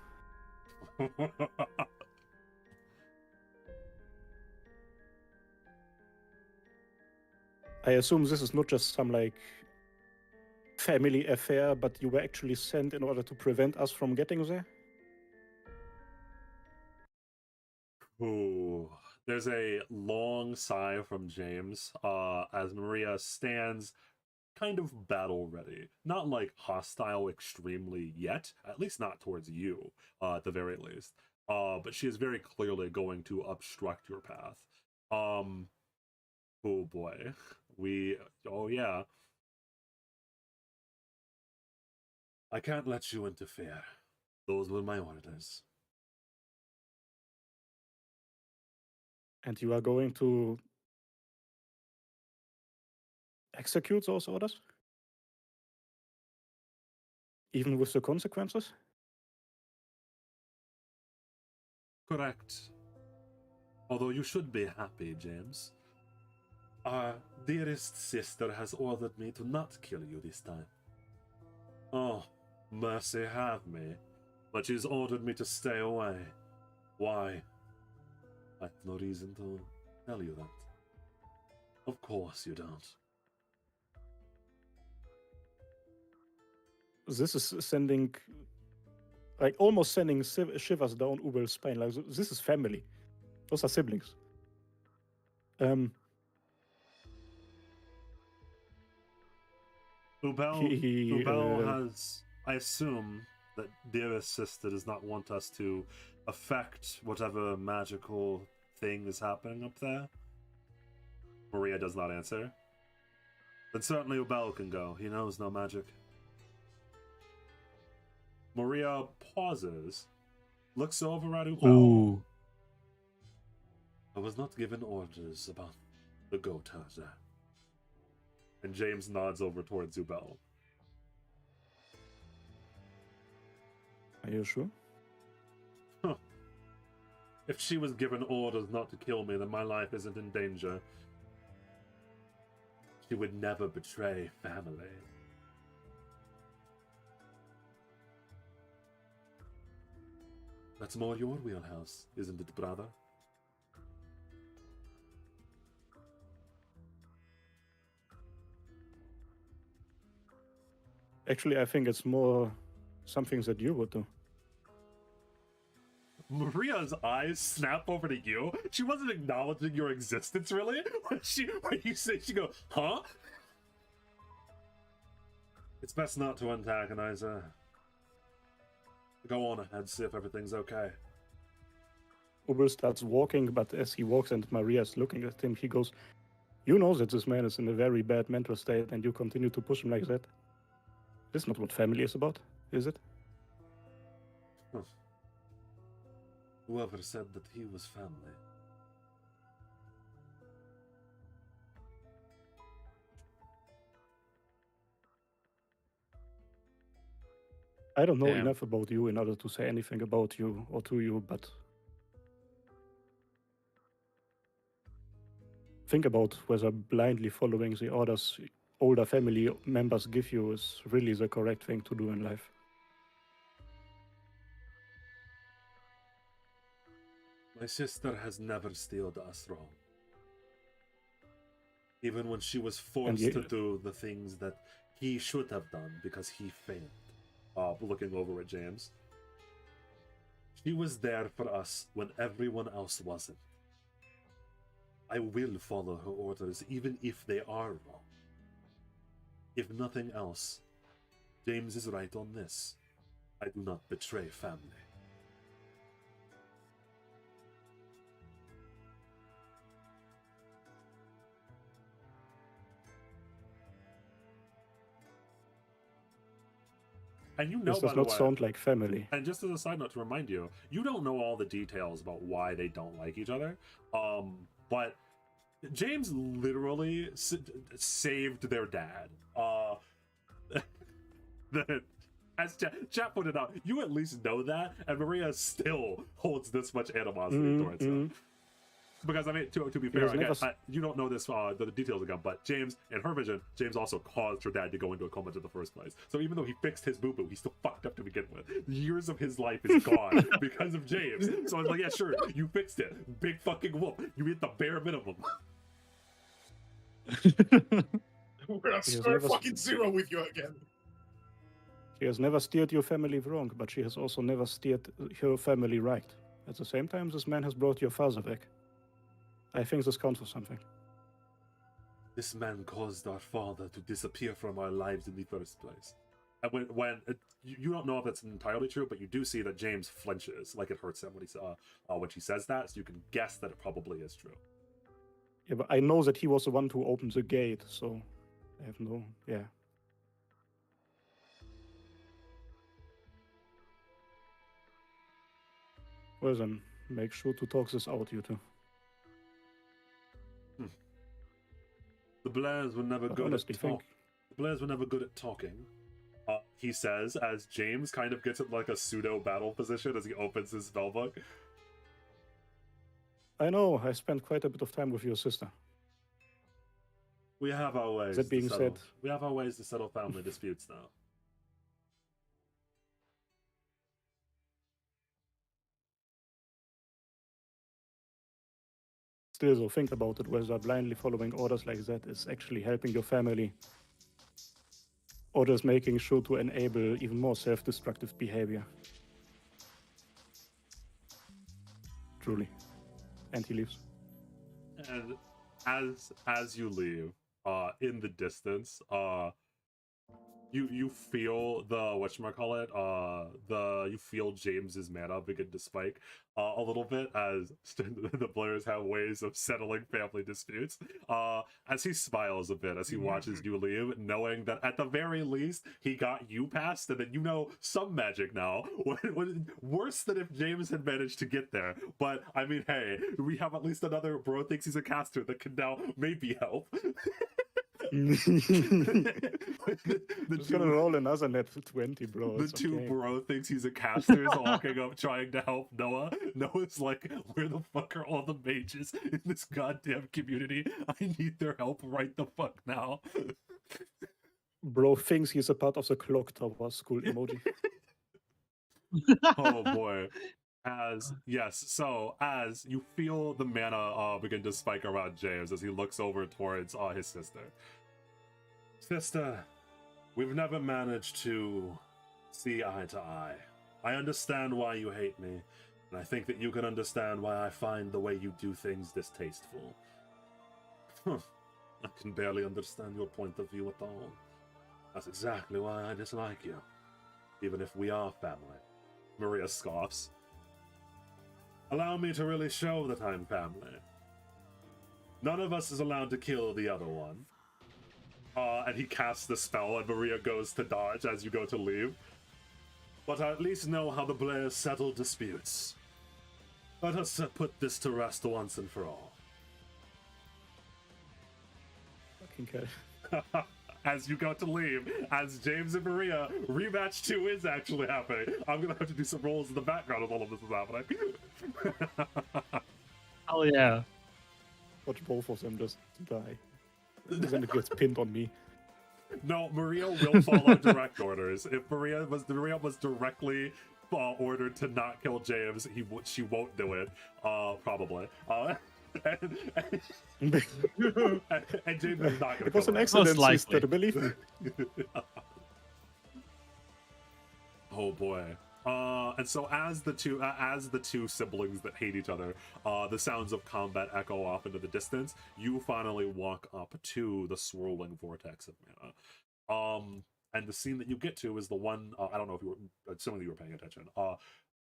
I assume this is not just some family affair, but you were actually sent in order to prevent us from getting there? Ooh. There's a long sigh from James as Maria stands kind of battle ready. Not hostile extremely yet, at least not towards you, at the very least. But she is very clearly going to obstruct your path. Oh boy. Oh yeah. I can't let you interfere. Those were my orders. And you are going to execute those orders? Even with the consequences? Correct. Although you should be happy, James. Our dearest sister has ordered me to not kill you this time. Oh, mercy have me. But she's ordered me to stay away. Why? I have no reason to tell you that. Of course you don't. This is sending... almost sending shivers down Ubel's spine. This is family. Those are siblings. Ubel has, I assume, that dearest sister does not want us to affect whatever magical thing is happening up there. Maria does not answer. Then certainly Ubel can go. He knows no magic. Maria pauses, looks over at Ubel. Ooh. I was not given orders about the goat herder. And James nods over towards Ubel. Are you sure? If she was given orders not to kill me, then my life isn't in danger. She would never betray family. That's more your wheelhouse, isn't it, brother? Actually, I think it's more some things that you would do. Maria's eyes snap over to you. She wasn't acknowledging your existence, really. When you say, she go, huh? It's best not to antagonize her. Go on ahead, see if everything's okay. Ubel starts walking, but as he walks and Maria's looking at him, he goes, "You know that this man is in a very bad mental state and you continue to push him like that. This is not what family is about, is it?" Whoever said that he was family? I don't know Damn. enough about you in order to say anything about you or to you, but think about whether blindly following the orders older family members give you is really the correct thing to do in life. My sister has never steered us wrong. Even when she was forced to do the things that he should have done because he failed. Looking over at James. She was there for us when everyone else wasn't. I will follow her orders even if they are wrong. If nothing else, James is right on this. I do not betray family. And you know, This by does the not way, sound like family. and just as a side note to remind you, you don't know all the details about why they don't like each other. But James literally saved their dad. As chat pointed out, you at least know that, and Maria still holds this much animosity towards him. Because I mean, to be fair, again, you don't know this the details again, but James, in her vision, James also caused her dad to go into a coma in the first place. So even though he fixed his boo boo, he's still fucked up to begin with. Years of his life is gone because of James. So I was like, yeah, sure, you fixed it. Big fucking whoop. You hit the bare minimum. We're at square fucking zero with you again. She has never steered your family wrong, but she has also never steered her family right. At the same time, this man has brought your father back. I think this counts for something. This man caused our father to disappear from our lives in the first place. And when you don't know if that's entirely true, but you do see that James flinches, like it hurts him when she says that. So you can guess that it probably is true. Yeah, but I know that he was the one who opened the gate, so I have no. Yeah. Well then, make sure to talk this out, you two. The Blairs were never good at talking. The Blairs were never good at talking. He says, as James kind of gets in like a pseudo battle position as he opens his spellbook. I know. I spent quite a bit of time with your sister. We have our ways. That being said, we have our ways to settle family disputes now. Still, though, think about it, whether blindly following orders like that is actually helping your family, or just making sure to enable even more self-destructive behavior. Truly. And he leaves. And as you leave, in the distance, you feel the whatchamacallit, you feel James's mana begin to spike a little bit as the players have ways of settling family disputes. As he smiles a bit as he watches you leave, knowing that at the very least he got you past, and then some magic now. Worse than if James had managed to get there. But I mean, hey, we have at least another bro thinks he's a caster that can now maybe help. Just gonna roll another net 20, bro. The It's two okay. bro thinks he's a caster is walking up trying to help Noah. Noah's like, where the fuck are all the mages in this goddamn community? I need their help right the fuck now. Bro thinks he's a part of the clock tower school emoji. Oh boy. As you feel the mana begin to spike around James as he looks over towards his sister. Sister, we've never managed to see eye to eye. I understand why you hate me, and I think that you can understand why I find the way you do things distasteful. I can barely understand your point of view at all. That's exactly why I dislike you, even if we are family. Maria scoffs. Allow me to really show that I'm family. None of us is allowed to kill the other one. And he casts the spell, and Maria goes to dodge as you go to leave. But I at least know how the Blairs settle disputes. Let us put this to rest once and for all. Fucking hell. As you go to leave, as James and Maria, rematch 2 is actually happening. I'm gonna have to do some rolls in the background as all of this is happening. Oh yeah. Watch both of them just die. Then it gets pinned on me. No, Maria will follow direct orders. If Maria was directly ordered to not kill James, she won't do it. Probably. And James is not gonna It was kill an her. accident, likely. sister, believe me. Oh boy. And so as the two siblings that hate each other, the sounds of combat echo off into the distance, you finally walk up to the swirling vortex of mana. And the scene that you get to is the one, I don't know if you were, assuming that you were paying attention.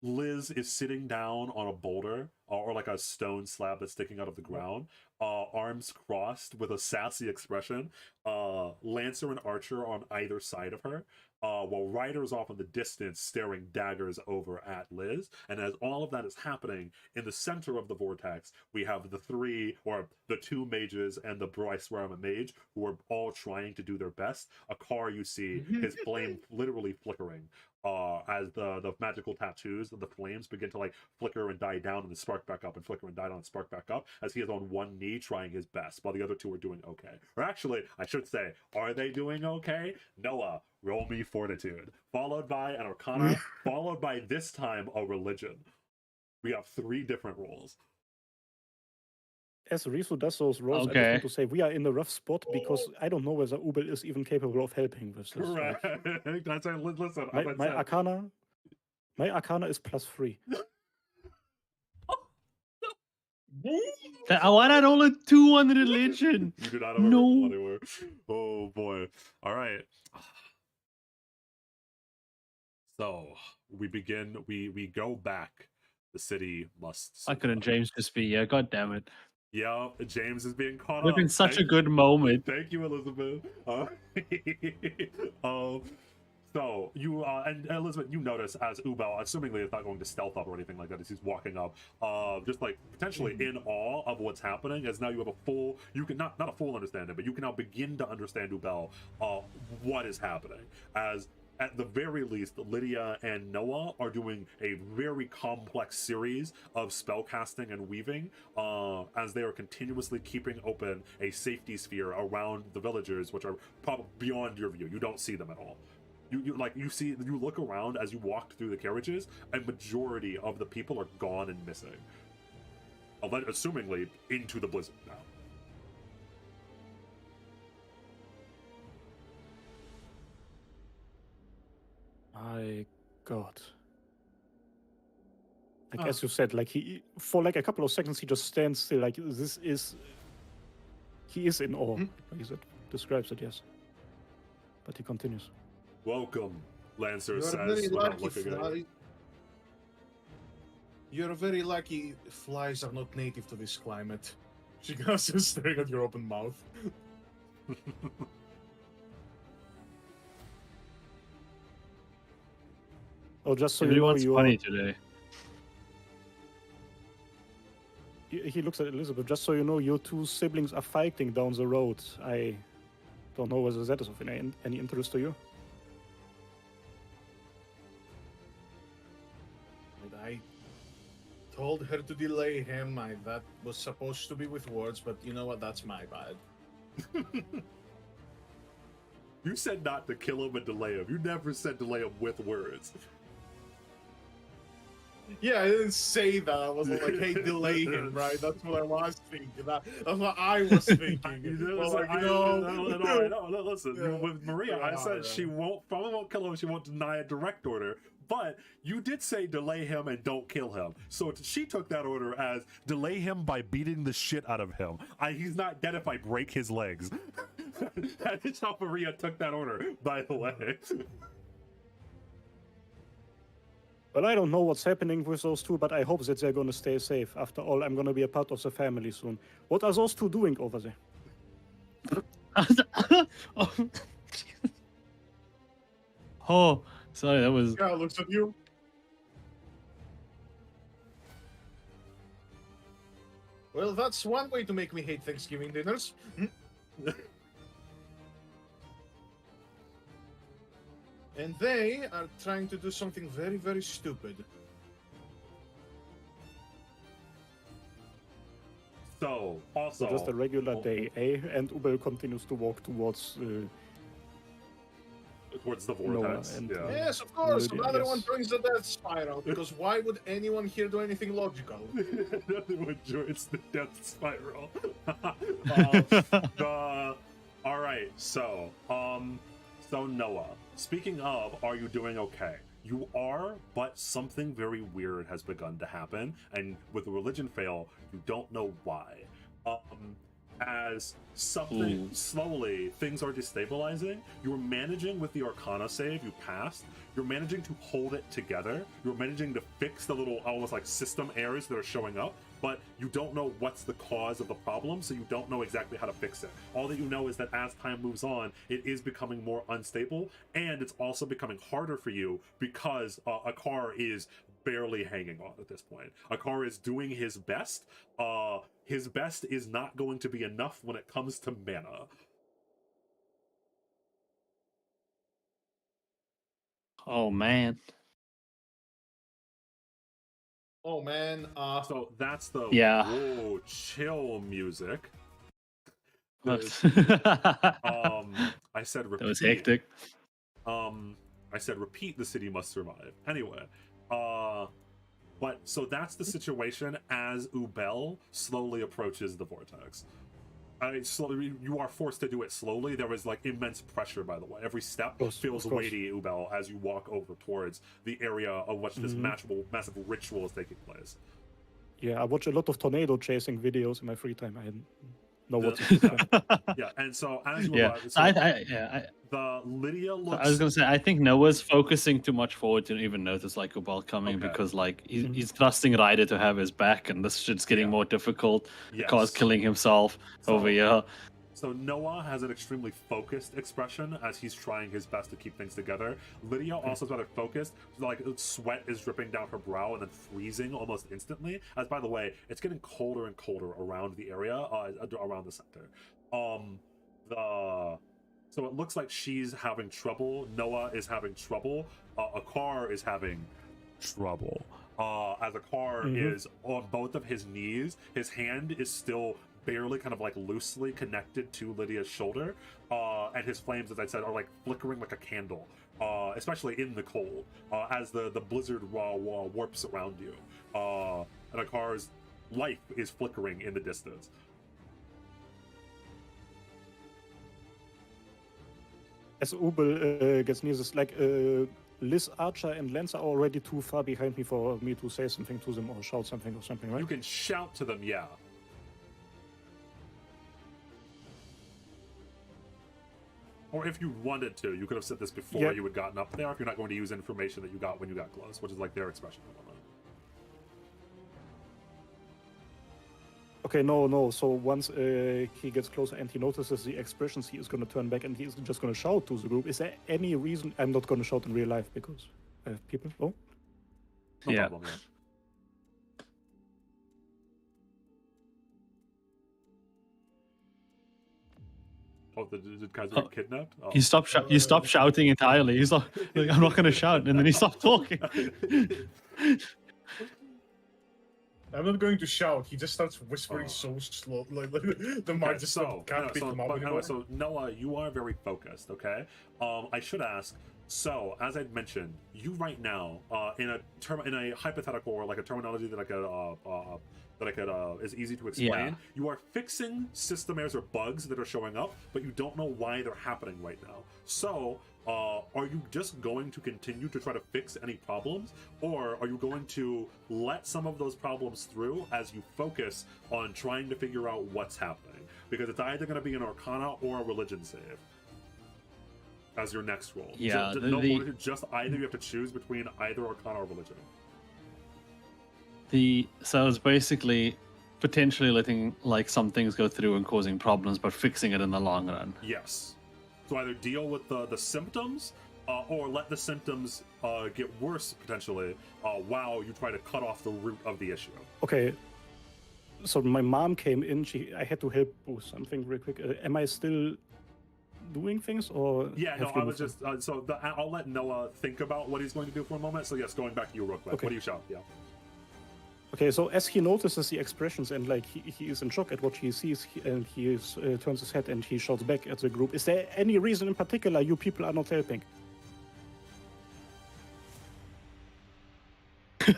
Liz is sitting down on a boulder or like a stone slab that's sticking out of the ground, arms crossed with a sassy expression, Lancer and Archer on either side of her, while Ryder's off in the distance staring daggers over at Liz. And as all of that is happening, in the center of the vortex, we have the two mages and the bro, I swear I'm a mage, who are all trying to do their best. A car you see, his flame literally flickering. As the magical tattoos of the flames begin to like flicker and die down and then spark back up and flicker and die down and spark back up as he is on one knee trying his best while the other two are doing okay. Or actually, I should say, are they doing okay? Noah, roll me fortitude. Followed by an arcana, followed by this time a religion. We have 3 different rolls. As Risu does those rolls, I just Okay. want to say we are in a rough spot because I don't know whether Ubel is even capable of helping with this. Correct. That's it. Listen, My, as I my said, arcana is +3. Why not roll a 2 on religion? you do not have a No. roll anywhere. Oh boy. All right. So we begin. We go back. The city must. Why couldn't James just be here? God damn it. Yeah, James is being caught Would up. have been such a Thank- good moment. Thank you, Elizabeth. So you and Elizabeth, you notice as Ubel, assumingly it's not going to stealth up or anything like that, as he's walking up, just like potentially in awe of what's happening. As now you have you can not a full understanding, but you can now begin to understand Ubel, what is happening. As at the very least, Lydia and Noah are doing a very complex series of spellcasting and weaving, as they are continuously keeping open a safety sphere around the villagers, which are probably beyond your view. You don't see them at all. You look around as you walk through the carriages, a majority of the people are gone and missing. Assumingly into the blizzard now. My God. Like as you said, like he for like a couple of seconds he just stands still. Like he is in awe. Like it describes it, yes. But he continues. Welcome, Lancer You're says very without lucky, looking at you. You're very lucky flies are not native to this climate. She goes just staring at your open mouth. Oh, just so you know, Everyone's funny today. he looks at Elizabeth. Just so you know, your two siblings are fighting down the road. I don't know whether that is of any interest to you. And I told her to delay him. That was supposed to be with words, but you know what? That's my bad. You said not to kill him and delay him. You never said delay him with words. Yeah, I didn't say that. I wasn't like, hey, delay him, right? That's what I was thinking. That's what I was thinking. No, listen. Yeah. With Maria, I said Yeah. she probably won't kill him. She won't deny a direct order. But you did say delay him and don't kill him. So she took that order as delay him by beating the shit out of him. He's not dead if I break his legs. That is how Maria took that order, by the way. Well, I don't know what's happening with those two, but I hope that they're going to stay safe. After all, I'm going to be a part of the family soon. What are those two doing over there? Oh, sorry, that was. Yeah, looks at you. Well, that's one way to make me hate Thanksgiving dinners. And they are trying to do something very, very stupid. So, also... So just a regular day, eh? And Ubel continues to walk towards towards the Noah vortex. and Yeah. Yes, of course. Lydia, Another yes. one joins the death spiral. Because why would anyone here do anything logical? Nothing would joins the death spiral. All right, so Noah, speaking of, are you doing okay? You are, but something very weird has begun to happen, and with the religion fail, you don't know why. As something slowly, things are destabilizing. You're managing with the Arcana save you passed. You're managing to hold it together. You're managing to fix the little, almost like system errors that are showing up, but you don't know what's the cause of the problem, so you don't know exactly how to fix it. All that you know is that as time moves on, it is becoming more unstable, and it's also becoming harder for you because Akar is barely hanging on at this point. Akar is doing his best. His best is not going to be enough when it comes to mana. Oh man. Oh man, So that's the Yeah. whoa, chill music. What? I said repeat. That was hectic. I said repeat, the city must survive. Anyway, but so that's the situation as Ubel slowly approaches the vortex. You are forced to do it slowly. There is like immense pressure, by the way. Every step feels weighty, Ubel, as you walk over towards the area of which this massive ritual is taking place. Yeah, I watch a lot of tornado chasing videos in my free time. I know what to do. Yeah, and so as you Yeah, arrive, so the Lydia looks. I was gonna say, I think Noah's focusing too much forward to even notice like Ubal coming Okay. because like he's trusting Ryder to have his back, and this shit's getting more difficult. Yes. Akar's killing himself over here. So Noah has an extremely focused expression as he's trying his best to keep things together. Lydia also is rather focused. Like sweat is dripping down her brow and then freezing almost instantly. As by the way, it's getting colder and colder around the area, around the center. So it looks like she's having trouble. Noah is having trouble. Akar is having trouble. As Akar is on both of his knees, his hand is still barely kind of like loosely connected to Lydia's shoulder, and his flames, as I said, are like flickering like a candle, especially in the cold, as the blizzard warps around you, and Akar's life is flickering in the distance. As Ubel gets near this, like Liz, Archer, and Lancer are already too far behind me for me to say something to them or shout something or something, right? You can shout to them, yeah. Or if you wanted to, you could have said this before you had gotten up there if you're not going to use information that you got when you got close, which is like their expression of it. Okay, no. So once he gets closer and he notices the expressions, he is going to turn back and he is just going to shout to the group. Is there any reason? I'm not going to shout in real life because I have people. Oh, No Yeah. problem, yeah. Oh, the guys were kidnapped? Oh. He stopped shouting entirely. He's like, I'm not going to shout, and then he stopped talking. I'm not going to shout. He just starts whispering so slow, like the mic just can't pick him up anymore. So Noah, you are very focused. Okay. I should ask. So as I mentioned, you right now, in a hypothetical or like a terminology that I could is easy to explain. Yeah. You are fixing system errors or bugs that are showing up, but you don't know why they're happening right now. So, are you just going to continue to try to fix any problems, or are you going to let some of those problems through as you focus on trying to figure out what's happening? Because it's either going to be an Arcana or a Religion save as your next roll. Yeah, just either you have to choose between either Arcana or Religion. So it's basically potentially letting like some things go through and causing problems, but fixing it in the long run. Yes. So either deal with the symptoms, or let the symptoms get worse potentially, while you try to cut off the root of the issue. okay. So my mom came in. I had to help with something real quick. Am I still doing things or? Yeah, no, I was just I'll let Noah think about what he's going to do for a moment. So yes, going back to you real quick. Okay. What do you shout? Yeah. Okay, so as he notices the expressions and like he is in shock at what he sees, and he turns his head and he shouts back at the group. Is there any reason in particular you people are not helping?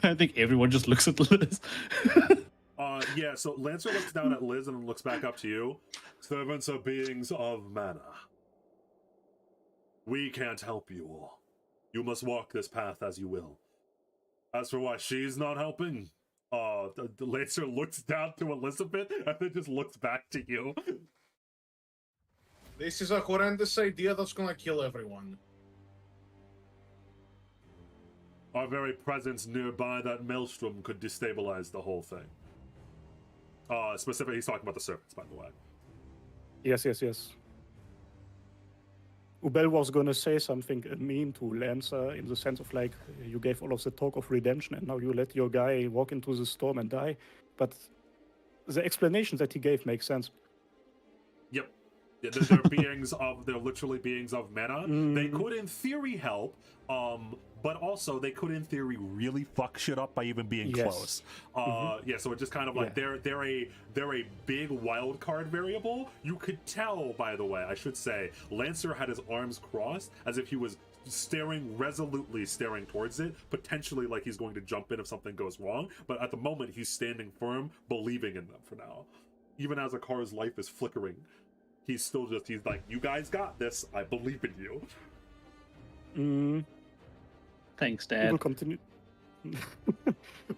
I think everyone just looks at Liz. Yeah, so Lancer looks down at Liz and looks back up to you. Servants are beings of mana. We can't help you all. You must walk this path as you will. As for why she's not helping, the Lancer looks down to Elizabeth and then just looks back to you. This is a horrendous idea that's gonna kill everyone. Our very presence nearby that maelstrom could destabilize the whole thing. Specifically, he's talking about the serpents, by the way. Yes. Ubel was gonna say something mean to Lancer in the sense of like, you gave all of the talk of redemption and now you let your guy walk into the storm and die. But the explanation that he gave makes sense. Yep. Yeah, they're they're literally beings of mana. They could in theory help, but also they could in theory really fuck shit up by even being close. Yeah, so it's just kind of like they're a big wild card variable. You could tell, by the way, I should say, Lancer had his arms crossed as if he was resolutely staring towards it, potentially like he's going to jump in if something goes wrong, but at the moment he's standing firm, believing in them for now. Even as Akar's life is flickering, he's like, you guys got this, I believe in you. Thanks, Dad.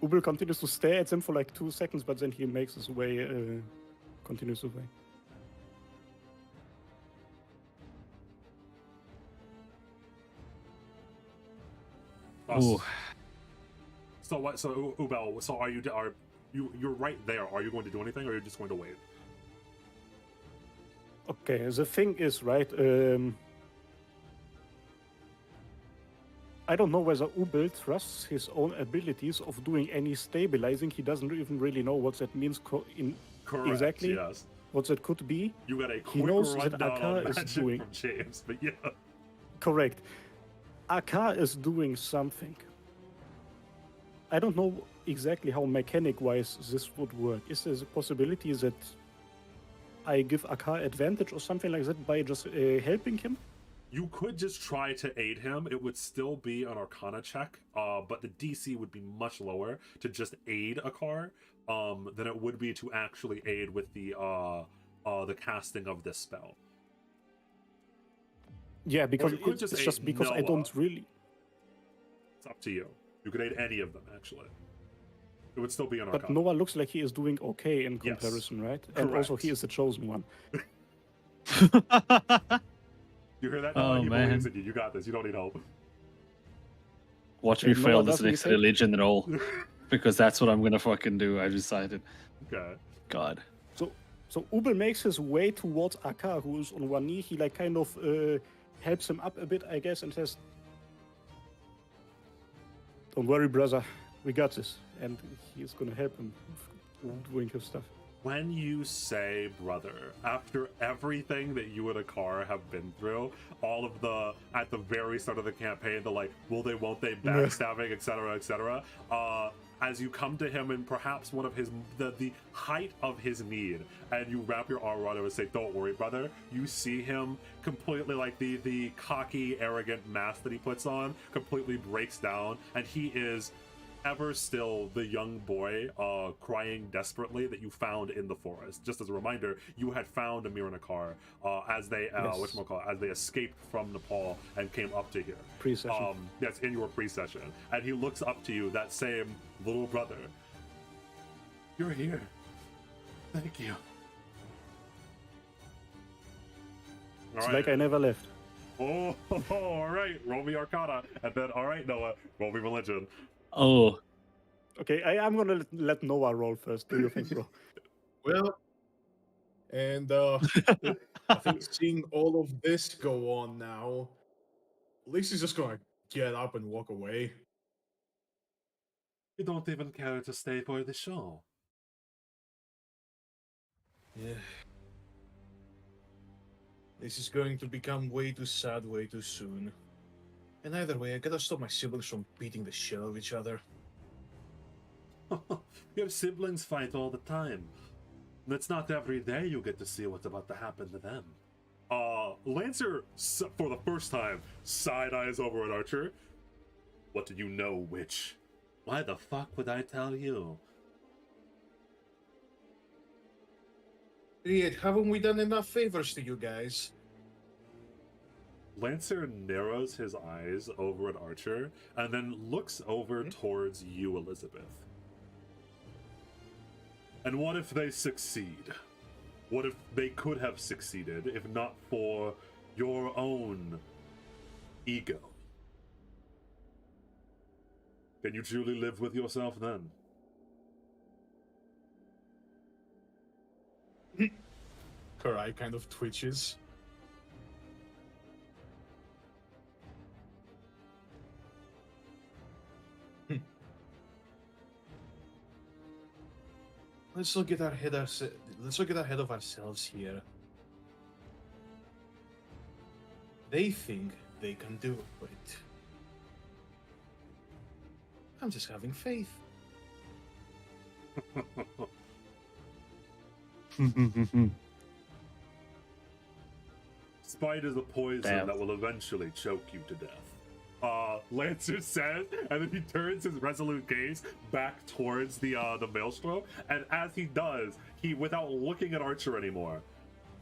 Ubel continues to stare at them for like 2 seconds, but then he makes his way, continues his way. Ooh. So what? So Ubel, so you're right there. Are you going to do anything, or are you just going to wait? Okay, the thing is, right, I don't know whether Ubel trusts his own abilities of doing any stabilizing. He doesn't even really know what that means Correct, exactly. Yes. What that could be. You got a He quick knows that rundown Akar on is magic doing- from James, but yeah. Correct. Akar is doing something. I don't know exactly how mechanic-wise this would work. Is there a possibility that I give Akar advantage or something like that by just helping him? You could just try to aid him. It would still be an Arcana check, but the DC would be much lower to just aid Akar than it would be to actually aid with the casting of this spell. Yeah, because you could it's just just aid because I Noah. don't really. It's up to you. You could aid any of them, actually. It would still be an But Arcana. Noah looks like he is doing okay in Yes. comparison, right? And also Correct. he is the chosen one. You hear that? Oh, He believes man. in you. You got this. You don't need help. Watch Okay, me Noah fail this doesn't next take- religion roll. Because that's what I'm gonna fucking do, I've decided. Okay. God. So Ubel makes his way towards Akka, who is on one knee. He like kind of helps him up a bit, I guess, and says, "Don't worry, brother, we got this." And he's gonna help him doing his stuff. When you say brother, after everything that you and Akar have been through, all of the, at the very start of the campaign, the like, will they, won't they, backstabbing, etc., as you come to him in perhaps one of his, the height of his need, and you wrap your arm around him and say, don't worry, brother, you see him completely, like, the cocky, arrogant mask that he puts on completely breaks down, and he is ever still the young boy crying desperately that you found in the forest. Just as a reminder, you had found Amir and Akar as they Yes. as they escaped from Nepal and came up to here. Pre-session. Yes, in your pre-session. And he looks up to you, that same little brother. You're here. Thank you. It's All like I never left. Oh, all right. Roll me Arcana. And then, all right, Noah, roll me Religion. Oh, Okay, I'm gonna let Noah roll first. Do you think, bro? Well, and I think seeing all of this go on now, Lisa's just gonna get up and walk away. You don't even care to stay for the show. Yeah. This is going to become way too sad way too soon. And either way, I gotta stop my siblings from beating the shit out of each other. Your siblings fight all the time. And it's not every day you get to see what's about to happen to them. Lancer, for the first time, side eyes over at Archer. What do you know, witch? Why the fuck would I tell you? Idiot, haven't we done enough favors to you guys? Lancer narrows his eyes over at Archer and then looks over towards you, Elizabeth. And what if they succeed? What if they could have succeeded if not for your own ego? Can you truly live with yourself then? Her eye kind of twitches. Let's not get ahead of ourselves here. They think they can do it. I'm just having faith. Spite is a poison Damn. that will eventually choke you to death. Lancer says, and then he turns his resolute gaze back towards the maelstrom, and as he does, he, without looking at Archer anymore,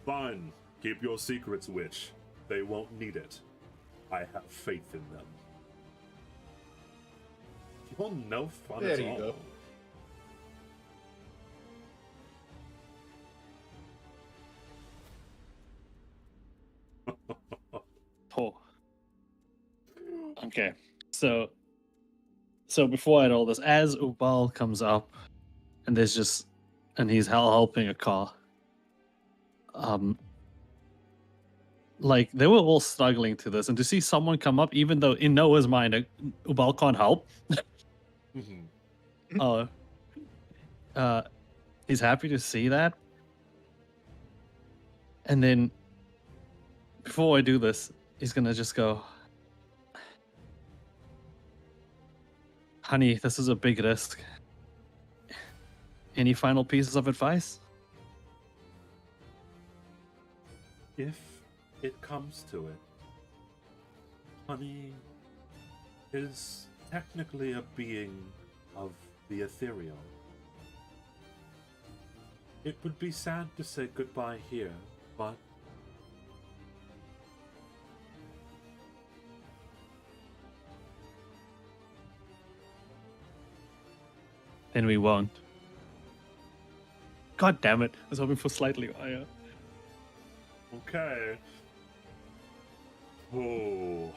fine, keep your secrets, witch. They won't need it. I have faith in them. You're no fun There at you all. go. oh. Okay. So before I had all this, as Ubal comes up, and he's helping a car. Like they were all struggling to this, and to see someone come up, even though in Noah's mind, Ubal can't help. Mhm. He's happy to see that. And then, before I do this, he's gonna just go, honey, this is a big risk. Any final pieces of advice? If it comes to it, honey is technically a being of the ethereal. It would be sad to say goodbye here, but then we won't. God damn it! I was hoping for slightly higher. Okay. Whoa.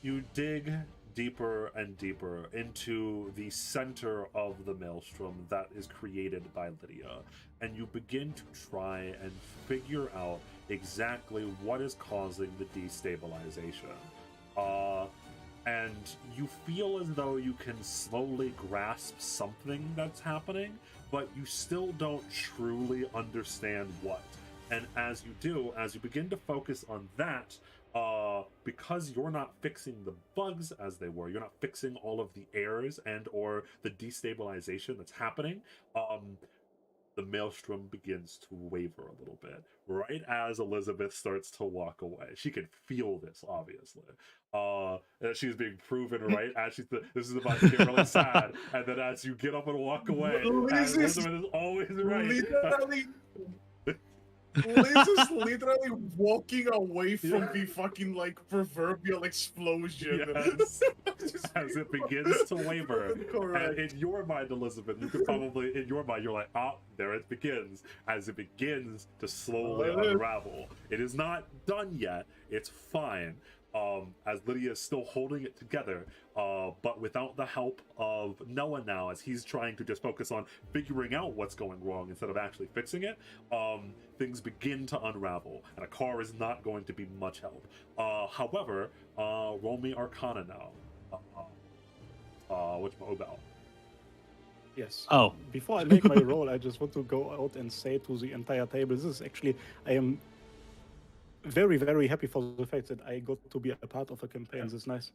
You dig deeper and deeper into the center of the maelstrom that is created by Lydia, and you begin to try and figure out exactly what is causing the destabilization. And you feel as though you can slowly grasp something that's happening, but you still don't truly understand what. And as you do, as you begin to focus on that, because you're not fixing the bugs as they were, you're not fixing all of the errors and or the destabilization that's happening, the maelstrom begins to waver a little bit right as Elizabeth starts to walk away. She can feel this, obviously. She's being proven right as this is about to get really sad, and then as you get up and walk away, Elizabeth is always right. Literally, Liz is literally walking away from the fucking like proverbial explosion. Yes. As it begins to waver. And in your mind, Elizabeth, you could probably, in your mind, you're like, oh, there it begins. As it begins to slowly unravel. It is not done yet. It's fine. As Lydia is still holding it together, but without the help of Noah now, as he's trying to just focus on figuring out what's going wrong instead of actually fixing it, things begin to unravel, and a car is not going to be much help. However, roll me Arcana now. Which Obel? Yes. Oh. Before I make my roll, I just want to go out and say to the entire table, this is actually, I am very, very happy for the fact that I got to be a part of a campaign. This is nice.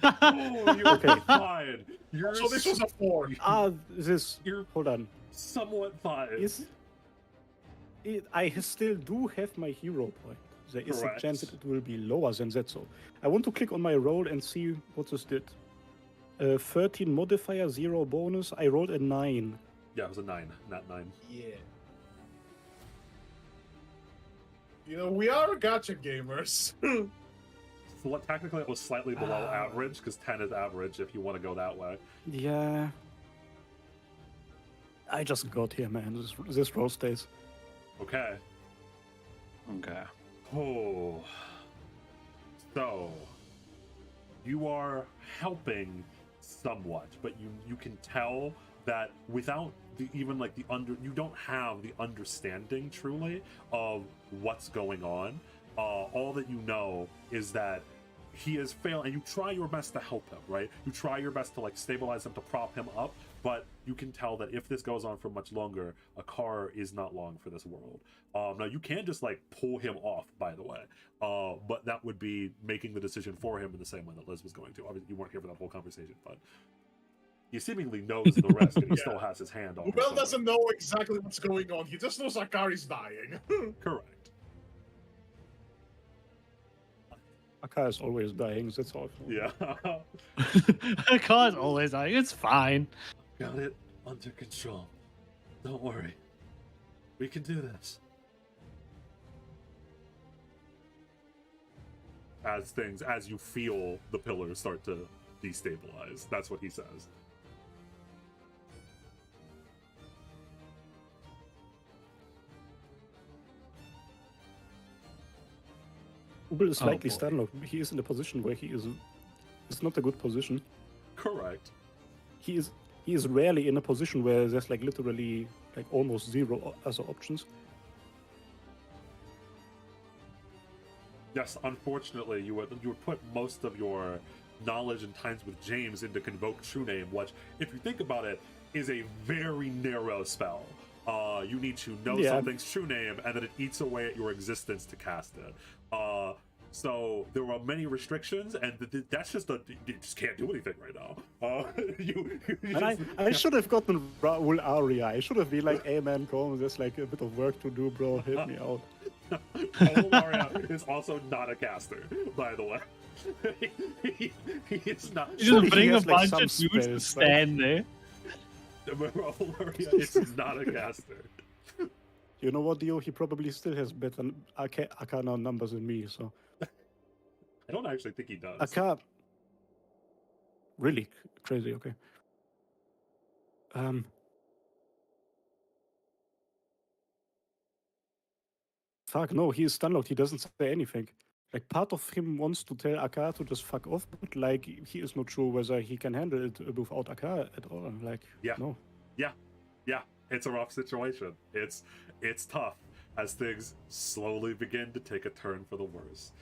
Oh, you're Okay. fine. So this was a 4. You're Hold on. somewhat fine. I still do have my hero point. There is Correct. a chance that it will be lower than that. So I want to click on my roll and see what this did. 13 modifier, 0 bonus. I rolled a 9. Yeah, it was a 9, not 9. Yeah. You know, we are gacha gamers. So what, technically it was slightly below average, because 10 is average if you want to go that way. Yeah. I just got here, man. This roll stays. Okay. Okay. Oh. So, you are helping somewhat, but you can tell that without you don't have the understanding truly of what's going on. All that you know is that he is failing, and you try your best to help him, right? You try your best to like stabilize him, to prop him up, but you can tell that if this goes on for much longer, a car is not long for this world. Now you can just like pull him off, by the way, but that would be making the decision for him in the same way that Liz was going to. Obviously, you weren't here for that whole conversation, but he seemingly knows the risk, and he still has his hand on. Ubel doesn't know exactly what's going on. He just knows Akari's dying. Correct. Aka is always dying, that's all. Yeah. The car's always like, it's fine. Got it under control. Don't worry. We can do this. As you feel the pillars start to destabilize, that's what he says. Ubel is slightly boy. stunned. He is in a position where he is. It's not a good position. Correct. He is rarely in a position where there's like literally like almost zero other options. Yes, unfortunately, you would put most of your knowledge and times with James into Convoke True Name, which, if you think about it, is a very narrow spell. You need to know something's true name, and then it eats away at your existence to cast it. So there are many restrictions, and that's just you just can't do anything right now. I should have gotten Raul Aria. I should have been like, hey man, come, there's like a bit of work to do, bro. Help me out. Raul Aria is also not a caster, by the way. He's not. You just bring a has, like, bunch some of dudes to spells, stand there. Raul Aria is not a caster. You know what, Dio? He probably still has better Arcana numbers than me, so. I don't actually think he does. really crazy. Okay. Um. Fuck no, he is stunlocked. He doesn't say anything. Like part of him wants to tell Aka to just fuck off, but like he is not sure whether he can handle it without Aka at all. Like Yeah. no. Yeah, yeah, it's a rough situation. It's tough as things slowly begin to take a turn for the worse.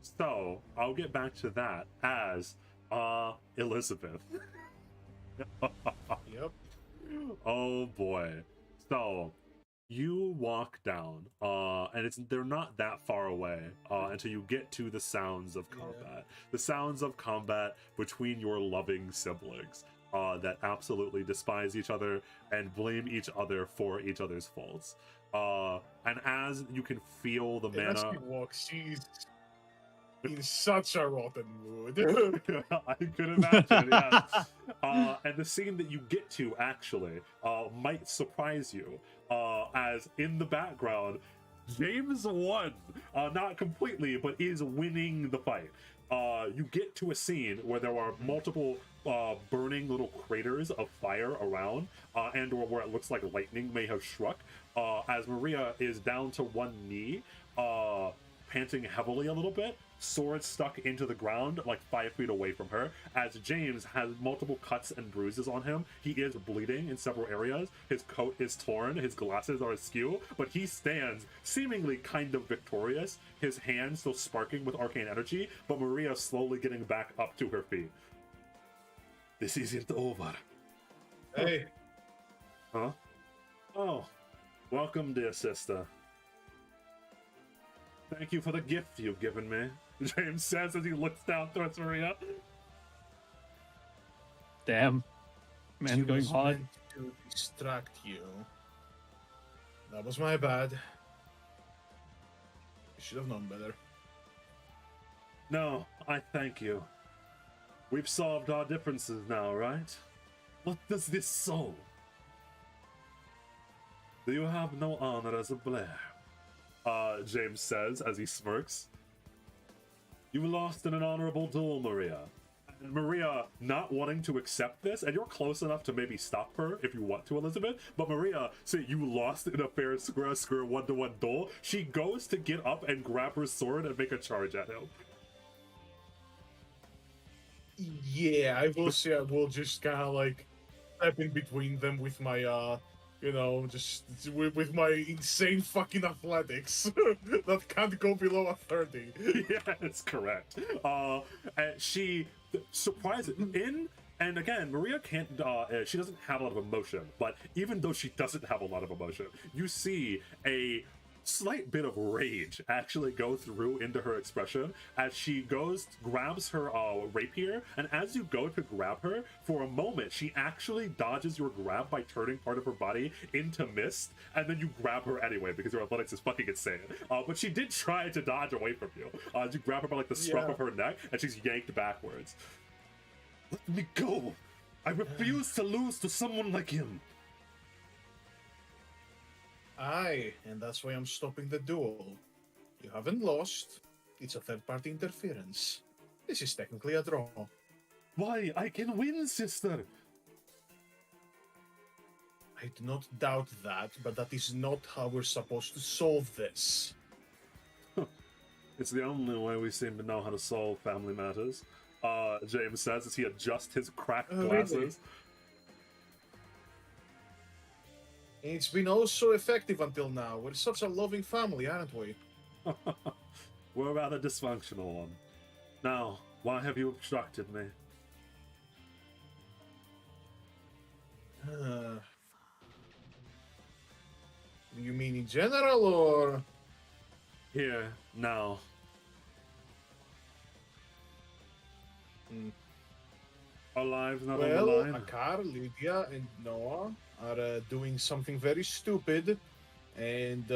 So I'll get back to that as Elizabeth. Yep. Oh boy. So you walk down, and they're not that far away until you get to the sounds of combat. The sounds of combat between your loving siblings that absolutely despise each other and blame each other for each other's faults. And as you can feel the And as mana, she walks, she's in such a rotten mood. I could imagine, yeah. And the scene that you get to actually might surprise you, as in the background, James won. Not completely, but is winning the fight. You get to a scene where there are multiple burning little craters of fire around, and or where it looks like lightning may have struck, as Maria is down to one knee, panting heavily a little bit, sword stuck into the ground like 5 feet away from her, as James has multiple cuts and bruises on him. He is bleeding in several areas. His coat is torn, his glasses are askew, but he stands seemingly kind of victorious, his hands still sparking with arcane energy, but Maria slowly getting back up to her feet. This isn't over. Hey, Huh? Oh, welcome, dear sister. Thank you for the gift you've given me, James says as he looks down towards Maria. Damn. Man, she going was hard. meant to distract you. That was my bad. You should have known better. No, I thank you. We've solved our differences now, right? What does this soul? Do you have no honor as a Blair? James says as he smirks. You lost in an honorable duel, Maria. And Maria not wanting to accept this, and you're close enough to maybe stop her if you want to, Elizabeth, but Maria, say you lost in a fair square one-to-one duel, she goes to get up and grab her sword and make a charge at him. Yeah, I will say I will just kind of like step in between them with my, just with my insane fucking athletics that can't go below a 30. Yeah, that's correct. And she surprises in, and again, Maria can't. She doesn't have a lot of emotion, but even though she doesn't have a lot of emotion, you see a slight bit of rage actually go through into her expression as she grabs her rapier, and as you go to grab her, for a moment she actually dodges your grab by turning part of her body into mist, and then you grab her anyway because your athletics is fucking insane. But she did try to dodge away from you. You grab her by like the scruff of her neck, and she's yanked backwards. Let me go! I refuse to lose to someone like him. Aye, and that's why I'm stopping the duel. You haven't lost. It's a third-party interference. This is technically a draw. Why? I can win, sister! I do not doubt that, but that is not how we're supposed to solve this. It's the only way we seem to know how to solve family matters, James says as he adjusts his cracked glasses. Really? It's been oh so effective until now. We're such a loving family, aren't we? We're a rather dysfunctional one. Now, why have you obstructed me? You mean in general, or...? Here, now. Our lives not on the Well, line? Akar, Lydia, and Noah are doing something very stupid, and,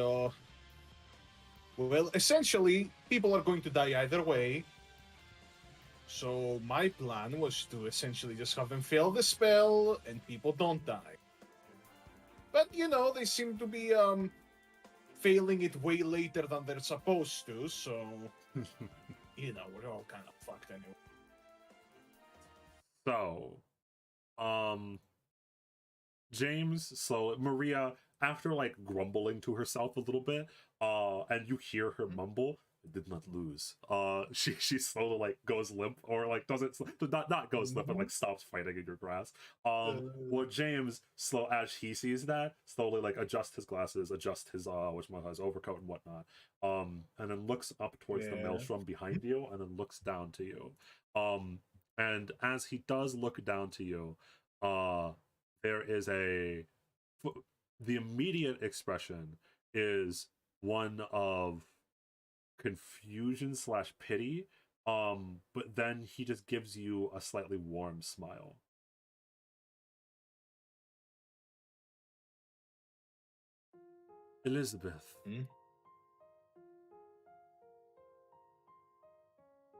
well, essentially, people are going to die either way. So my plan was to essentially just have them fail the spell, and people don't die. But, they seem to be, failing it way later than they're supposed to, so, we're all kind of fucked anyway. So, James, so Maria, after like grumbling to herself a little bit, and you hear her mumble, "I did not lose." She slowly like goes limp, or like doesn't not goes limp, but like stops fighting in your grasp. Well, James, slow as he sees that, slowly like adjust his glasses, adjust his his overcoat and whatnot, and then looks up towards the Yeah. maelstrom behind you, and then looks down to you. And as he does look down to you, there is the immediate expression is one of confusion slash pity, but then he just gives you a slightly warm smile. Elizabeth,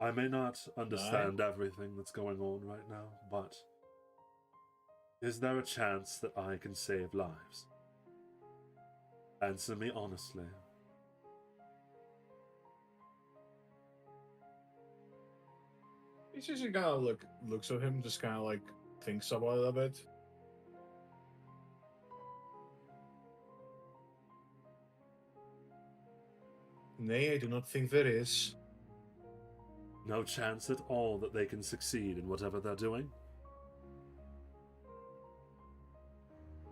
I may not understand everything that's going on right now, but is there a chance that I can save lives? Answer me honestly. He just kind of looks at him, just kind of like thinks about it a bit. Nay, I do not think there is. No chance at all that they can succeed in whatever they're doing?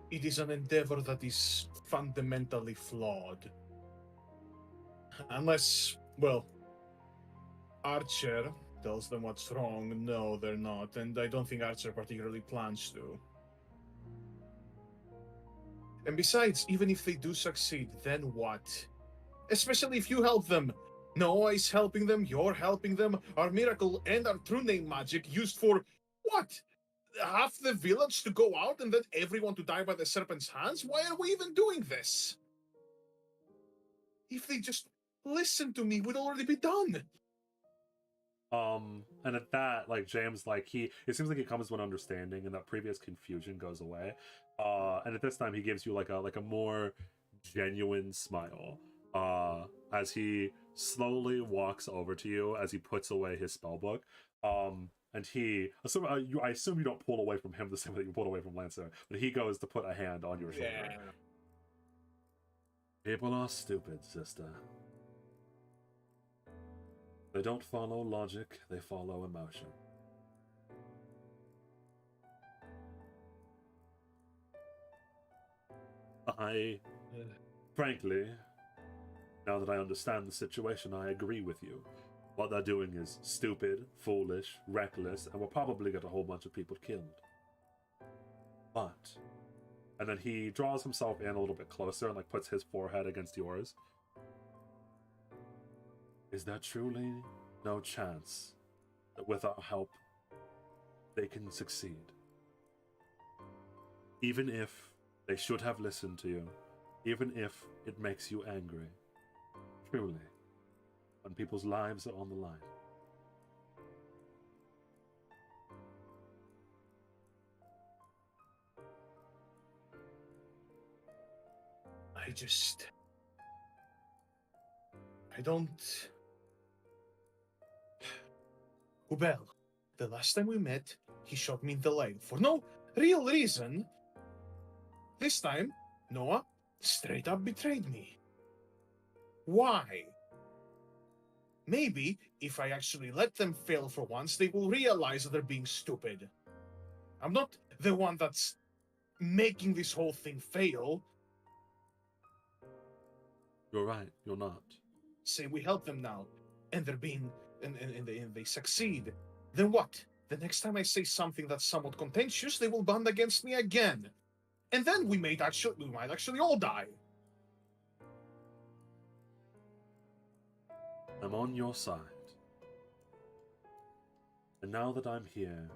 It is an endeavor that is fundamentally flawed. Unless, well, Archer tells them what's wrong. No, they're not, and I don't think Archer particularly plans to. And besides, even if they do succeed, then what? Especially if you help them. Noah is helping them, you're helping them, our miracle and our true name magic used for what? Half the village to go out and then everyone to die by the serpent's hands? Why are we even doing this? If they just listen to me, we'd already be done. And at that, like James, like it seems like he comes to an understanding, and that previous confusion goes away. And at this time, he gives you like a more genuine smile. As he slowly walks over to you, as he puts away his spellbook. And I assume you don't pull away from him the same way that you pulled away from Lancer, but he goes to put a hand on your shoulder. Yeah. People are stupid, sister. They don't follow logic, they follow emotion. Frankly, now that I understand the situation, I agree with you. What they're doing is stupid, foolish, reckless, and will probably get a whole bunch of people killed. But, and then he draws himself in a little bit closer and like puts his forehead against yours. Is there truly no chance that with our help, they can succeed? Even if they should have listened to you, even if it makes you angry, truly, when people's lives are on the line. I don't... Ubel, the last time we met, he shot me in the leg for no real reason. This time, Noah straight up betrayed me. Why? Maybe if I actually let them fail for once, they will realize that they're being stupid. I'm not the one that's making this whole thing fail. You're right, you're not. Say we help them now, and they're being and they succeed. Then what? The next time I say something that's somewhat contentious, they will band against me again. And then we might actually all die. I'm on your side. And now that I'm here,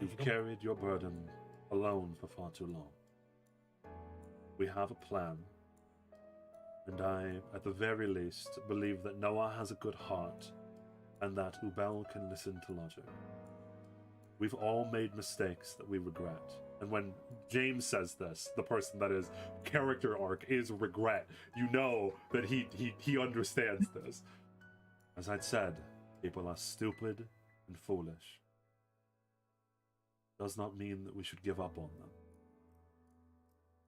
you've carried your burden alone for far too long. We have a plan. And I, at the very least, believe that Noah has a good heart and that Ubel can listen to logic. We've all made mistakes that we regret. And when James says this, the person that is character arc is regret, you know that he understands this. As I'd said, people are stupid and foolish. does not mean that we should give up on them.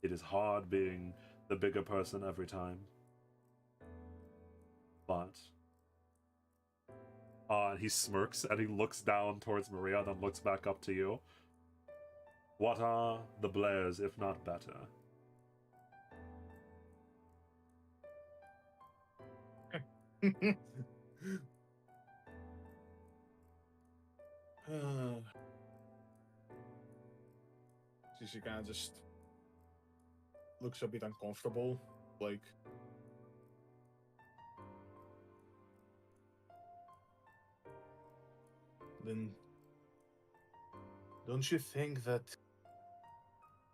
It is hard being the bigger person every time. But he smirks and he looks down towards Maria, then looks back up to you. What are the Blairs if not better? She kind of just looks a bit uncomfortable, like. Then, don't you think that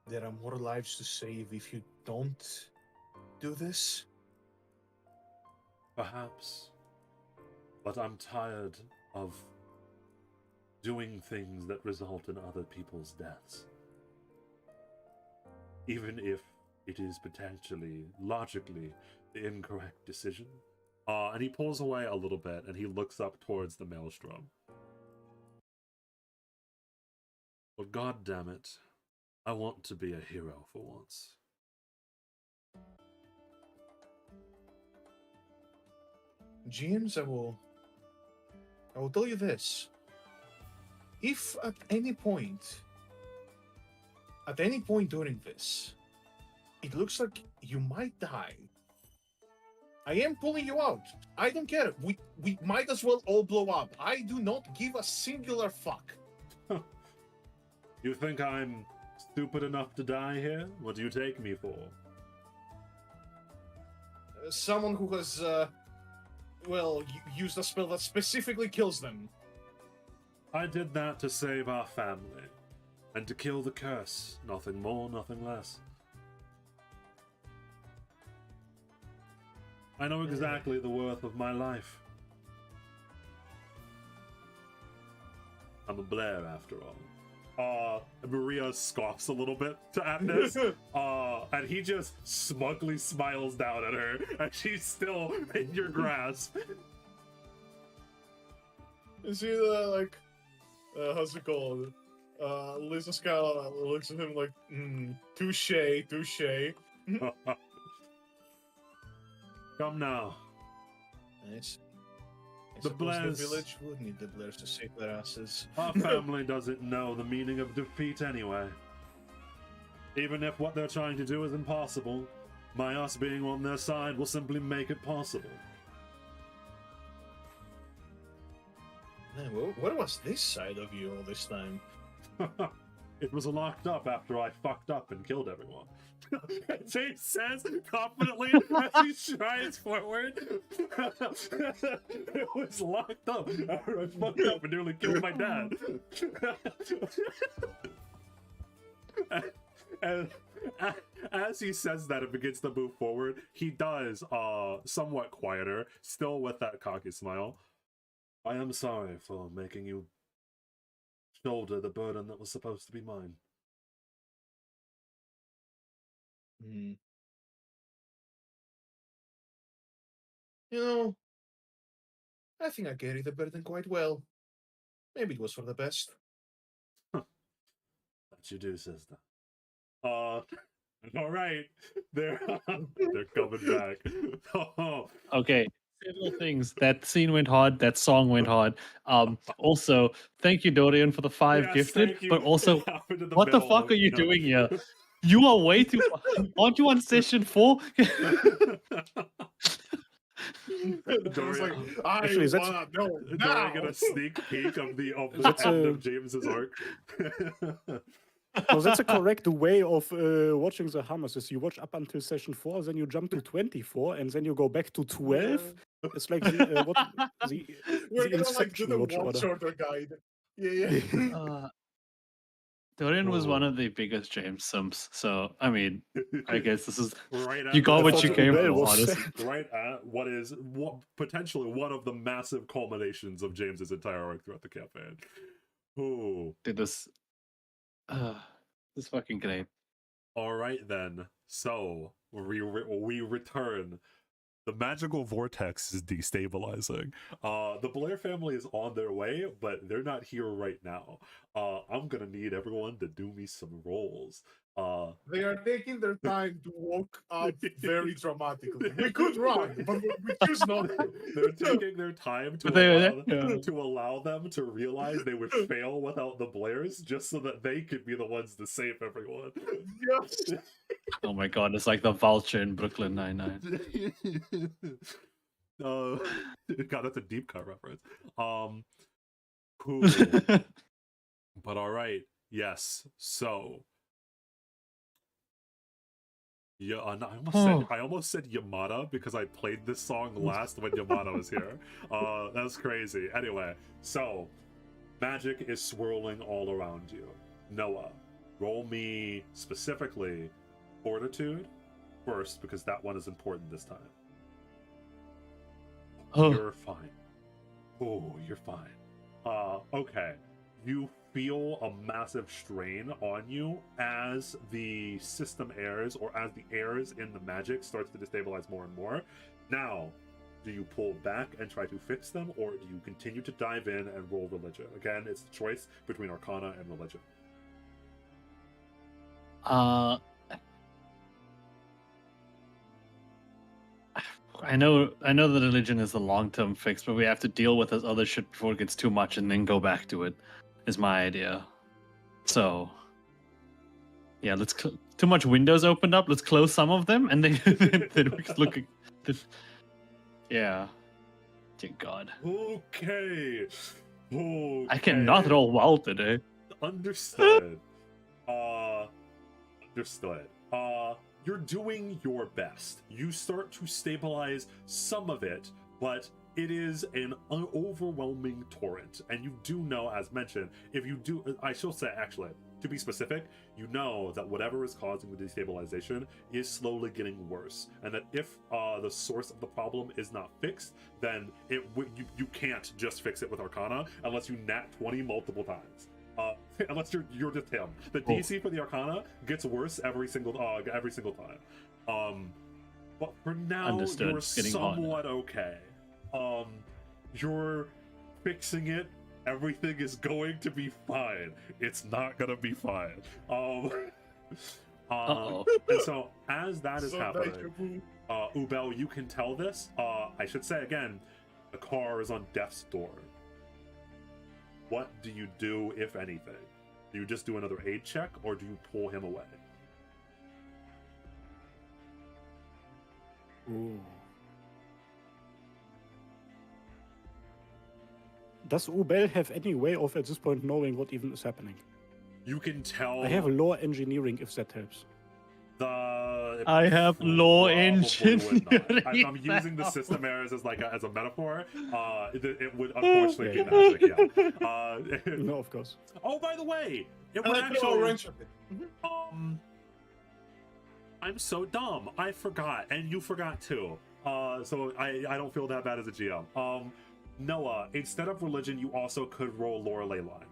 there are more lives to save if you don't do this? Perhaps. But I'm tired of doing things that result in other people's deaths. Even if it is potentially, logically, the incorrect decision. And he pulls away a little bit and he looks up towards the maelstrom. But god damn it, I want to be a hero for once. James, I will tell you this. If at any point during this, it looks like you might die, I am pulling you out. I don't care. We might as well all blow up. I do not give a singular fuck. You think I'm stupid enough to die here? What do you take me for? Someone who has, used a spell that specifically kills them. I did that to save our family. And to kill the curse. Nothing more, nothing less. I know exactly the worth of my life. I'm a Blair, after all. Maria scoffs a little bit at this. And he just smugly smiles down at her, and she's still in your grasp. You see how's it called? Lisa Scala looks at him like, touche. Come now. Nice. The Blairs. The village would need the Blairs to save their asses. Our family doesn't know the meaning of defeat anyway. Even if what they're trying to do is impossible, my us being on their side will simply make it possible. Man, where was this side of you all this time? It was locked up after I fucked up and killed everyone. James says confidently as he strides forward. It was locked up after I fucked up and nearly killed my dad. and as he says that and begins to move forward, he does, somewhat quieter, still with that cocky smile. I am sorry for making you shoulder the burden that was supposed to be mine. You know, I think I carried the burden quite well. Maybe it was for the best. That you do, sister. All right, they're coming back. Okay, several things. That scene went hard. That song went hard. Also, thank you, Dorian, for the 5 Yes, gifted. thank you. But also, It happened in the what the middle fuck of- are you no. doing here? You are way too. Aren't you on session 4? Dorian, Actually, that's- wanna know Dorian now. get a sneak peek of the That's end a- of James's arc. No, that's a correct way of watching the Harmacists. You watch up until session 4, then you jump to 24, and then you go back to 12. It's like the We're the gonna like do Inception the watch watch order. order guide. Yeah. Dorian was one Whoa. of the biggest James Sims. So, I mean, I guess this is. Right You got after what the you thought came Ubel for, was honestly. right at what potentially one of the massive culminations of James's entire arc throughout the campaign. Ooh. Did this. This is fucking great. All right then. So we return The magical vortex is destabilizing. The Blair family is on their way, but they're not here right now. I'm gonna need everyone to do me some rolls. They are taking their time to walk up very dramatically. We could run, but we choose not to. They're taking their time But they- to allow them to realize they would fail without the Blairs, just so that they could be the ones to save everyone. Yes. Oh my god, it's like the vulture in Brooklyn Nine-Nine. God, that's a deep cut reference. Cool. But all right, yes. So, yeah, no, I almost said Yamada because I played this song last when Yamada was here. That's crazy. Anyway, so magic is swirling all around you. Noah, roll me specifically Fortitude first because that one is important this time. You're fine. Oh, you're fine. Okay. You feel a massive strain on you as the system errors or as the errors in the magic starts to destabilize more and more. Now, do you pull back and try to fix them, or do you continue to dive in and roll religion? Again, it's the choice between Arcana and religion. I know that religion is the long-term fix, but we have to deal with this other shit before it gets too much and then go back to it, is my idea. So, yeah, too much windows opened up, let's close some of them, and then, then we can look at yeah. Dear God. Okay. I cannot roll well today. Understood. Understood. You're doing your best. You start to stabilize some of it, but it is an overwhelming torrent. And you do know, as mentioned, if you do, I shall say, actually, to be specific, you know that whatever is causing the destabilization is slowly getting worse. And that if the source of the problem is not fixed, then you can't just fix it with Arcana unless you nat 20 multiple times. Unless you're just him. The DC for the Arcana gets worse every single time. But for now, Understood. you're somewhat okay. You're fixing it. Everything is going to be fine. It's not gonna be fine. And so as that is happening, Ubel, you can tell this. I should say again, the car is on death's door. What do you do, if anything? Do you just do another aid check, or do you pull him away? Ooh. Does Ubel have any way of, at this point, knowing what even is happening? You can tell. I have law engineering, if that helps. I have law probably engineering. would not. I'm using the system errors as as a metaphor. It would unfortunately be magic. Yeah. No, of course. Oh, by the way, it And would I throw a actually. wrench at it. I'm so dumb. I forgot, and you forgot too. So I don't feel that bad as a GM. Noah, instead of religion, you also could roll lore ley line.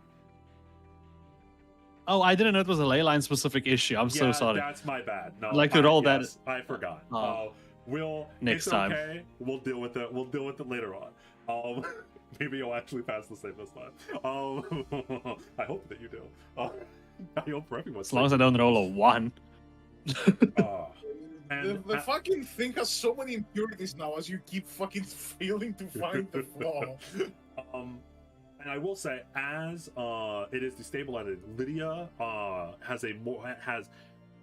Oh, I didn't know it was a ley line specific issue. I'm so sorry. That's my bad. No, I'd like to roll that. yes, I forgot. Next it's time. Okay. We'll deal with it. We'll deal with it later on. Maybe you'll actually pass the save this time. I hope that you do. I hope for everyone. As long as I don't roll a 1. And The fucking thing has so many impurities now as you keep fucking failing to find the flaw. And I will say, as it is destabilizing, Lydia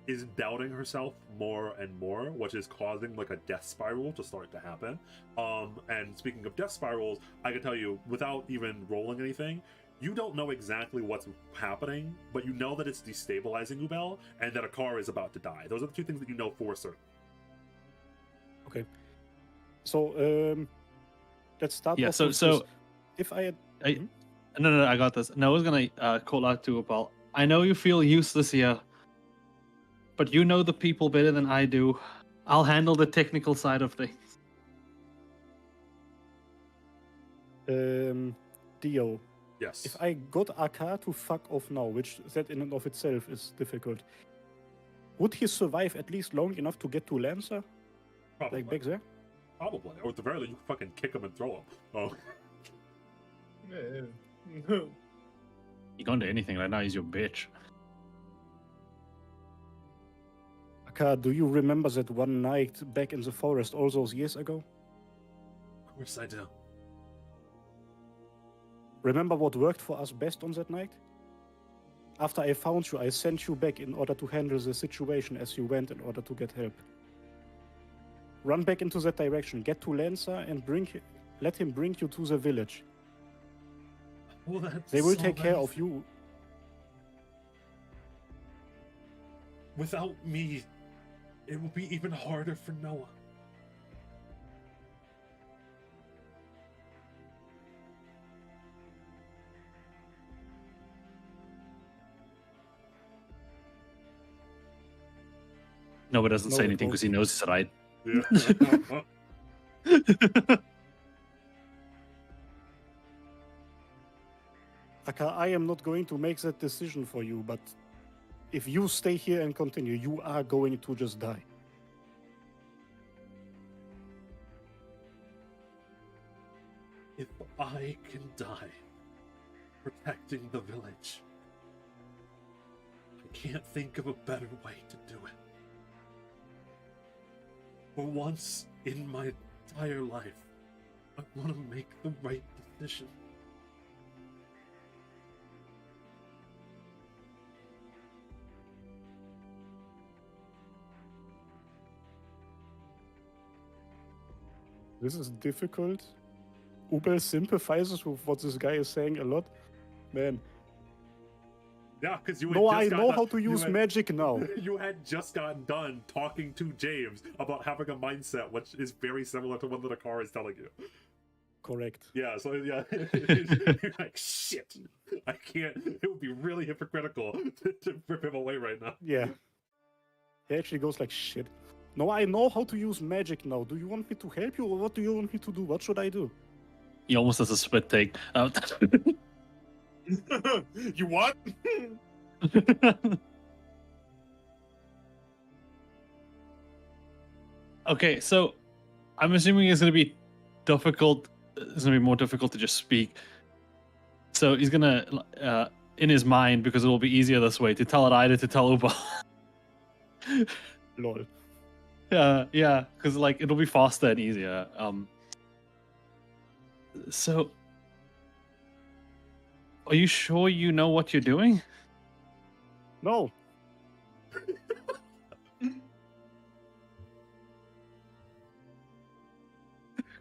is doubting herself more and more, which is causing like a death spiral to start to happen. And speaking of death spirals, I can tell you, without even rolling anything, you don't know exactly what's happening, but you know that it's destabilizing Ubel and that a car is about to die. Those are the two things that you know for certain. Okay. So, let's start Yeah, off so with so this. If I had... no, I got this. No, I was gonna call out to Ubal. I know you feel useless here, but you know the people better than I do. I'll handle the technical side of things. Dio, Yes. if I got Aka to fuck off now, which that in and of itself is difficult, would he survive at least long enough to get to Lancer? Probably. Like back there? Probably. Or at the very least, you can fucking kick him and throw him. Oh. He can't do anything right now. He's your bitch. Aka, do you remember that one night back in the forest all those years ago? Of course I do. Remember what worked for us best on that night? After I found you, I sent you back in order to handle the situation as you went in order to get help. Run back into that direction, get to Lancer, and let him bring you to the village. Well, that's They will so take care nice. of you. Without me, it will be even harder for Noah. No, but doesn't No, say it anything won't because he be. knows it's right. Yeah. Aka, I am not going to make that decision for you, but if you stay here and continue, you are going to just die. If I can die protecting the village, I can't think of a better way to do it. For once in my entire life, I want to make the right decision. This is difficult. Ubel sympathizes with what this guy is saying a lot. Man, Yeah, because you had no, just I gotten know done- how to you use had- magic now. You had just gotten done talking to James about having a mindset, which is very similar to what the car is telling you. Correct. Yeah, so yeah, you're like, shit, I can't. It would be really hypocritical to rip him away right now. Yeah. He actually goes like, shit. No, I know how to use magic now. Do you want me to help you or what do you want me to do? What should I do? He almost has a split take. You what? Okay, so I'm assuming it's going to be difficult. It's going to be more difficult to just speak. So he's going to, in his mind, because it will be easier this way, to tell it either to tell Uba. Lol. Yeah, because like it'll be faster and easier. So, are you sure you know what you're doing? No.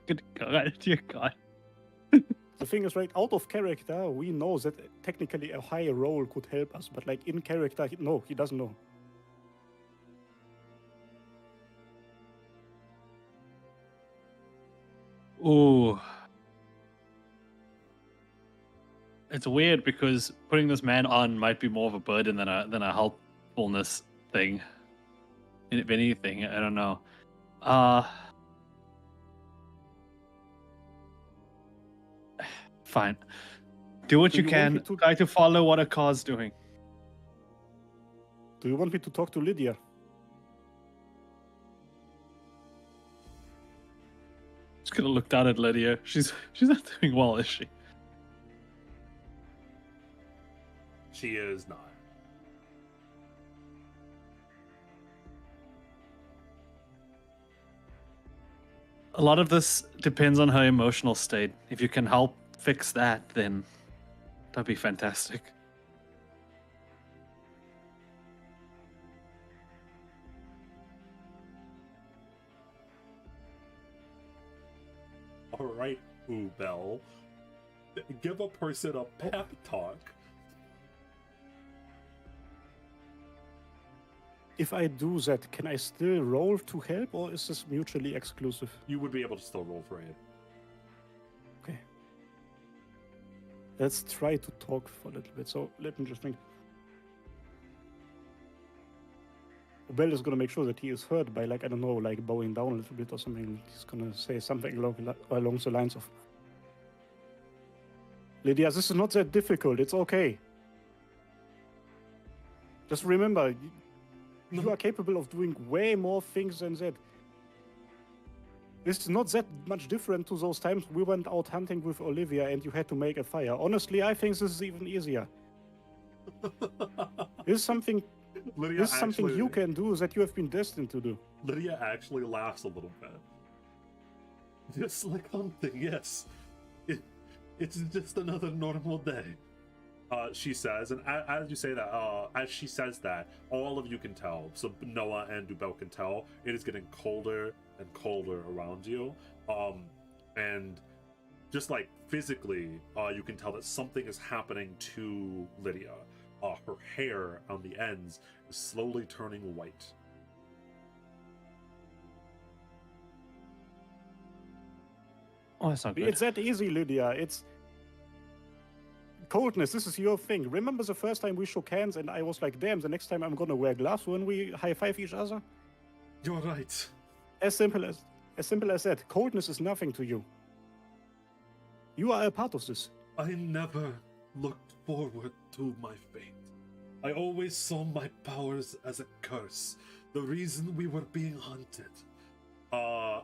Good God, dear God. The thing is, right, out of character, we know that technically a higher role could help us, but like in character, no, he doesn't know. Ooh. It's weird because putting this man on might be more of a burden than a helpfulness thing. If anything, I don't know. Fine. Do what Do you you want me can. to- Try to follow what a car's doing. Do you want me to talk to Lydia? Just gonna look down at Lydia. She's not doing well, is she? She is not. A lot of this depends on her emotional state. If you can help fix that, then that'd be fantastic. All right, Ubel. Give a person a pep talk. If I do that, can I still roll to help or is this mutually exclusive? You would be able to still roll for aid. Okay. Let's try to talk for a little bit. So let me just think. Bell is gonna make sure that he is heard by, like, I don't know, like bowing down a little bit or something. He's gonna say something along the lines of, Lydia, this is not that difficult. It's okay. Just remember, you are capable of doing way more things than that. It's not that much different to those times we went out hunting with Olivia and you had to make a fire. Honestly, I think this is even easier. This is something Lydia This is something actually, you can do that you have been destined to do. Lydia actually laughs a little bit. Just like hunting, yes. It's just another normal day. She says, and as you say that, as she says that, all of you can tell. So Noah and Dubel can tell it is getting colder and colder around you. And just like physically, you can tell that something is happening to Lydia. Her hair on the ends is slowly turning white. Oh, that's not good. It's that easy, Lydia. It's coldness. This is your thing. Remember the first time we shook hands and I was like, damn, the next time I'm gonna wear gloves when we high-five each other? You're right. As simple as that. Coldness is nothing to you. You are a part of this. I never looked forward to my fate. I always saw my powers as a curse, the reason we were being hunted.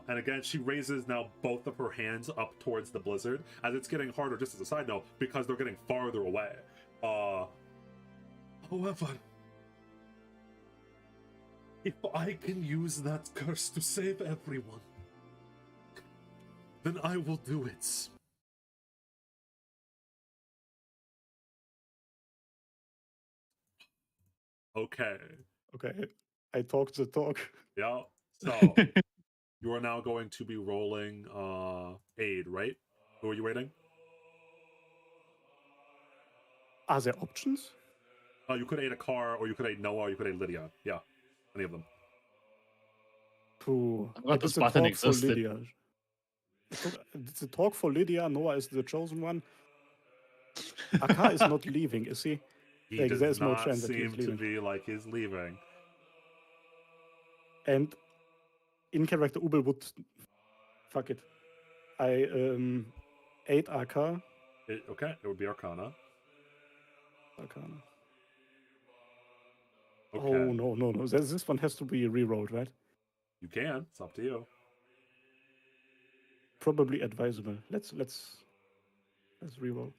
And again, she raises now both of her hands up towards the blizzard, as it's getting harder, just as a side note, because they're getting farther away. However, if I can use that curse to save everyone, then I will do it. Okay. Okay. I talked the talk. Yeah. So you are now going to be rolling aid, right? Who are you rating? Are there options? You could aid a car, or you could aid Noah, or you could aid Lydia. Yeah. Any of them. To I thought did this the button talk for existed. Lydia. Did the talk for Lydia? Noah is the chosen one. Aka is not leaving, is he? He Like, does there's no not chance that he's seem to leaving. be like he's leaving. And in character Ubel would fuck it. I 8 Arca. Okay, it would be Arcana. Arcana. Okay. Oh no. This one has to be rerolled, right? You can. It's up to you. Probably advisable. Let's reroll.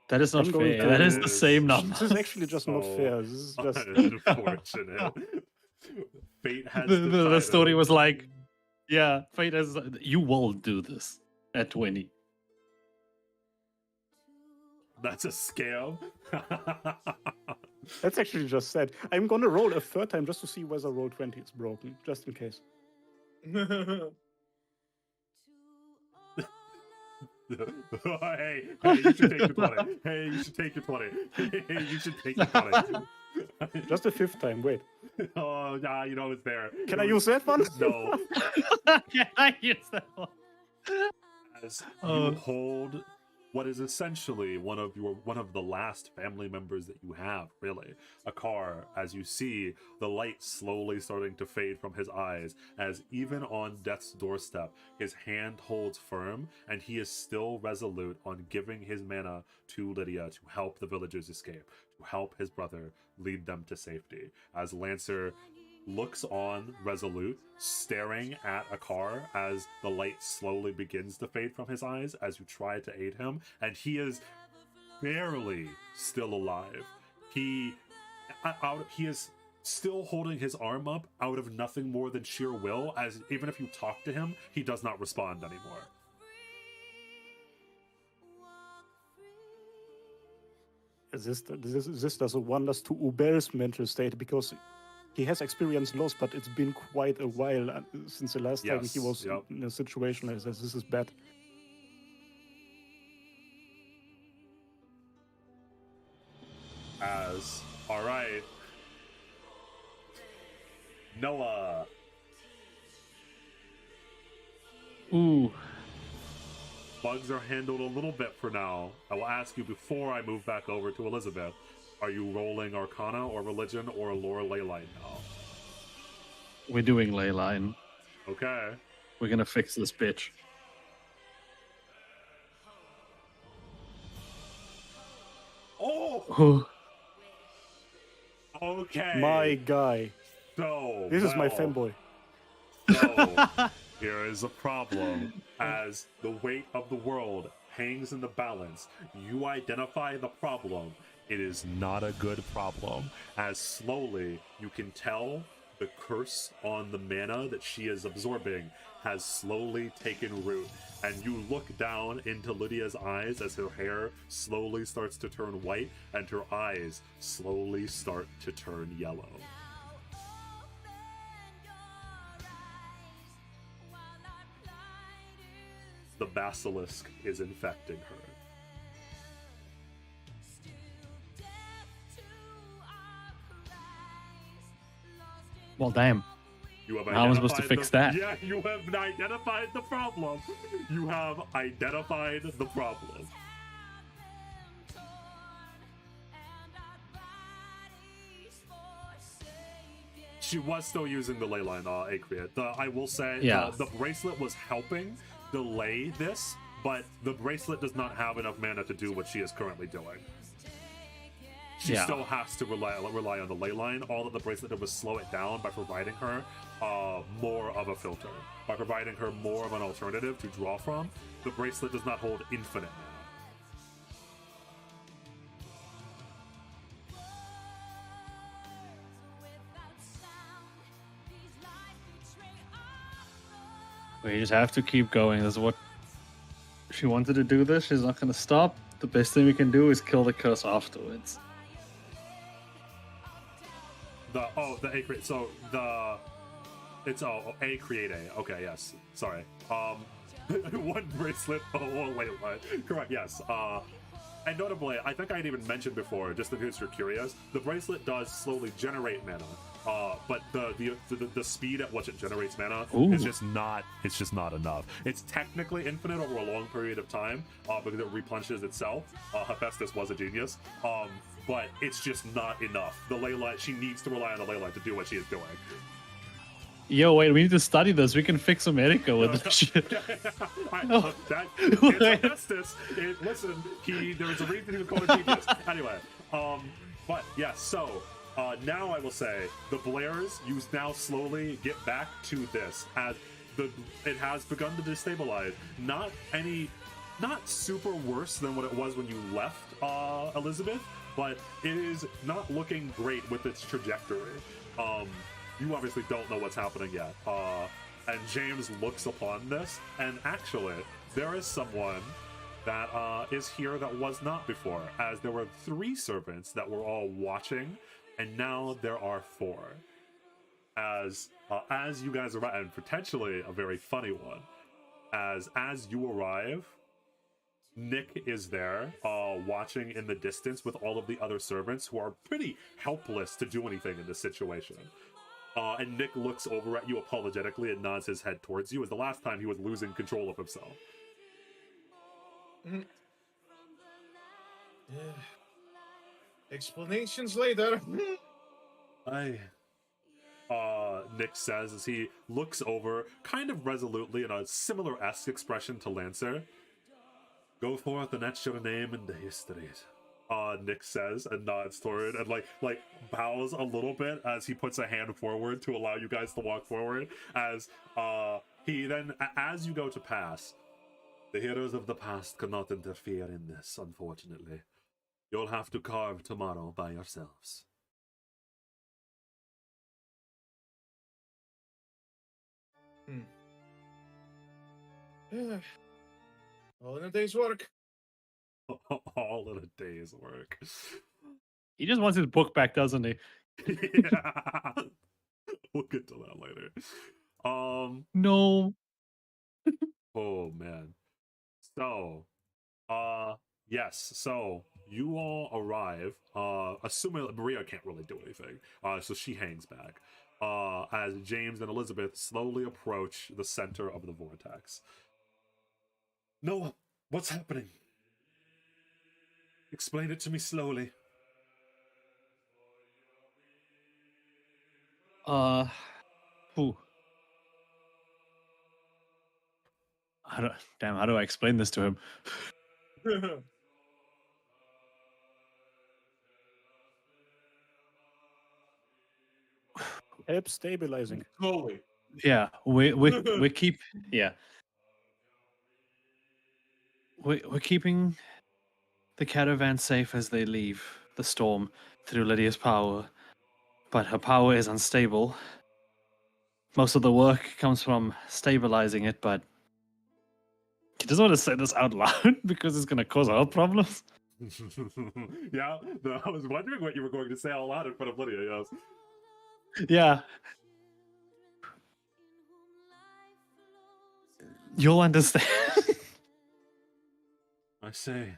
That is not I'm going fair. to- That is the same number. This is actually just not So fair. This is just unfortunate. Fate has The story decided- was like, yeah, fate has. You will do this at 20. That's a scam. that's actually just sad. I'm gonna roll a third time just to see whether roll 20 is broken, just in case. hey, you should take your 20. Hey, you should take your 20. Hey, you should take your 20. Just a fifth time. Wait, Oh, nah, you know it's there. can I use that one? No. Can I use that one? As Oh. you hold what is essentially one of the last family members that you have, really, a car, as you see the light slowly starting to fade from his eyes, as even on death's doorstep his hand holds firm and he is still resolute on giving his mana to Lydia to help the villagers escape, to help his brother lead them to safety. As Lancer looks on, resolute, staring at a car as the light slowly begins to fade from his eyes as you try to aid him, and he is barely still alive. He is still holding his arm up out of nothing more than sheer will, as even if you talk to him, he does not respond anymore. This does wonders to Ubel's mental state because he has experienced loss, but it's been quite a while since the last time he Yes, was yep. in a situation like this. This is bad. All right, Noah. Ooh. Bugs are handled a little bit for now. I will ask you before I move back over to Elizabeth. Are you rolling Arcana or Religion or Lore Leyline now? We're doing ley line. Okay. We're gonna fix this bitch. Oh, Oh, okay. My guy. So This is my well, fanboy. So, here is a problem. As the weight of the world hangs in the balance, you identify the problem. It is not a good problem. As slowly you can tell the curse on the mana that she is absorbing has slowly taken root. And you look down into Lydia's eyes as her hair slowly starts to turn white and her eyes slowly start to turn yellow. The basilisk is infecting her. Well, damn. You have How am I supposed to identified fix the- that? Yeah, you have identified the problem. You have identified the problem. She was still using the ley line, Acreate. I will say, Yeah. the bracelet was helping delay this, but the bracelet does not have enough mana to do what she is currently doing. She Yeah. still has to rely on the ley line. All that the bracelet did was slow it down by providing her more of a filter, by providing her more of an alternative to draw from. The bracelet does not hold infinite mana. We just have to keep going. That's what she wanted to do. This, she's not going to stop. The best thing we can do is kill the curse afterwards. The A create. So it's A create A. Okay, yes. Sorry. One bracelet. Oh, wait. Correct. Yes. And notably, I think I'd even mentioned before, just in case you're curious, the bracelet does slowly generate mana. But the speed at which it generates mana Ooh. is just not. It's just not enough. It's technically infinite over a long period of time because it replenishes itself. Hephaestus was a genius. But it's just not enough. The ley line. She needs to rely on the ley line to do what she is doing. Yo, wait, we need to study this. We can fix America with this shit. It's Hephaestus. Listen, there was a reason he was called a genius. Anyway, but yes. So now I will say the Blairs. You now slowly get back to this as it has begun to destabilize. Not super worse than what it was when you left Elizabeth, but it is not looking great with its trajectory. You obviously don't know what's happening yet. And James looks upon this, and actually, there is someone that is here that was not before, as there were 3 servants that were all watching, and now there are 4. As you guys arrive, and potentially a very funny one, as you arrive, Nick is there, watching in the distance with all of the other servants who are pretty helpless to do anything in this situation. And Nick looks over at you apologetically and nods his head towards you, as the last time he was losing control of himself. Explanations later. Nick says as he looks over, kind of resolutely in a similar-esque expression to Lancer. Go forth and etch your name in the histories. Nick says and nods toward and like bows a little bit as he puts a hand forward to allow you guys to walk forward. As he then, as you go to pass, the heroes of the past cannot interfere in this, unfortunately. You'll have to carve tomorrow by yourselves. All in a day's work. All in a day's work. He just wants his book back, doesn't he? Yeah. We'll get to that later. No. Oh man. So, yes. So you all arrive. Assuming Maria can't really do anything. So she hangs back. As James and Elizabeth slowly approach the center of the vortex. Noah, what's happening? Explain it to me slowly. Ooh. How do I explain this to him? Help stabilizing. Slowly. Yeah, we keep yeah. We're keeping the caravan safe as they leave the storm through Lydia's power, but her power is unstable. Most of the work comes from stabilizing it, but he doesn't want to say this out loud because it's going to cause her problems. Yeah, no, I was wondering what you were going to say out loud in front of Lydia. Yes. Yeah. You'll understand. I say.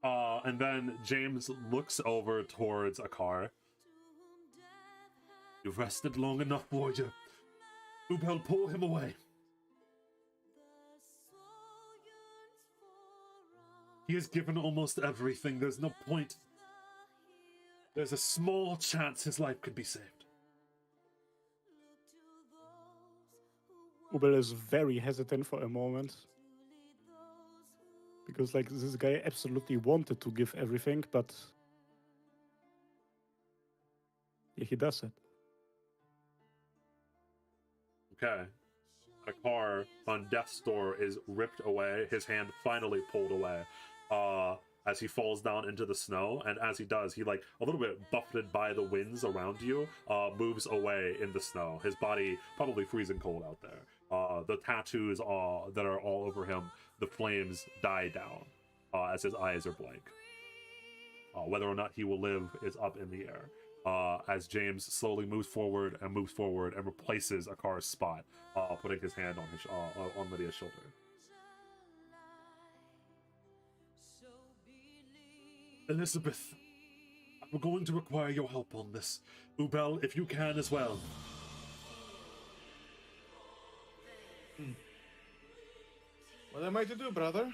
And then James looks over towards a car. You've rested long enough, warrior. Ubel, pull him away. He has given almost everything. There's no point. There's a small chance his life could be saved. Ubel is very hesitant for a moment. Because, like, this guy absolutely wanted to give everything, but... yeah, he does it. Okay. A car on death's door is ripped away, his hand finally pulled away, as he falls down into the snow, and as he does, he, like, a little bit buffeted by the winds around you, moves away in the snow, his body probably freezing cold out there. The tattoos that are all over him, the flames die down, as his eyes are blank. Whether or not he will live is up in the air. As James slowly moves forward and replaces a car's spot, putting his hand on Lydia's shoulder. Elizabeth, I'm going to require your help on this. Ubel, if you can as well. What am I to do, brother?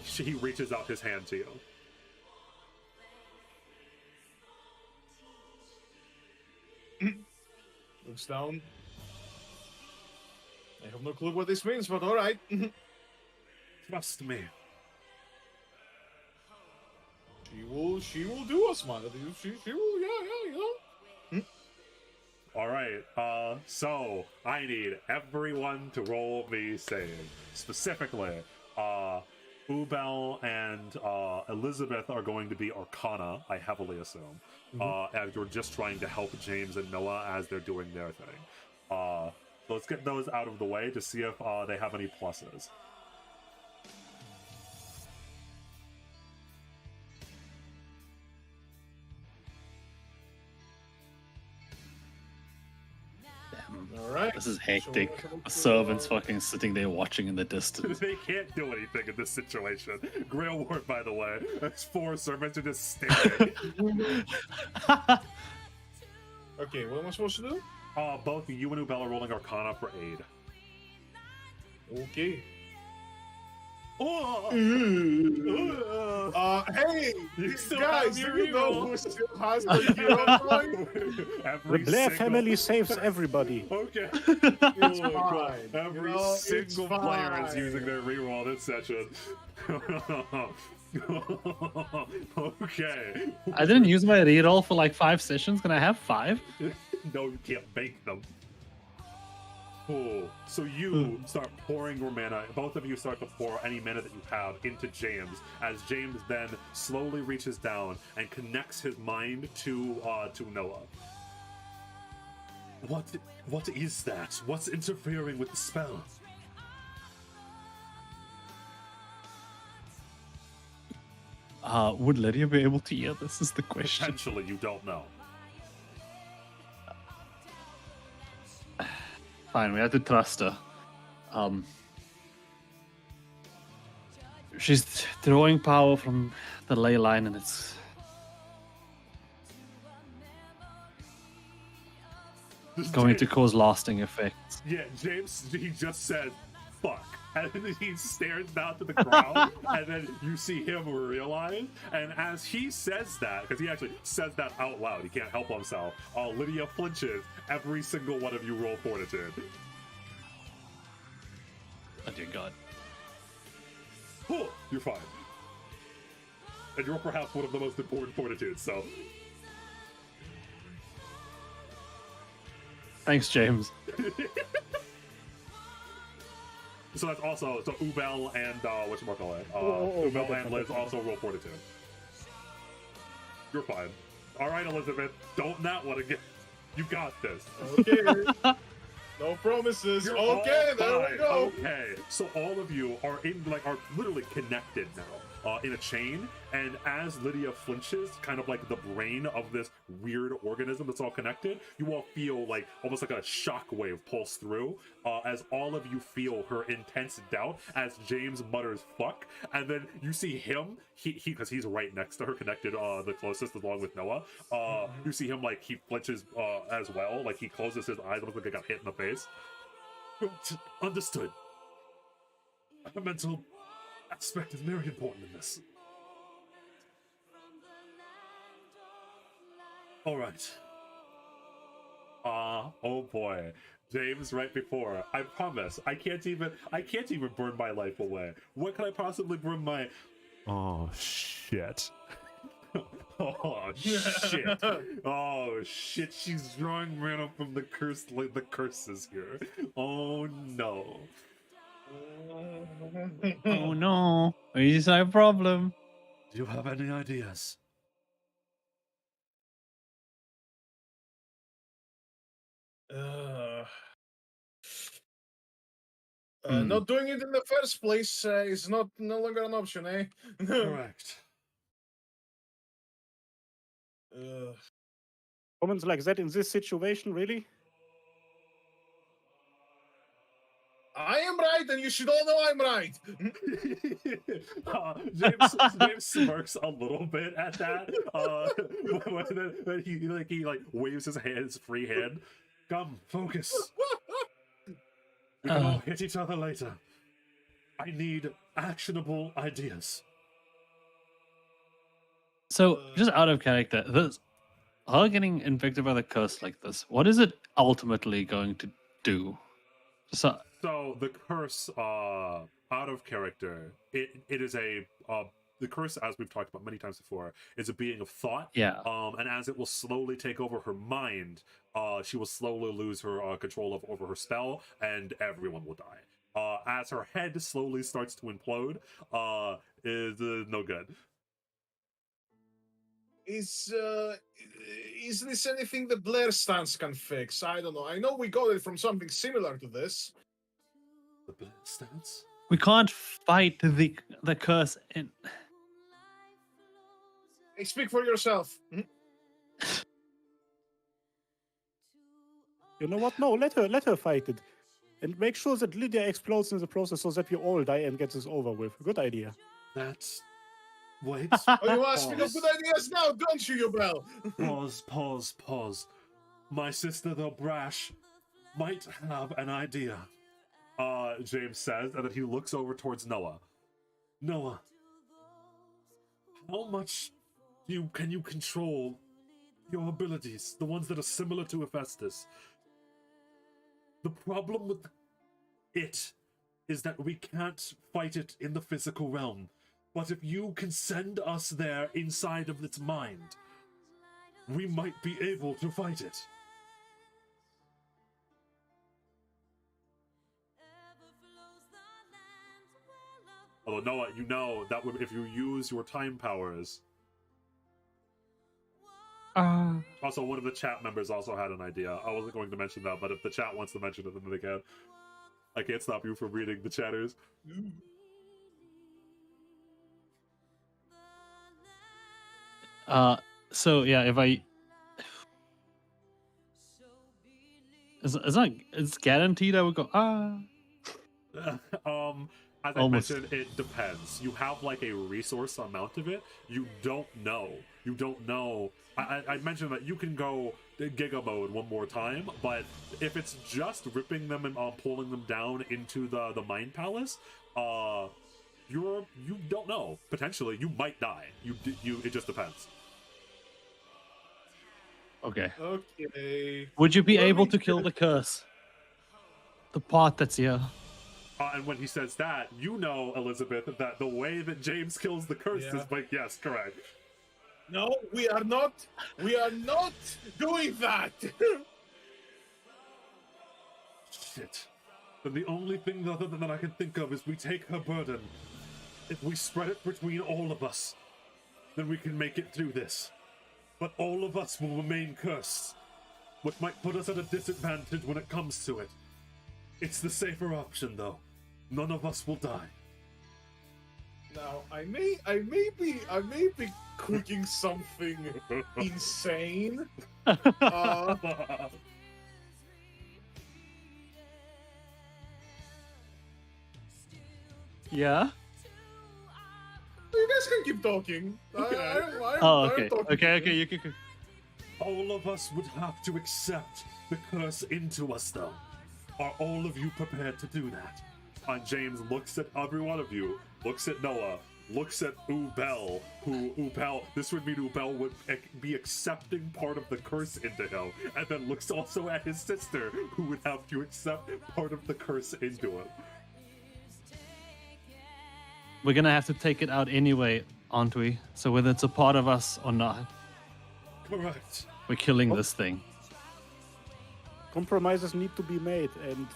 He reaches out his hand to you. Looks down. I have no clue what this means, but alright. Trust me. She will do us, man. She will, yeah, you know. All right, so I need everyone to roll me save. Specifically, Ubel and Elizabeth are going to be Arcana, I heavily assume, as you're just trying to help James and Noah as they're doing their thing. So let's get those out of the way to see if they have any pluses. All right. This is hectic. A servant's fucking sitting there watching in the distance. They can't do anything in this situation. Grail Ward, by the way, as 4 servants are just standing. Okay, what am I supposed to do? Both you and Ubel are rolling Arcana for aid. Okay. Oh! Hey, You still guys, have your do you know hero. who still has the hero point? The Blair family saves everybody. Okay. It's Oh, God. fine. Every You know, it's single player is fine. using their reroll this session. Okay. I didn't use my reroll for like 5 sessions. Can I have 5? No, you can't bank them. Cool. So you start pouring your mana. Both of you start to pour any mana that you have into James, as James then slowly reaches down and connects his mind to Noah. What is that? What's interfering with the spell? Would Lydia be able to hear this? Is the question. Potentially, you don't know. Fine, we have to trust her. She's drawing power from the ley line, and it's going to cause lasting effects. Yeah, James, he just said, fuck. And then he stares down to the crowd, and then you see him realize, and as he says that, because he actually says that out loud, he can't help himself, Lydia flinches. Every single one of you roll fortitude. Oh dear God. Oh, you're fine. And you're perhaps one of the most important fortitudes, so... Thanks, James. So that's also so Ubel and whatchamacallit. Oh, Ubel my and bad, Liz my bad. also roll fortitude. You're fine. All right, Elizabeth, don't not want to get. You got this. Okay. No promises. You're Okay, all there we fine. go. Okay, so all of you are are literally connected now in a chain, and as Lydia flinches, kind of like the brain of this weird organism that's all connected, you all feel like almost like a shock wave pulse through as all of you feel her intense doubt as James mutters "fuck," and then you see him, he because he's right next to her, connected the closest along with Noah. You see him like he flinches as well, like he closes his eyes, almost like he got hit in the face. Understood. The mental aspect is very important in this. All right. Oh boy. James right before. I promise. I can't even burn my life away. What can I possibly burn my Oh shit. Oh shit. Oh shit. She's drawing mana from the curse like the curses here. Oh no. Oh no, is our problem? Do you have any ideas? Not doing it in the first place is no longer an option, eh? Correct. Comments like that in this situation, really? I am right, and you should all know I'm right. James smirks a little bit at that. When he waves his free hand. Come, focus. We can all hit each other later. I need actionable ideas. So, just out of character, this her getting infected by the curse like this, what is it ultimately going to do? So, The curse, out of character, it is the curse, as we've talked about many times before, is a being of thought. yeah. And as it will slowly take over her mind, she will slowly lose her control over her spell, and everyone will die. As her head slowly starts to implode, is no good. Is this anything the Blair stance can fix? I don't know. I know we got it from something similar to this. The Blair stance? We can't fight the curse in. Hey, speak for yourself. You know what? No, let her fight it. And make sure that Lydia explodes in the process so that we all die and get this over with. Good idea. That's... Wait. Oh, you asking of good ideas now, don't you, Bell? Pause. My sister, though brash, might have an idea. James says, and then he looks over towards Noah. Noah, how much can you control your abilities, the ones that are similar to Hephaestus? The problem with it is that we can't fight it in the physical realm. But if you can send us there inside of its mind, we might be able to fight it. Although, Noah, you know that if you use your time powers... Also, one of the chat members also had an idea. I wasn't going to mention that, but if the chat wants to mention it, then they can. I can't stop you from reading the chatters. So yeah, if I, it's guaranteed I would go As I Almost. mentioned, it depends. You have like a resource amount of it. You don't know. I mentioned that you can go Giga mode one more time, but if it's just ripping them and pulling them down into the Mind Palace, you don't know. Potentially, you might die. It just depends. okay. Okay. Would you be Well, able we to kill the curse? The part that's here. And when he says that, you know, Elizabeth, that the way that James kills the curse is like, yes, correct. No, we are not. We are not doing that. accept it, then the only thing other than that I can think of is we take her burden. If we spread it between all of us, then we can make it through this. But all of us will remain cursed, which might put us at a disadvantage when it comes to it. It's the safer option, though. None of us will die. Now, I may be cooking something insane. Yeah. You guys can keep talking. Okay. Oh, I'm okay. talking Okay. to you. You can. All of us would have to accept the curse into us, though. Are all of you prepared to do that? And James looks at every one of you, looks at Noah, looks at Ubel, this would mean Ubel would be accepting part of the curse into him, and then looks also at his sister, who would have to accept part of the curse into him. We're gonna have to take it out anyway, aren't we? So whether it's a part of us or not, Correct. we're killing this thing. Compromises need to be made, and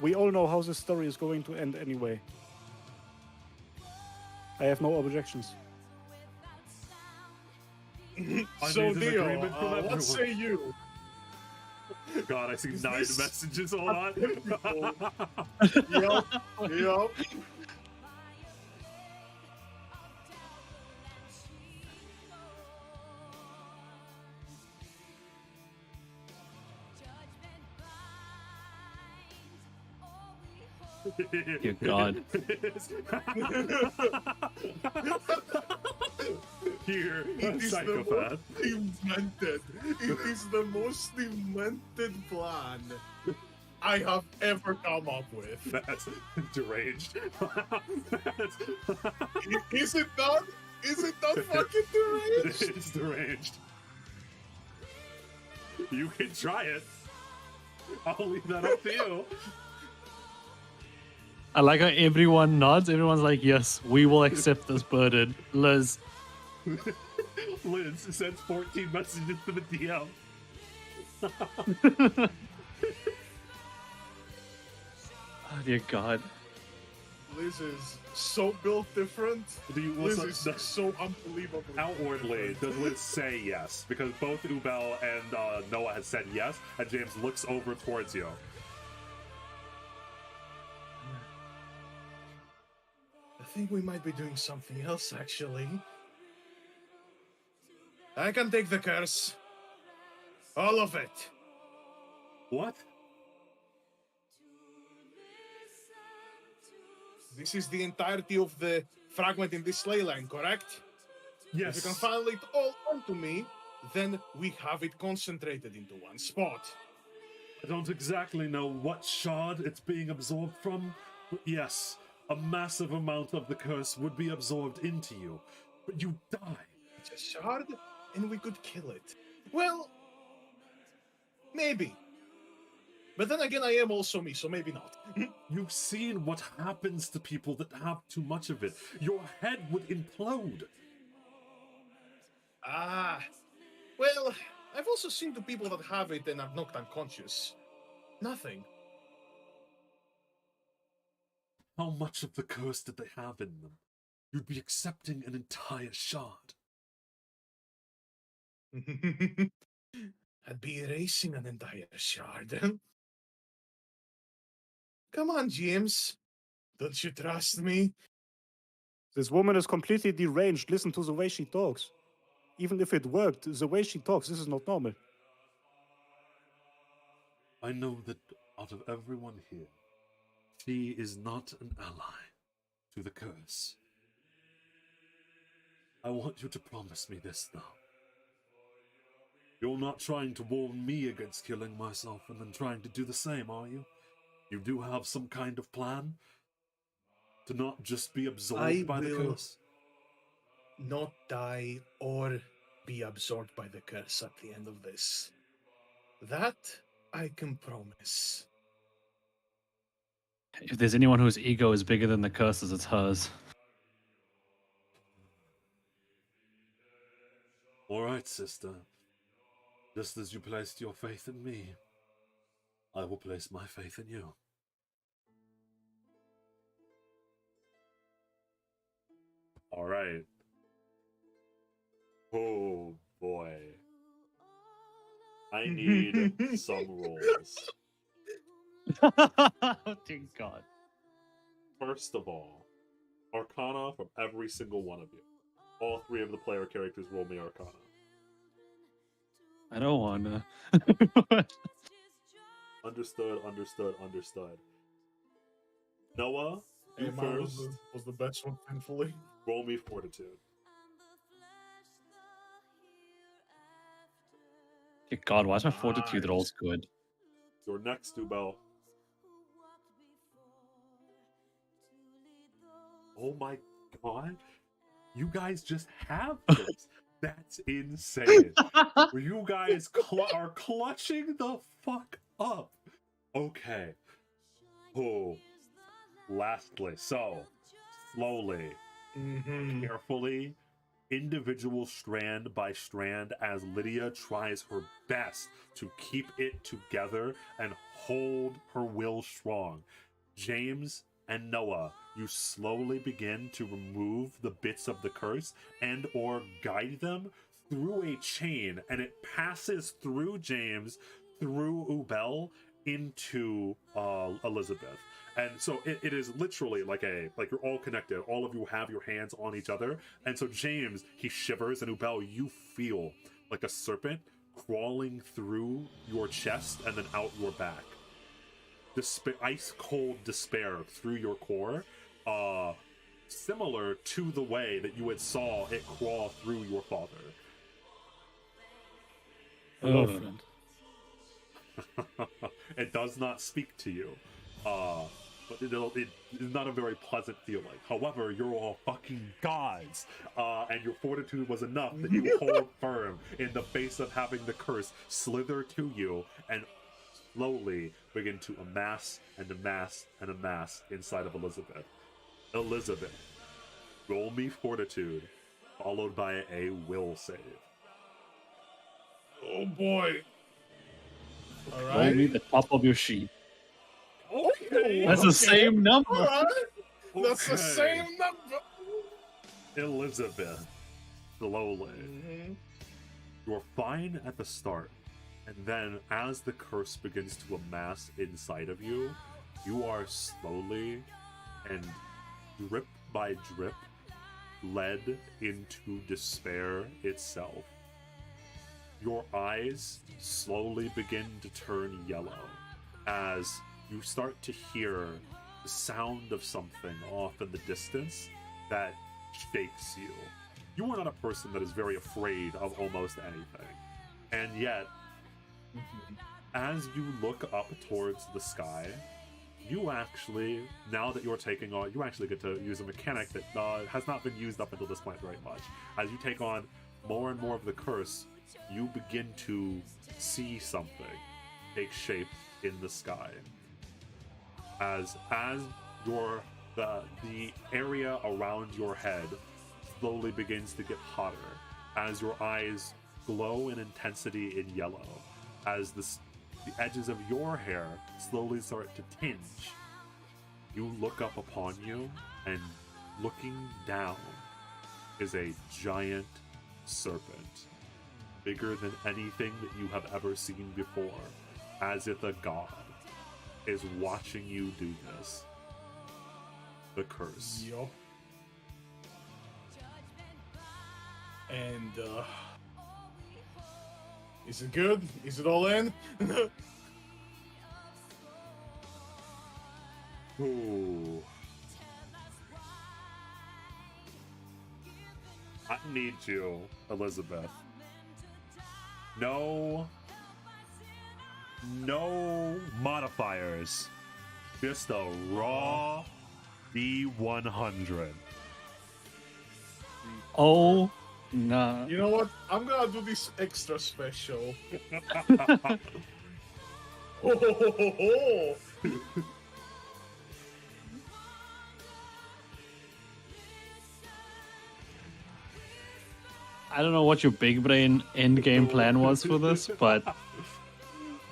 we all know how this story is going to end anyway. I have no objections. So, need an Neo, agreement from what everyone. say you? God, I see Is 9 this- messages. Hold on. Yup. Dear God. Here, It is the psychopath. most demented. It is the most demented plan I have ever come up with. That's deranged. Is it not? Is it not fucking deranged? It's deranged. You can try it. I'll leave that up to you. I like how everyone nods. Everyone's like, "Yes, we will accept this burden." Liz, Liz sends 14 messages to the DM. oh dear God. Liz is so built different. Do you Liz listen? is so unbelievably Outwardly, different. does Liz say yes? Because both Ubel and Noah has said yes, and James looks over towards you. I think we might be doing something else, actually. I can take the curse. All of it. What? This is the entirety of the fragment in this ley line, correct? Yes. If you can funnel it all onto me, then we have it concentrated into one spot. I don't exactly know what shard it's being absorbed from, but yes, a massive amount of the curse would be absorbed into you, but you die. It's a shard, and we could kill it. Well, maybe. But then again, I am also me, so maybe not. You've seen what happens to people that have too much of it. Your head would implode. Ah. Well, I've also seen the people that have it and are knocked unconscious. Nothing. How much of the curse did they have in them? You'd be accepting an entire shard. I'd be erasing an entire shard. Come on, James. Don't you trust me? This woman is completely deranged. Listen to the way she talks. Even if it worked, the way she talks, this is not normal. I know that out of everyone here, she is not an ally to the curse. I want you to promise me this, though. You're not trying to warn me against killing myself and then trying to do the same, are you? You do have some kind of plan? To not just be absorbed by the will- curse? Not die or be absorbed by the curse at the end of this. That I can promise. If there's anyone whose ego is bigger than the curses, it's hers. Alright, sister. Just as you placed your faith in me, I will place my faith in you. All right. Oh boy. I need some rolls. Oh, dear God. First of all, Arcana from every single one of you. All 3 of the player characters roll me Arcana. I don't wanna. Understood. Noah, you Hey, mine first. was the best one, thankfully. Roll me Fortitude. Dear God, why is my fortitude Nice. rolls good? Your next, Dubel. Oh my god. You guys just have this. That's insane. You guys are clutching the fuck up. Okay. Oh. Lastly, so slowly, carefully, individual strand by strand, as Lydia tries her best to keep it together and hold her will strong. James and Noah, you slowly begin to remove the bits of the curse and or guide them through a chain, and it passes through James, through Ubel, into Elizabeth. And so it is literally like you're all connected. All of you have your hands on each other. And so James, he shivers, and Ubel, you feel like a serpent crawling through your chest and then out your back. Ice cold despair through your core, similar to the way that you had saw it crawl through your father. Hello, friend. It does not speak to you, but it is not a very pleasant feeling. However, you're all fucking gods, and your fortitude was enough that you hold firm in the face of having the curse slither to you and slowly begin to amass and amass and amass inside of Elizabeth. Elizabeth, roll me fortitude, followed by a will save. Oh boy. All Roll right. me the top of your sheet. Okay. That's the same number. All right. That's the Okay. same number. Elizabeth, slowly. You're fine at the start, and then as the curse begins to amass inside of you, you are slowly and drip by drip led into despair itself. Your eyes slowly begin to turn yellow as you start to hear the sound of something off in the distance that shakes you. You are not a person that is very afraid of almost anything. And yet, as you look up towards the sky, you actually, now that you're taking on, you actually get to use a mechanic that has not been used up until this point very much. As you take on more and more of the curse, you begin to see something take shape in the sky. As the area around your head slowly begins to get hotter, as your eyes glow in intensity in yellow, as the edges of your hair slowly start to tinge, you look up upon you, and looking down is a giant serpent, bigger than anything that you have ever seen before, as if a god is watching you do this. The curse. Yup. And is it good? Is it all in? Ooh. I need you, Elizabeth. No modifiers. Just a raw D100. Oh, no. You know what? I'm gonna do this extra special. Oh. I don't know what your big brain end game plan was for this, but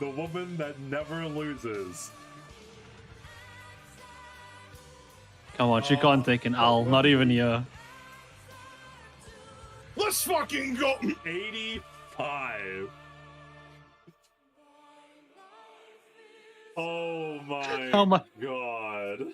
the woman that never loses. Come on, she can't take an owl. Not even you. Let's fucking go! 85. Oh my How much? god.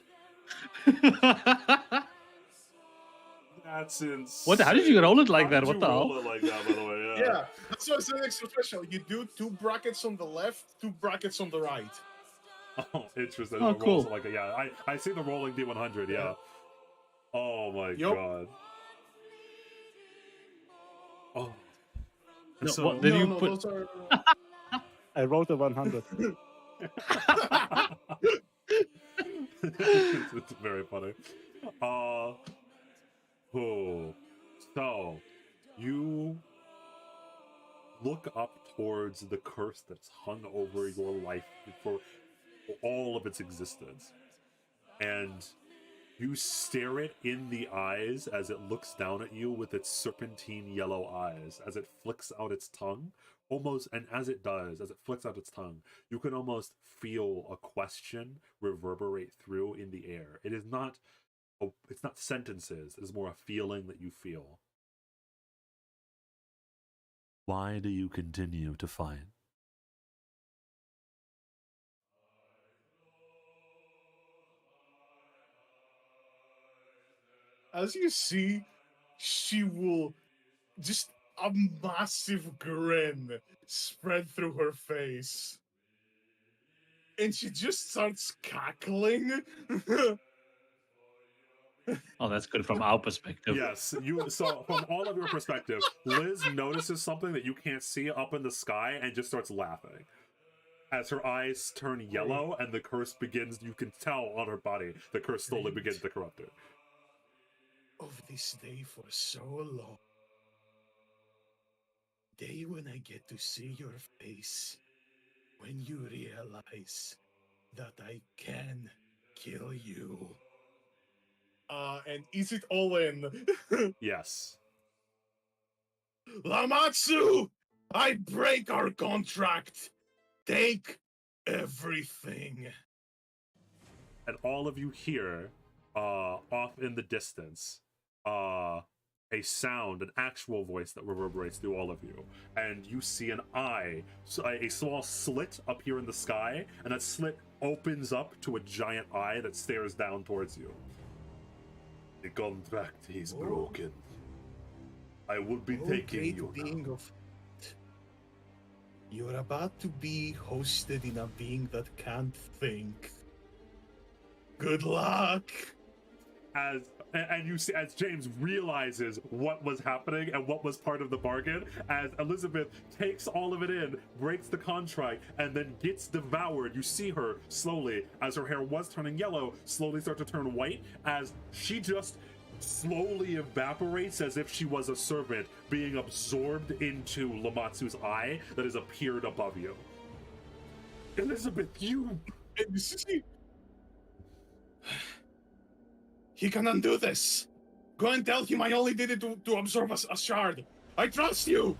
That's insane. What? How did you roll it like How that? did What you the roll hell? it like that, by the way? Yeah, that's why it's an extra special. You do 2 brackets on the left, 2 brackets on the right. Oh, interesting. Oh, It rolls cool. it like that. Yeah, I see the rolling D100. Yeah. Yeah. Oh my Yup. god. Oh. No, So what did you no, put? those are... I rolled a 100. it's very funny. Oh. So you look up towards the curse that's hung over your life for all of its existence, and you stare it in the eyes as it looks down at you with its serpentine yellow eyes, as it flicks out its tongue. Almost, and as it does, as it flicks out its tongue, you can almost feel a question reverberate through in the air. It is not, it's not sentences. It is more a feeling that you feel. Why do you continue to fight? As you see, she will just a massive grin spread through her face. And she just starts cackling. Oh, that's good from our perspective. Yes, you. So from all of your perspective, Liz notices something that you can't see up in the sky and just starts laughing. As her eyes turn yellow and the curse begins, you can tell on her body the curse slowly begins to corrupt her. Of this day for so long. Day when I get to see your face. When you realize that I can kill you. And is it all in? Yes. Lamatsu! I break our contract! Take everything. And all of you hear, off in the distance, a sound, an actual voice that reverberates through all of you. And you see an eye, a small slit up here in the sky, and that slit opens up to a giant eye that stares down towards you. The contract is broken. I will be taking you now. You're about to be hosted in a being that can't think. Good luck! And you see, as James realizes what was happening and what was part of the bargain, as Elizabeth takes all of it in, breaks the contract, and then gets devoured. You see her slowly, as her hair was turning yellow, slowly start to turn white, as she just slowly evaporates as if she was a servant being absorbed into Lamatsu's eye that has appeared above you. Elizabeth, you... He can undo this. Go and tell him I only did it to absorb a shard. I trust you.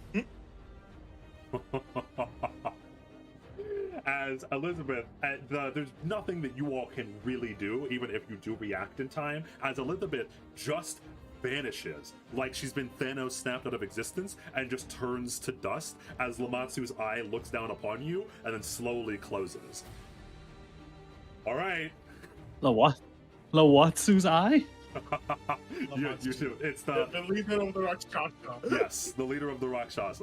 As Elizabeth, there's nothing that you all can really do, even if you do react in time, as Elizabeth just vanishes, like she's been Thanos snapped out of existence, and just turns to dust as Lamatsu's eye looks down upon you and then slowly closes. All right. The what? Lawatsu's eye? you do. It's the leader of the Rakshasa. Yes, the leader of the Rakshasa.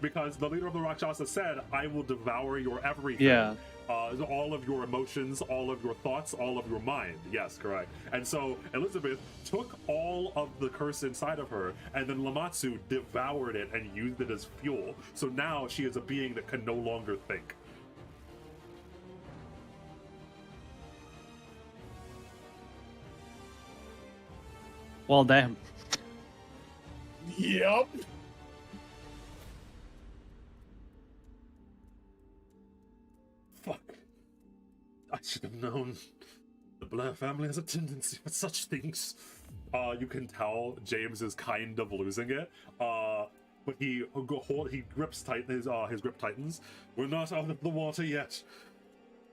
Because the leader of the Rakshasa said, I will devour your everything. Yeah. All of your emotions, all of your thoughts, all of your mind. Yes, correct. And so Elizabeth took all of the curse inside of her, and then Lamatsu devoured it and used it as fuel. So now she is a being that can no longer think. Well, damn. Yep. Fuck. I should have known. The Blair family has a tendency for such things. You can tell James is kind of losing it. but he grips tight his grip tightens. We're not out of the water yet.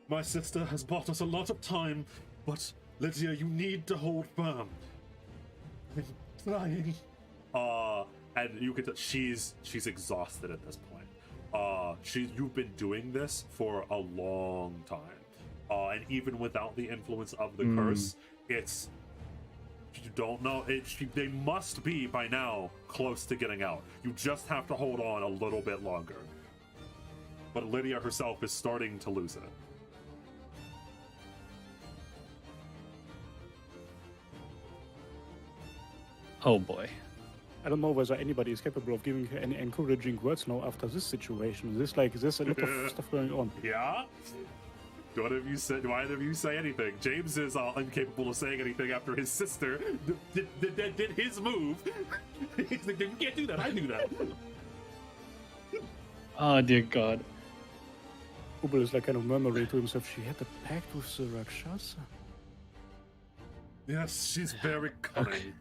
My sister has bought us a lot of time, but Lydia, you need to hold firm. I'm trying. And you can tell she's exhausted at this point. You've been doing this for a long time. And even without the influence of the curse, it's you don't know. They must be by now close to getting out. You just have to hold on a little bit longer. But Lydia herself is starting to lose it. Oh boy. I don't know whether anybody is capable of giving her any encouraging words now after this situation. There's a lot of stuff going on. Yeah? Do either of you say anything? James is incapable of saying anything after his sister did his move. He's like, you can't do that, I do that. Oh dear God. Ubel is like kind of murmuring to himself, she had a pact with the Rakshasa. Yes, she's very cunning.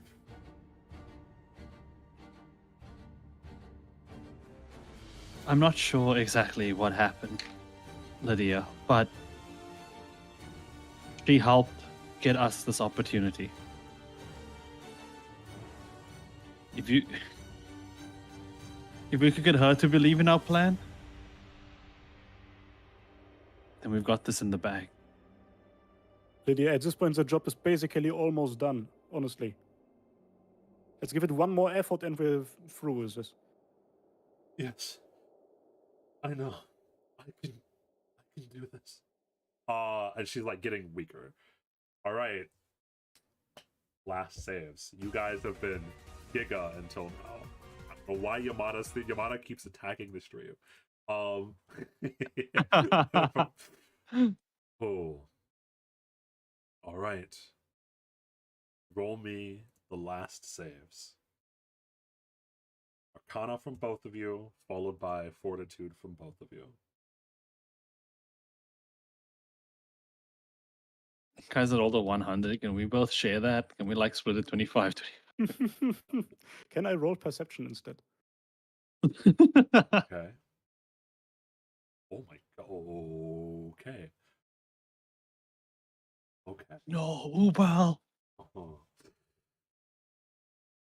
I'm not sure exactly what happened, Lydia, but she helped get us this opportunity. If we could get her to believe in our plan, then we've got this in the bag. Lydia, at this point, the job is basically almost done, honestly. Let's give it one more effort and we're through with this. Yes. I know. I can do this. And she's like getting weaker. All right. Last saves. You guys have been Giga until now. I don't know why Yamada keeps attacking the stream. Oh. All right. Roll me the last saves. Arcana from both of you, followed by Fortitude from both of you. Guys are all the 100. Can we both share that? Can we like split it 25? Can I roll perception instead? Okay. Oh my god. Okay. Okay. No, Ubal.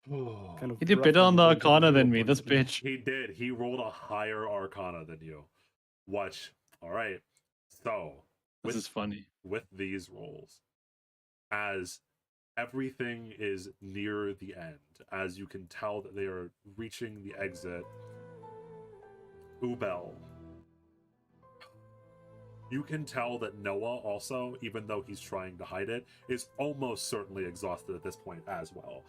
Oh. Kind of He did rough better on the the Arcana than me, rope this on- bitch. He did. He rolled a higher Arcana than you. Watch. All right. So, This is funny. with these rolls, as everything is near the end, as you can tell that they are reaching the exit, Ubel, you can tell that Noah also, even though he's trying to hide it, is almost certainly exhausted at this point as well.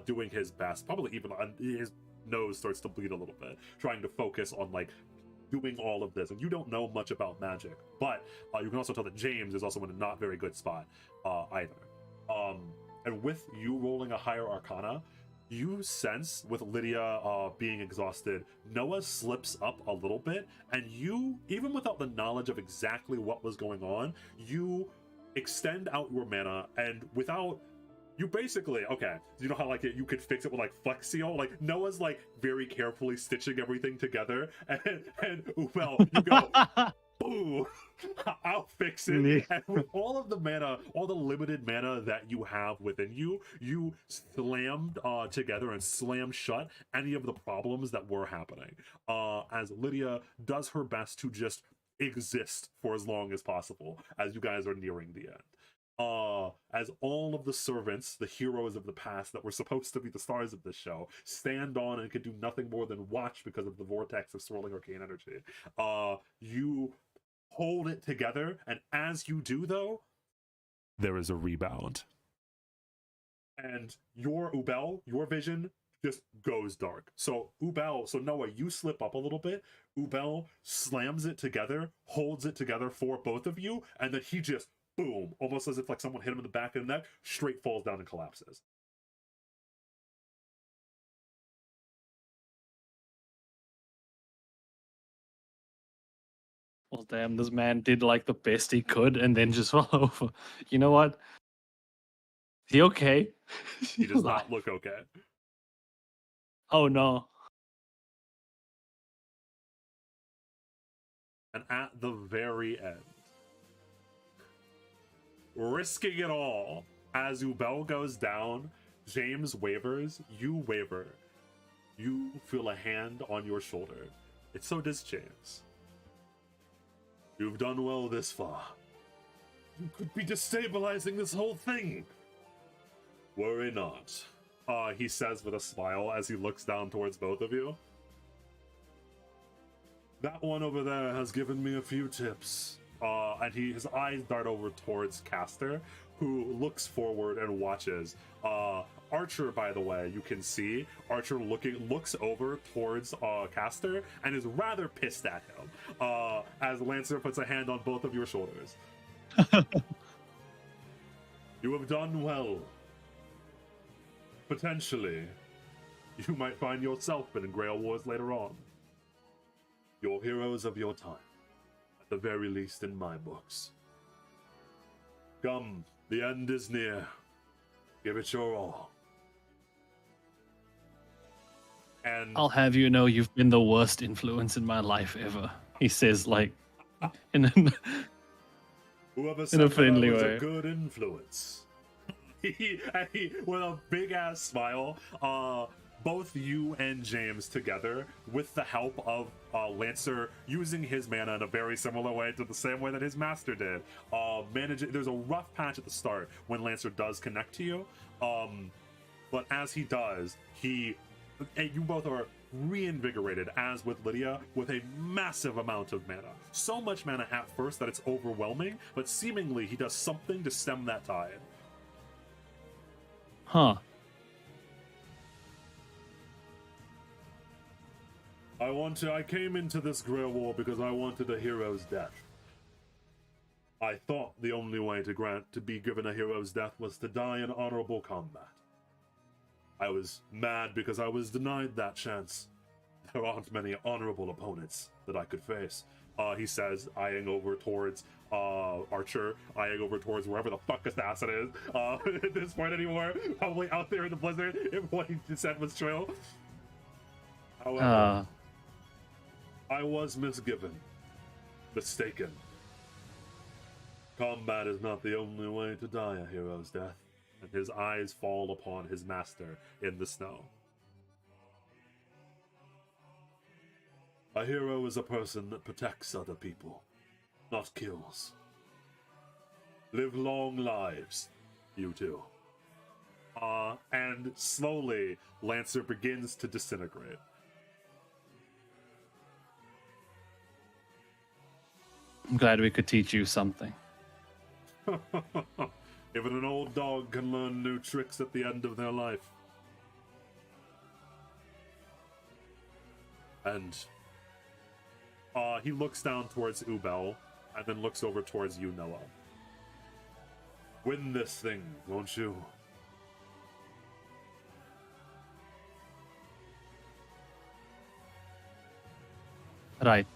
Doing his best, probably even his nose starts to bleed a little bit, trying to focus on like doing all of this. And you don't know much about magic, but you can also tell that James is also in a not very good spot either. And with you rolling a higher Arcana, you sense with Lydia being exhausted, Noah slips up a little bit, and you, even without the knowledge of exactly what was going on, you extend out your mana, and without you basically, okay, you know how like you could fix it with like Flex Seal? Like Noah's like very carefully stitching everything together, and well, you go, ooh, I'll fix it. And with all of the mana, all the limited mana that you have within you, you slammed together and slammed shut any of the problems that were happening. As Lydia does her best to just exist for as long as possible as you guys are nearing the end. As all of the servants, the heroes of the past that were supposed to be the stars of this show, stand on and can do nothing more than watch because of the vortex of swirling arcane energy. You hold it together, and as you do, though, there is a rebound. And your Ubel, your vision just goes dark. So Noah, you slip up a little bit. Ubel slams it together, holds it together for both of you, and then he just boom, almost as if like someone hit him in the back of the neck, straight falls down and collapses. Well, damn, this man did like the best he could and then just fell over. You know what? Is he okay? He does not look okay. Oh no. And at the very end, risking it all, as Ubel goes down, James wavers, you waver. You feel a hand on your shoulder. It's so does James. You've done well this far. You could be destabilizing this whole thing. Worry not. He says with a smile as he looks down towards both of you. That one over there has given me a few tips. And his eyes dart over towards Caster, who looks forward and watches. Archer, by the way, you can see Archer looks over towards Caster and is rather pissed at him. As Lancer puts a hand on both of your shoulders. You have done well. Potentially, you might find yourself in Grail Wars later on. You're heroes of your time, at the very least in my books. Come, the end is near. Give it your all. And I'll have you know you've been the worst influence in my life ever. He says, like, in whoever in said a that I friendly was way. a good influence. He, with a big ass smile, both you and James together, with the help of Lancer using his mana in a very similar way to the same way that his master did. There's a rough patch at the start when Lancer does connect to you, but as he does, you both are reinvigorated, as with Lydia, with a massive amount of mana. So much mana at first that it's overwhelming, but seemingly he does something to stem that tide. Huh. I came into this Grail War because I wanted a hero's death. I thought the only way to be given a hero's death was to die in honorable combat. I was mad because I was denied that chance. There aren't many honorable opponents that I could face. He says, eyeing over towards Archer, eyeing over towards wherever the fuck Assassin is at this point anymore. Probably out there in the blizzard, if what he said was true. However, I was misgiven, mistaken. Combat is not the only way to die a hero's death, and his eyes fall upon his master in the snow. A hero is a person that protects other people, not kills. Live long lives, you two. And slowly, Lancer begins to disintegrate. I'm glad we could teach you something. Even an old dog can learn new tricks at the end of their life. And he looks down towards Ubel, and then looks over towards you, Noah. Win this thing, won't you? Right.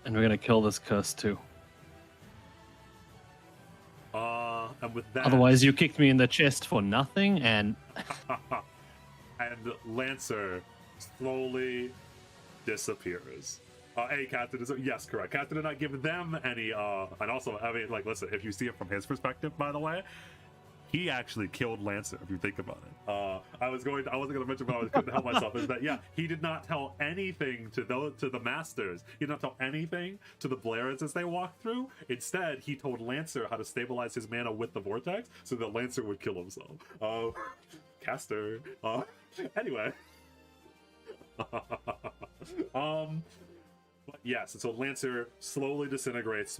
And we're gonna kill this curse too. And with that... Otherwise, you kicked me in the chest for nothing, and... and Lancer slowly disappears. Hey, Captain, yes, correct. Captain did not give them any, and also, I mean, like, listen, if you see it from his perspective, by the way, he actually killed Lancer, if you think about it. I wasn't going to mention, but I couldn't help myself, is that, yeah, he did not tell anything to the Masters. He did not tell anything to the Blaireds as they walked through. Instead, he told Lancer how to stabilize his mana with the Vortex so that Lancer would kill himself. Caster. Anyway. But yes, so Lancer slowly disintegrates,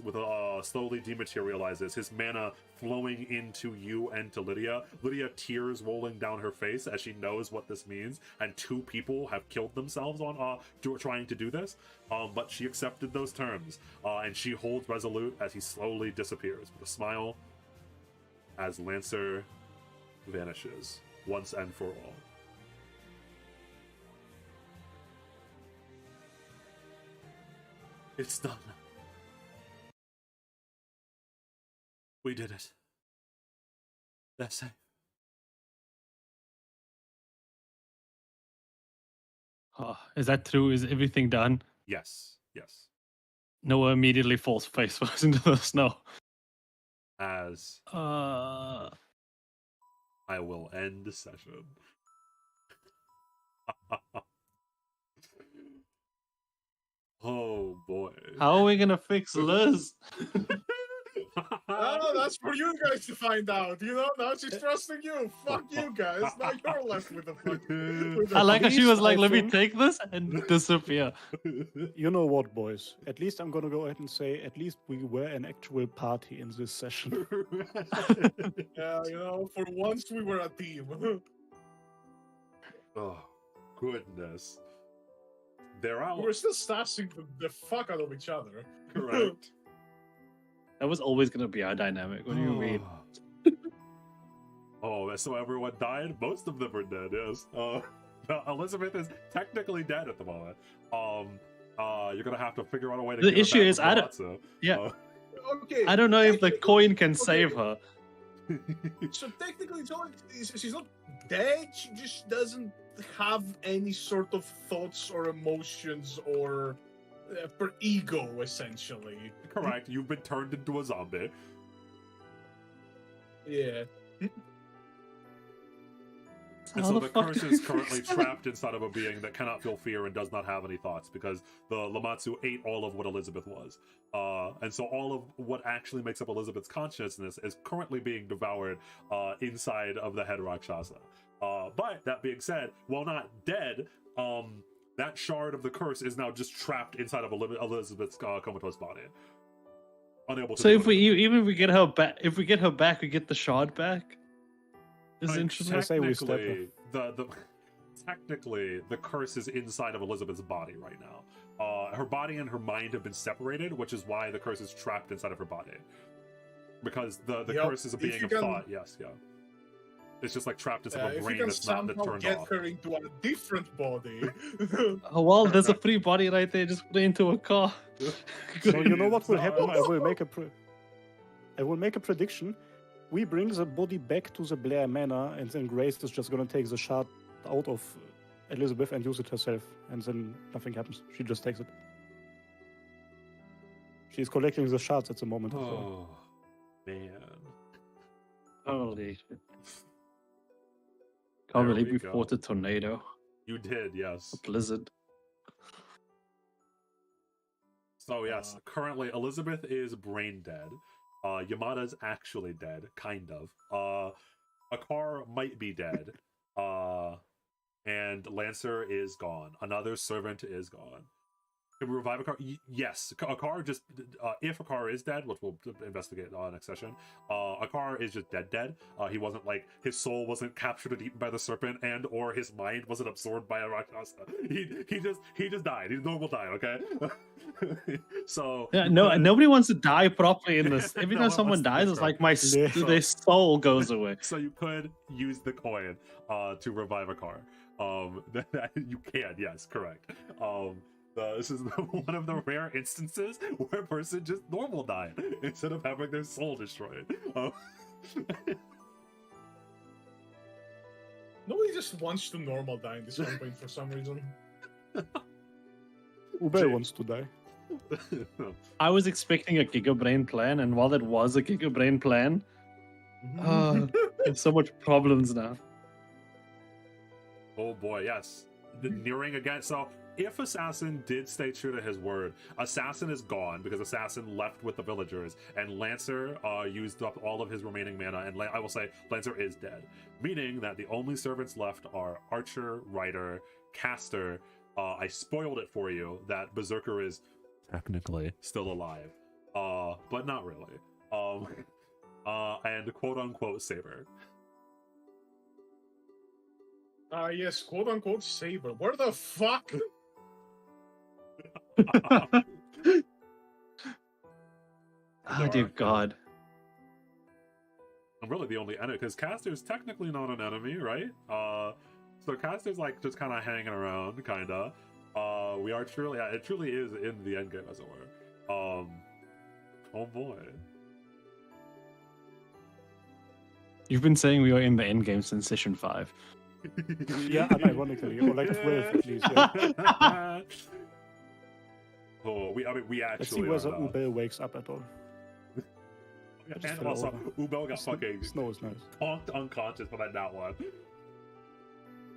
slowly dematerializes, his mana flowing into you and to Lydia. Lydia, tears rolling down her face as she knows what this means, and 2 people have killed themselves on trying to do this. But she accepted those terms, and she holds resolute as he slowly disappears with a smile as Lancer vanishes once and for all. It's done. We did it. They're safe. Oh, is that true? Is everything done? Yes, yes. Noah immediately falls face first into the snow. As Uh, I will end the session. Oh boy. how are we gonna fix Liz? Oh, that's for you guys to find out. You know, now she's trusting you. Fuck you guys. Now you're left with the fuck. I like how she was like, I "Let me think- take this," and disappear. You know what, boys? At least I'm gonna go ahead and say, at least we were an actual party in this session. Yeah, you know, for once we were a team. Oh, goodness. They're out. We were still stashing the fuck out of each other. Correct. That was always gonna be our dynamic. What do you mean? Oh, so everyone died? Most of them are dead, yes. Elizabeth is technically dead at the moment. You're gonna have to figure out a way to The get her issue back is, from I don't- Palazzo. Yeah. Okay. I don't know if the technically- coin can okay, save her. So technically, she's not dead. She just doesn't have any sort of thoughts or emotions or per ego, essentially. Correct. You've been turned into a zombie. Yeah. And How so the the fuck curse do is we currently fix that? trapped inside of a being that cannot feel fear and does not have any thoughts because the Lamatsu ate all of what Elizabeth was. And so all of what actually makes up Elizabeth's consciousness is currently being devoured inside of the head Rakshasa. But that being said, while not dead, that shard of the curse is now just trapped inside of Elizabeth's comatose body. Unable to So do if we anything. even if we get her back, we get the shard back. Essentially, I say we stab her. Technically, the curse is inside of Elizabeth's body right now. Her body and her mind have been separated, which is why the curse is trapped inside of her body. Because the Yep. curse is a If being you of can- thought. Yes, yeah. It's just like trapped inside a If you brain can that's not somehow turned get off. her into a different body. oh well, there's a free body right there. Just put it into a car. So you know what will happen? I Jesus. will make a prediction. We bring the body back to the Blair Manor, and then Grace is just gonna take the shard out of Elizabeth and use it herself, and then nothing happens. She just takes it. She's collecting the shards at the moment. So. Oh, man. Holy shit! There Can't believe we we go. fought a tornado, You did, yes. a blizzard. So yes, currently Elizabeth is brain dead. Yamada's actually dead, kind of. Akar might be dead. And Lancer is gone. Another servant is gone. Can we revive Akar? Yes. Akar just if Akar is dead, which we'll investigate next session. Akar is just dead. He wasn't like his soul wasn't captured and eaten by the serpent, and or his mind wasn't absorbed by a Rakshasa. He just died. He's a normal die. Okay. So Yeah, no, nobody wants to die properly in this. Every No time one someone wants to dies, die it's like my Yeah. their soul goes away. So you could use the coin to revive a car. You can, yes, correct. This is one of the rare instances where a person just normal died instead of having their soul destroyed. Nobody just wants to normal die in this campaign for some reason. Ubel wants to die. I was expecting a Gigabrain plan, and while it was a Gigabrain plan, there's so much problems now. Oh boy, yes. Nearing again. So if Assassin did stay true to his word, Assassin is gone because Assassin left with the villagers, and Lancer used up all of his remaining mana, and I will say Lancer is dead. Meaning that the only servants left are Archer, Rider, Caster. I spoiled it for you that Berserker is technically still alive, but not really. And quote unquote Saber. Yes, quote unquote Saber. Where the fuck? Oh dear God. I'm really the only enemy because Caster's technically not an enemy, right? So Caster's like just kind of hanging around, kinda. We are truly, it truly is in the endgame, as it were. Oh boy. You've been saying we are in the endgame since session 5. Yeah, unironically, or like 12 at least. Yeah. Oh, we Let's see actually whether are now. Ubel wakes up at all. I just And fell also, over. Ubel got fucking Snow is nice. honked unconscious for that one.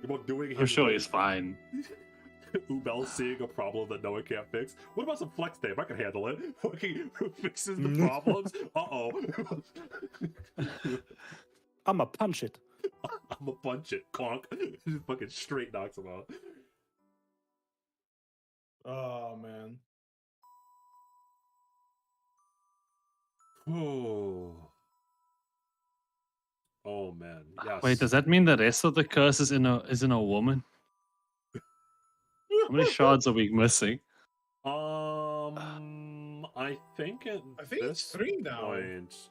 About doing I'm his sure like, he's fine. Ubel seeing a problem that Noah can't fix. What about some flex tape? I can handle it. Fucking fixes the problems. Uh-oh. I'ma punch it. I'm a punch it. Clonk. Just fucking straight knocks him out. Oh man. Oh. Oh man. Yes. Wait, does that mean the rest of the curse is in a woman? How many shards are we missing? I think at I think this it's 3 now. point,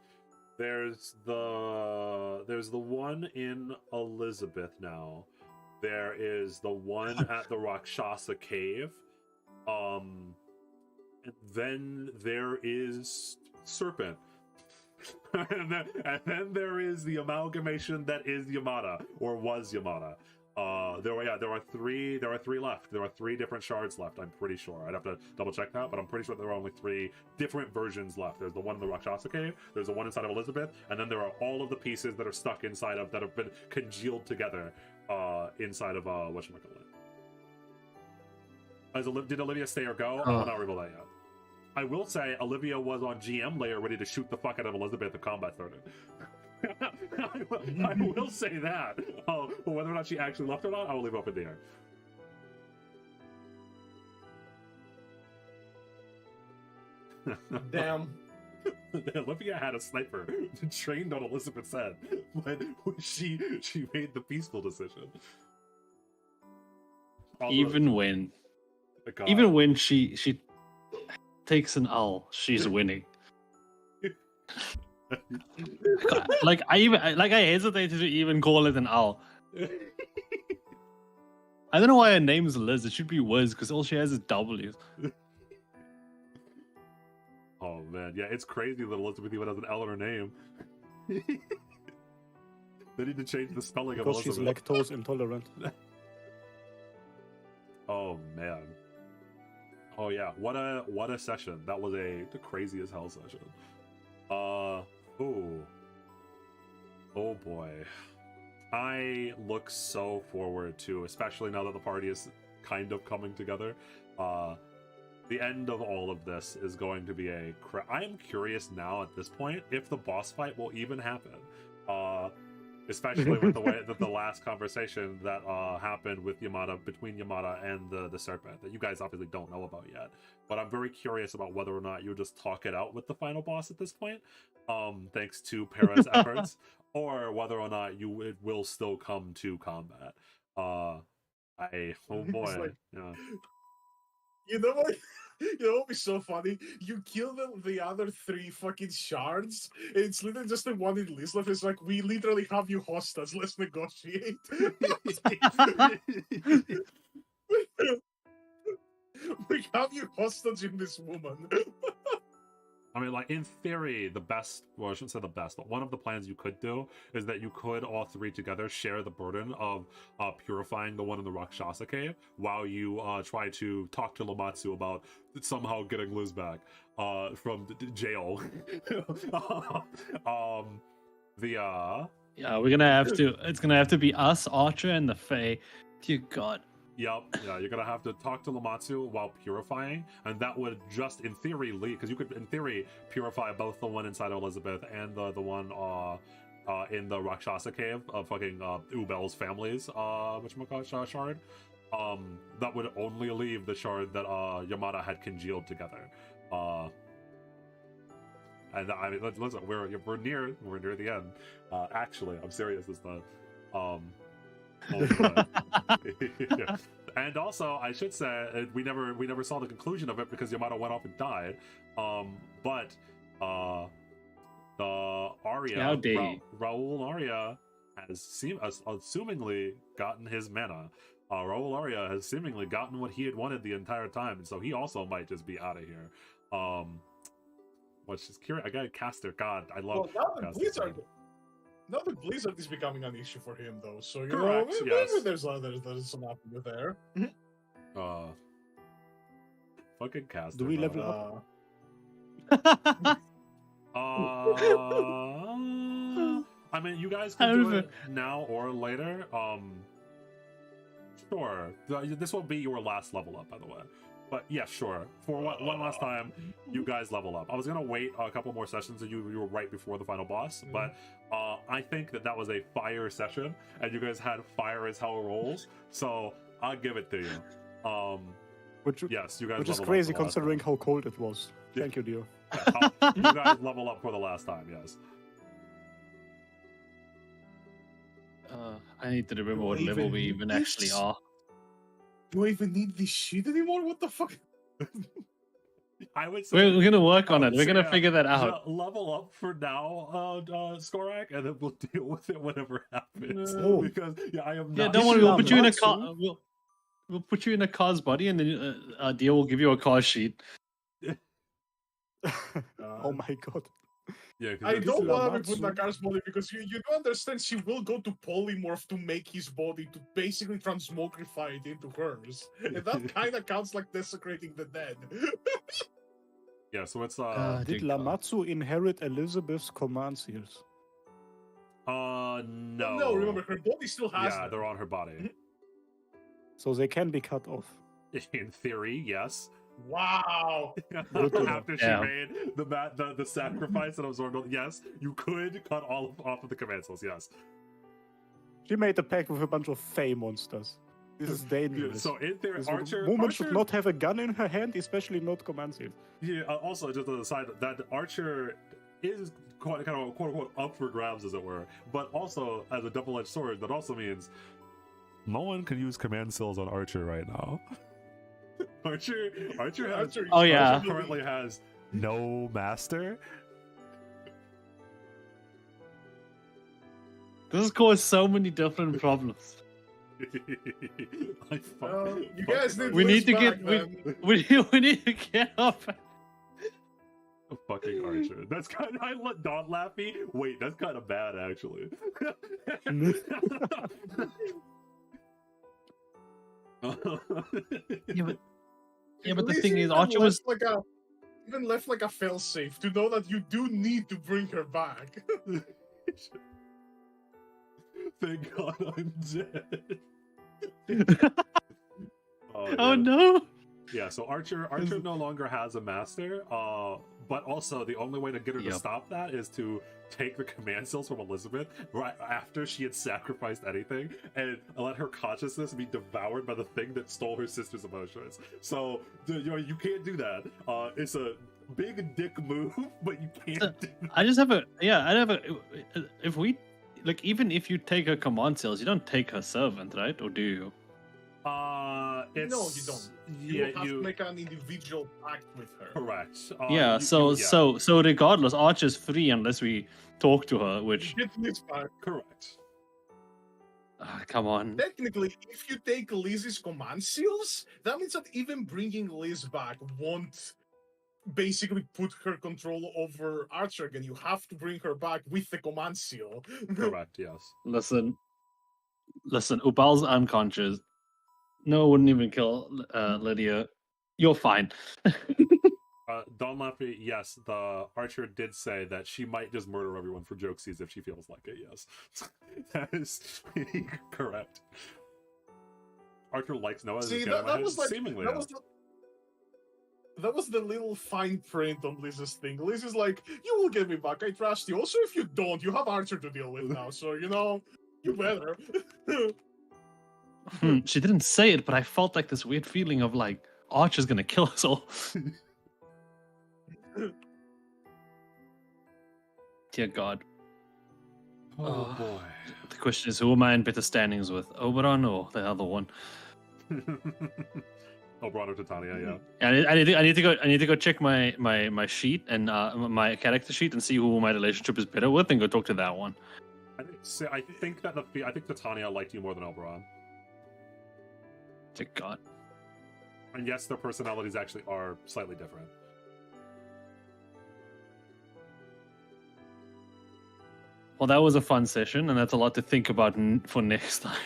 there's the one in Elizabeth now. There is the one at the Rakshasa cave. And then there is Serpent. and then there is the amalgamation that is Yamada, or was Yamada. There are three left. There are 3 different shards left, I'm pretty sure. I'd have to double check that, but I'm pretty sure there are only 3 different versions left. There's the one in the Rakshasa cave, there's the one inside of Elizabeth, and then there are all of the pieces that are stuck inside of, that have been congealed together inside of whatchamacallit. Did Olivia stay or go? I will not reveal that yet. I will say Olivia was on GM layer ready to shoot the fuck out of Elizabeth if combat started. I will say that. But whether or not she actually left or not, I will leave up in the air. Damn. Olivia had a sniper trained on Elizabeth's head, but she made the peaceful decision. Even when she takes an L, she's winning. Like I hesitated to even call it an L. I don't know why her name's Liz. It should be Wiz because all she has is W's. Oh man, yeah, it's crazy that Elizabeth even has an L in her name. They need to change the spelling Because of she's Elizabeth. lactose intolerant. Oh man. Oh yeah, what a session. That was the crazy as hell session. Oh boy. I look so forward to, especially now that the party is kind of coming together. The end of all of this is going to be I am curious now at this point if the boss fight will even happen. Especially with the way that the last conversation that happened with Yamada, between Yamada and the Serpent, that you guys obviously don't know about yet. But I'm very curious about whether or not you'll just talk it out with the final boss at this point, thanks to Para's efforts, or whether or not it will still come to combat. Oh boy, Like, yeah. You know what? You know what would be so funny? You kill the other 3 fucking shards, and it's literally just the one in Lislev. It's like, we literally have you hostage, let's negotiate. We have you hostage in this woman. I mean, like, in theory, the best, well, I shouldn't say the best, but one of the plans you could do is that you could all 3 together share the burden of purifying the one in the Rakshasa cave while you try to talk to Lamatsu about somehow getting Liz back from jail. Yeah, we're gonna have to. It's gonna have to be us, Archer, and the Fae. Dear God. Yep, yeah, you're gonna have to talk to Lamatsu while purifying, and that would just, in theory, lead, because you could, in theory, purify both the one inside Elizabeth and the one in the Rakshasa cave of fucking Ubel's family's shard. That would only leave the shard that Yamada had congealed together. And I mean, listen, we're near the end. Actually, I'm serious this time. Yeah. And also, I should say we never saw the conclusion of it because Yamada went off and died. But the Arya, Raul Arya, has assumingly gotten his mana. Raul Arya has seemingly gotten what he had wanted the entire time, and so he also might just be out of here. Which is curious. I got a caster. God, I love. Well, now the Blizzard is becoming an issue for him, though. So you Correct, know, maybe yes. there's some happening there. Fucking caster. Do we bro. level I mean, you guys can do it now or later. Sure. This will be your last level up, by the way. But yeah, sure. For one last time, you guys level up. I was gonna wait a couple more sessions, and you were right before the final boss. But I think that was a fire session, and you guys had fire as hell rolls. So I'll give it to you. Which, Yes, you guys. which is leveled up crazy for the last considering time. how cold it was. Yeah. Thank you, Dio. You guys level up for the last time. Yes. I need to remember what Don't level even we need even this. actually are. Do I even need this shit anymore? What the fuck? I would say We're gonna work on I it. would We're say, gonna figure that out. level up for now, Skorak, and then we'll deal with it whenever it happens. No. Because I am Yeah, not. don't worry. We'll Islam put you in a Matsu? car. We'll put you in a car's body, and then Dio will give you a car sheet. Oh my god. Yeah, 'cause I it's- don't want to be Lamatsu. put in a car's body because you do understand she will go to polymorph to make his body to basically transmogrify it into hers. And that kind of counts like desecrating the dead. Yeah, so it's dear Did God. Lamatsu inherit Elizabeth's command seals? no. No, remember, her body still has Yeah, them. they're on her body. So they can be cut off. In theory, yes. Wow. Good to know. After she Yeah. made the sacrifice and absorbed, yes, you could cut all off of the command cells. Yes. She made a pact with a bunch of Fey monsters. This is Yeah, dangerous. so in theory, This Archer woman should Archer- not have a gun in her hand, especially not command seals. Yeah. Also, just on the side, that Archer is quite kind of quote unquote up for grabs, as it were. But also, as a double-edged sword, that also means no one can use command cells on Archer right now. Archer has Oh, yeah. Archer currently has no master. This has caused so many different problems. You guys need We Liz need to back, get man. we need to get up. Fucking Archer. That's kind of, I let Don laughy. Wait, that's kind of bad, actually. Yeah, but the Liz thing is, even Archer was left like a failsafe to know that you do need to bring her back. Thank God I'm dead. Oh yeah. no! Yeah, so Archer no longer has a master, but also the only way to get her to Yep. stop that is to take the command cells from Elizabeth right after she had sacrificed anything and let her consciousness be devoured by the thing that stole her sister's emotions. So you can't do that. It's a big dick move, but you can't do that. I just have a if we like, even if you take her command cells, you don't take her servant, right? Or do you? It's, No, you don't. You Yeah, have to make an individual pact with her. correct. Yeah. Yeah, So regardless, Archer's free unless we talk to her. Which Get Liz back. correct. come on. Technically, if you take Liz's command seals, that means that even bringing Liz back won't basically put her control over Archer again. You have to bring her back with the command seal. Correct. Yes. Listen. Ubal's unconscious. No, I wouldn't even kill Lydia. You're fine. Don Laffy, yes, the Archer did say that she might just murder everyone for jokesies if she feels like it, yes. That is correct. Archer likes Noah as See, his that was like seemingly. that yeah. was that was the little fine print on Liz's thing. Liz is like, "You will get me back. I trust you. Also, if you don't, you have Archer to deal with now. So you know, you better." She didn't say it, but I felt like this weird feeling of like Archer's gonna kill us all. Dear God. Oh boy. The question is, who am I in better standings with, Oberon or the other one? Oberon or Titania, yeah. I need to go check my sheet and my character sheet and see who my relationship is better with, and go talk to that one. I think Titania liked you more than Oberon. Dear God. And yes, their personalities actually are slightly different. Well, that was a fun session, and that's a lot to think about for next time.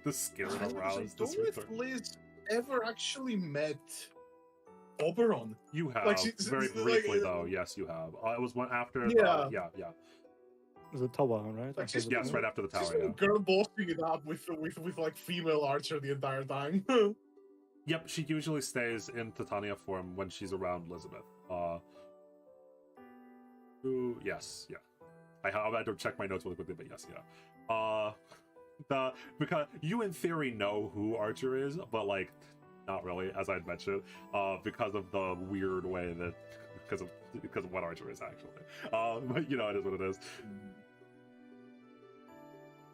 The skill Honestly, aroused don't this let return. Liz ever actually met Oberon? You have Like, very like, briefly though. Yes, you have. It was one after. Yeah. Yeah. The tower, right? Like, she's After the Yes, tower? right after the She's tower. been Yeah. girl bossing it up with like female archer the entire time. Yep. She usually stays in Titania form when she's around Elizabeth. Yes, yeah. I had to check my notes really quickly, but yes, yeah. Because you in theory know who Archer is, but like not really, as I'd mentioned, because of the weird way that because of what Archer is actually. But you know, it is what it is.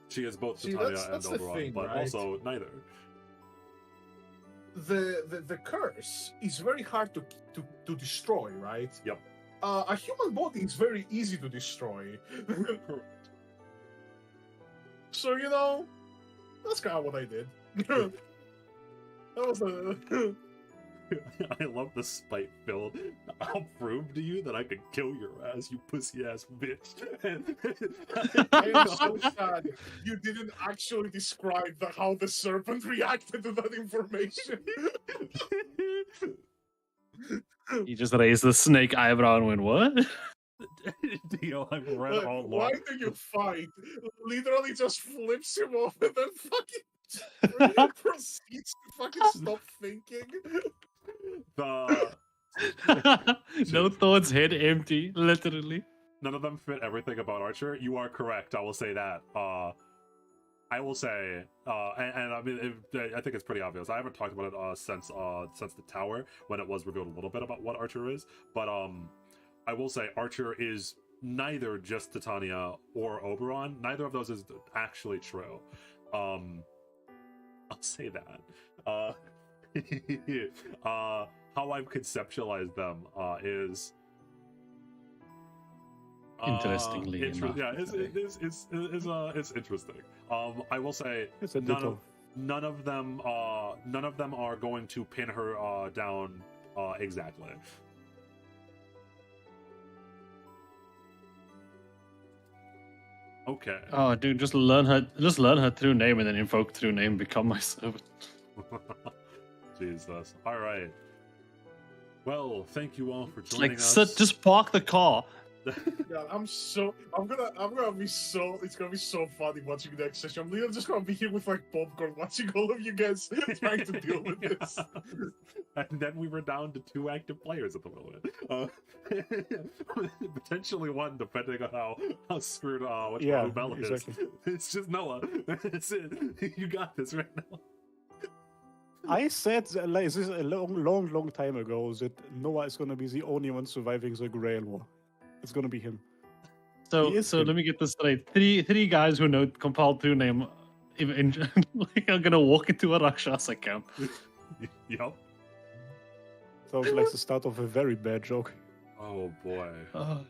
She is both See, Titania that's and the Oberon, thing, but right? also neither. The curse is very hard to destroy, right? Yep. A human body is very easy to destroy. So, you know, that's kind of what I did. That was a... I love the spite filled. I'll prove to you that I could kill your ass, you pussy ass bitch. I am so sad you didn't actually describe how the serpent reacted to that information. You just raised the snake eyebrow and went, what? Dio, I've read Like, all why along. do you fight? Literally just flips him off and then fucking proceeds to fucking stop thinking. No thoughts, head empty, literally. None of them fit everything about Archer. You are correct. I will say that. I will say, and I mean, I think it's pretty obvious. I haven't talked about it since the tower when it was revealed a little bit about what Archer is. But I will say Archer is neither just Titania or Oberon. Neither of those is actually true. I'll say that. How I've conceptualized them is. Interestingly enough. Yeah, it's interesting. I will say It's a none ditto. of them are going to pin her down exactly. Okay. Oh, dude, just learn her true name and then invoke true name, become my servant. Jesus. All right. Well, thank you all for It's joining like, us. sit, just park the car. God, I'm gonna be so, it's gonna be so funny watching the next session. I'm literally just gonna be here with like popcorn watching all of you guys trying to deal with this. And then we were down to 2 active players at the moment. Potentially 1, depending on how screwed Yeah, Bella exactly. is. It's just Noah. That's it. You got this right now. I said like this a long time ago that Noah is gonna be the only one surviving the Grail War. It's gonna be him. So, He is so him. let me get this straight. Three guys who know compiled true name like, are gonna walk into a Rakshasa camp. Yup. Sounds like the start of a very bad joke. Oh boy. Oh,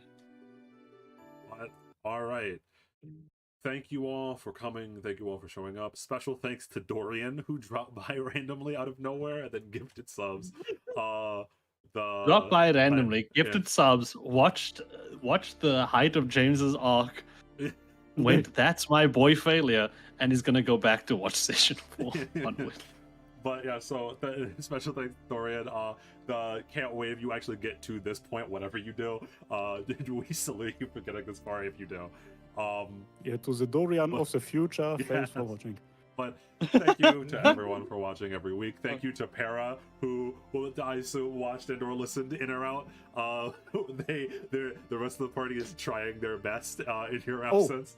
What? All right. Thank you all for coming. Thank you all for showing up. Special thanks to Dorian, who dropped by randomly out of nowhere and then gifted subs. dropped by randomly, yeah. gifted subs, watched the height of James's arc, went, that's my boy failure, and he's gonna go back to watch session 4 onward. But yeah, so special thanks, Dorian. Can't wait if you actually get to this point, whatever you do. We salute you for getting this far if you do. Yeah, to the Dorian of the future, thanks for Yes. watching. But thank you to everyone for watching every week. Thank you to Para, who I assume watched and or listened in or out. The rest of the party is trying their best in your absence.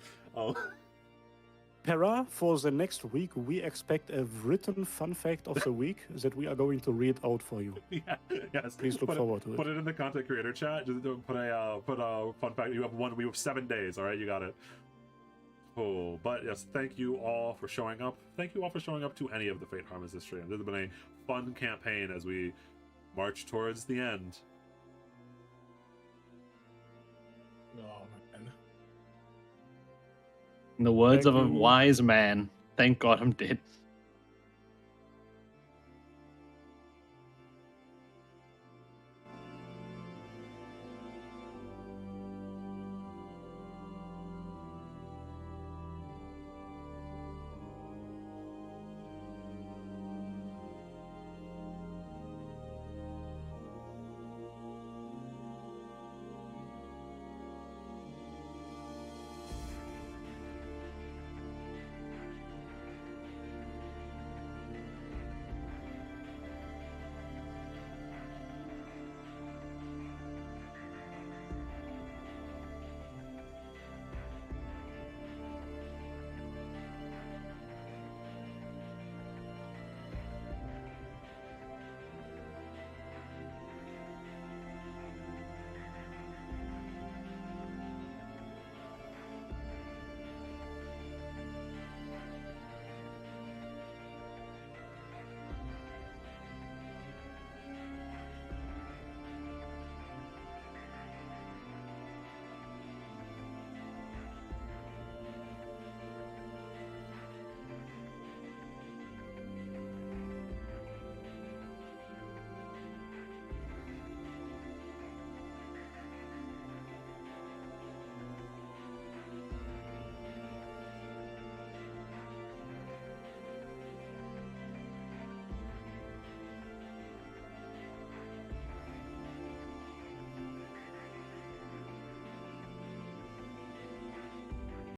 Para, for the next week, we expect a written fun fact of the week that we are going to read out for you. Yeah, yes. Please look forward to it. Put it in the content creator chat. Just put a fun fact. You have one. We have 7 days. All right, you got it. Cool. But yes, thank you all for showing up. Thank you all for showing up to any of the Fate Harmacists streams. This has been a fun campaign as we march towards the end. Oh man. In the words Thank of a you. wise man, thank God I'm dead.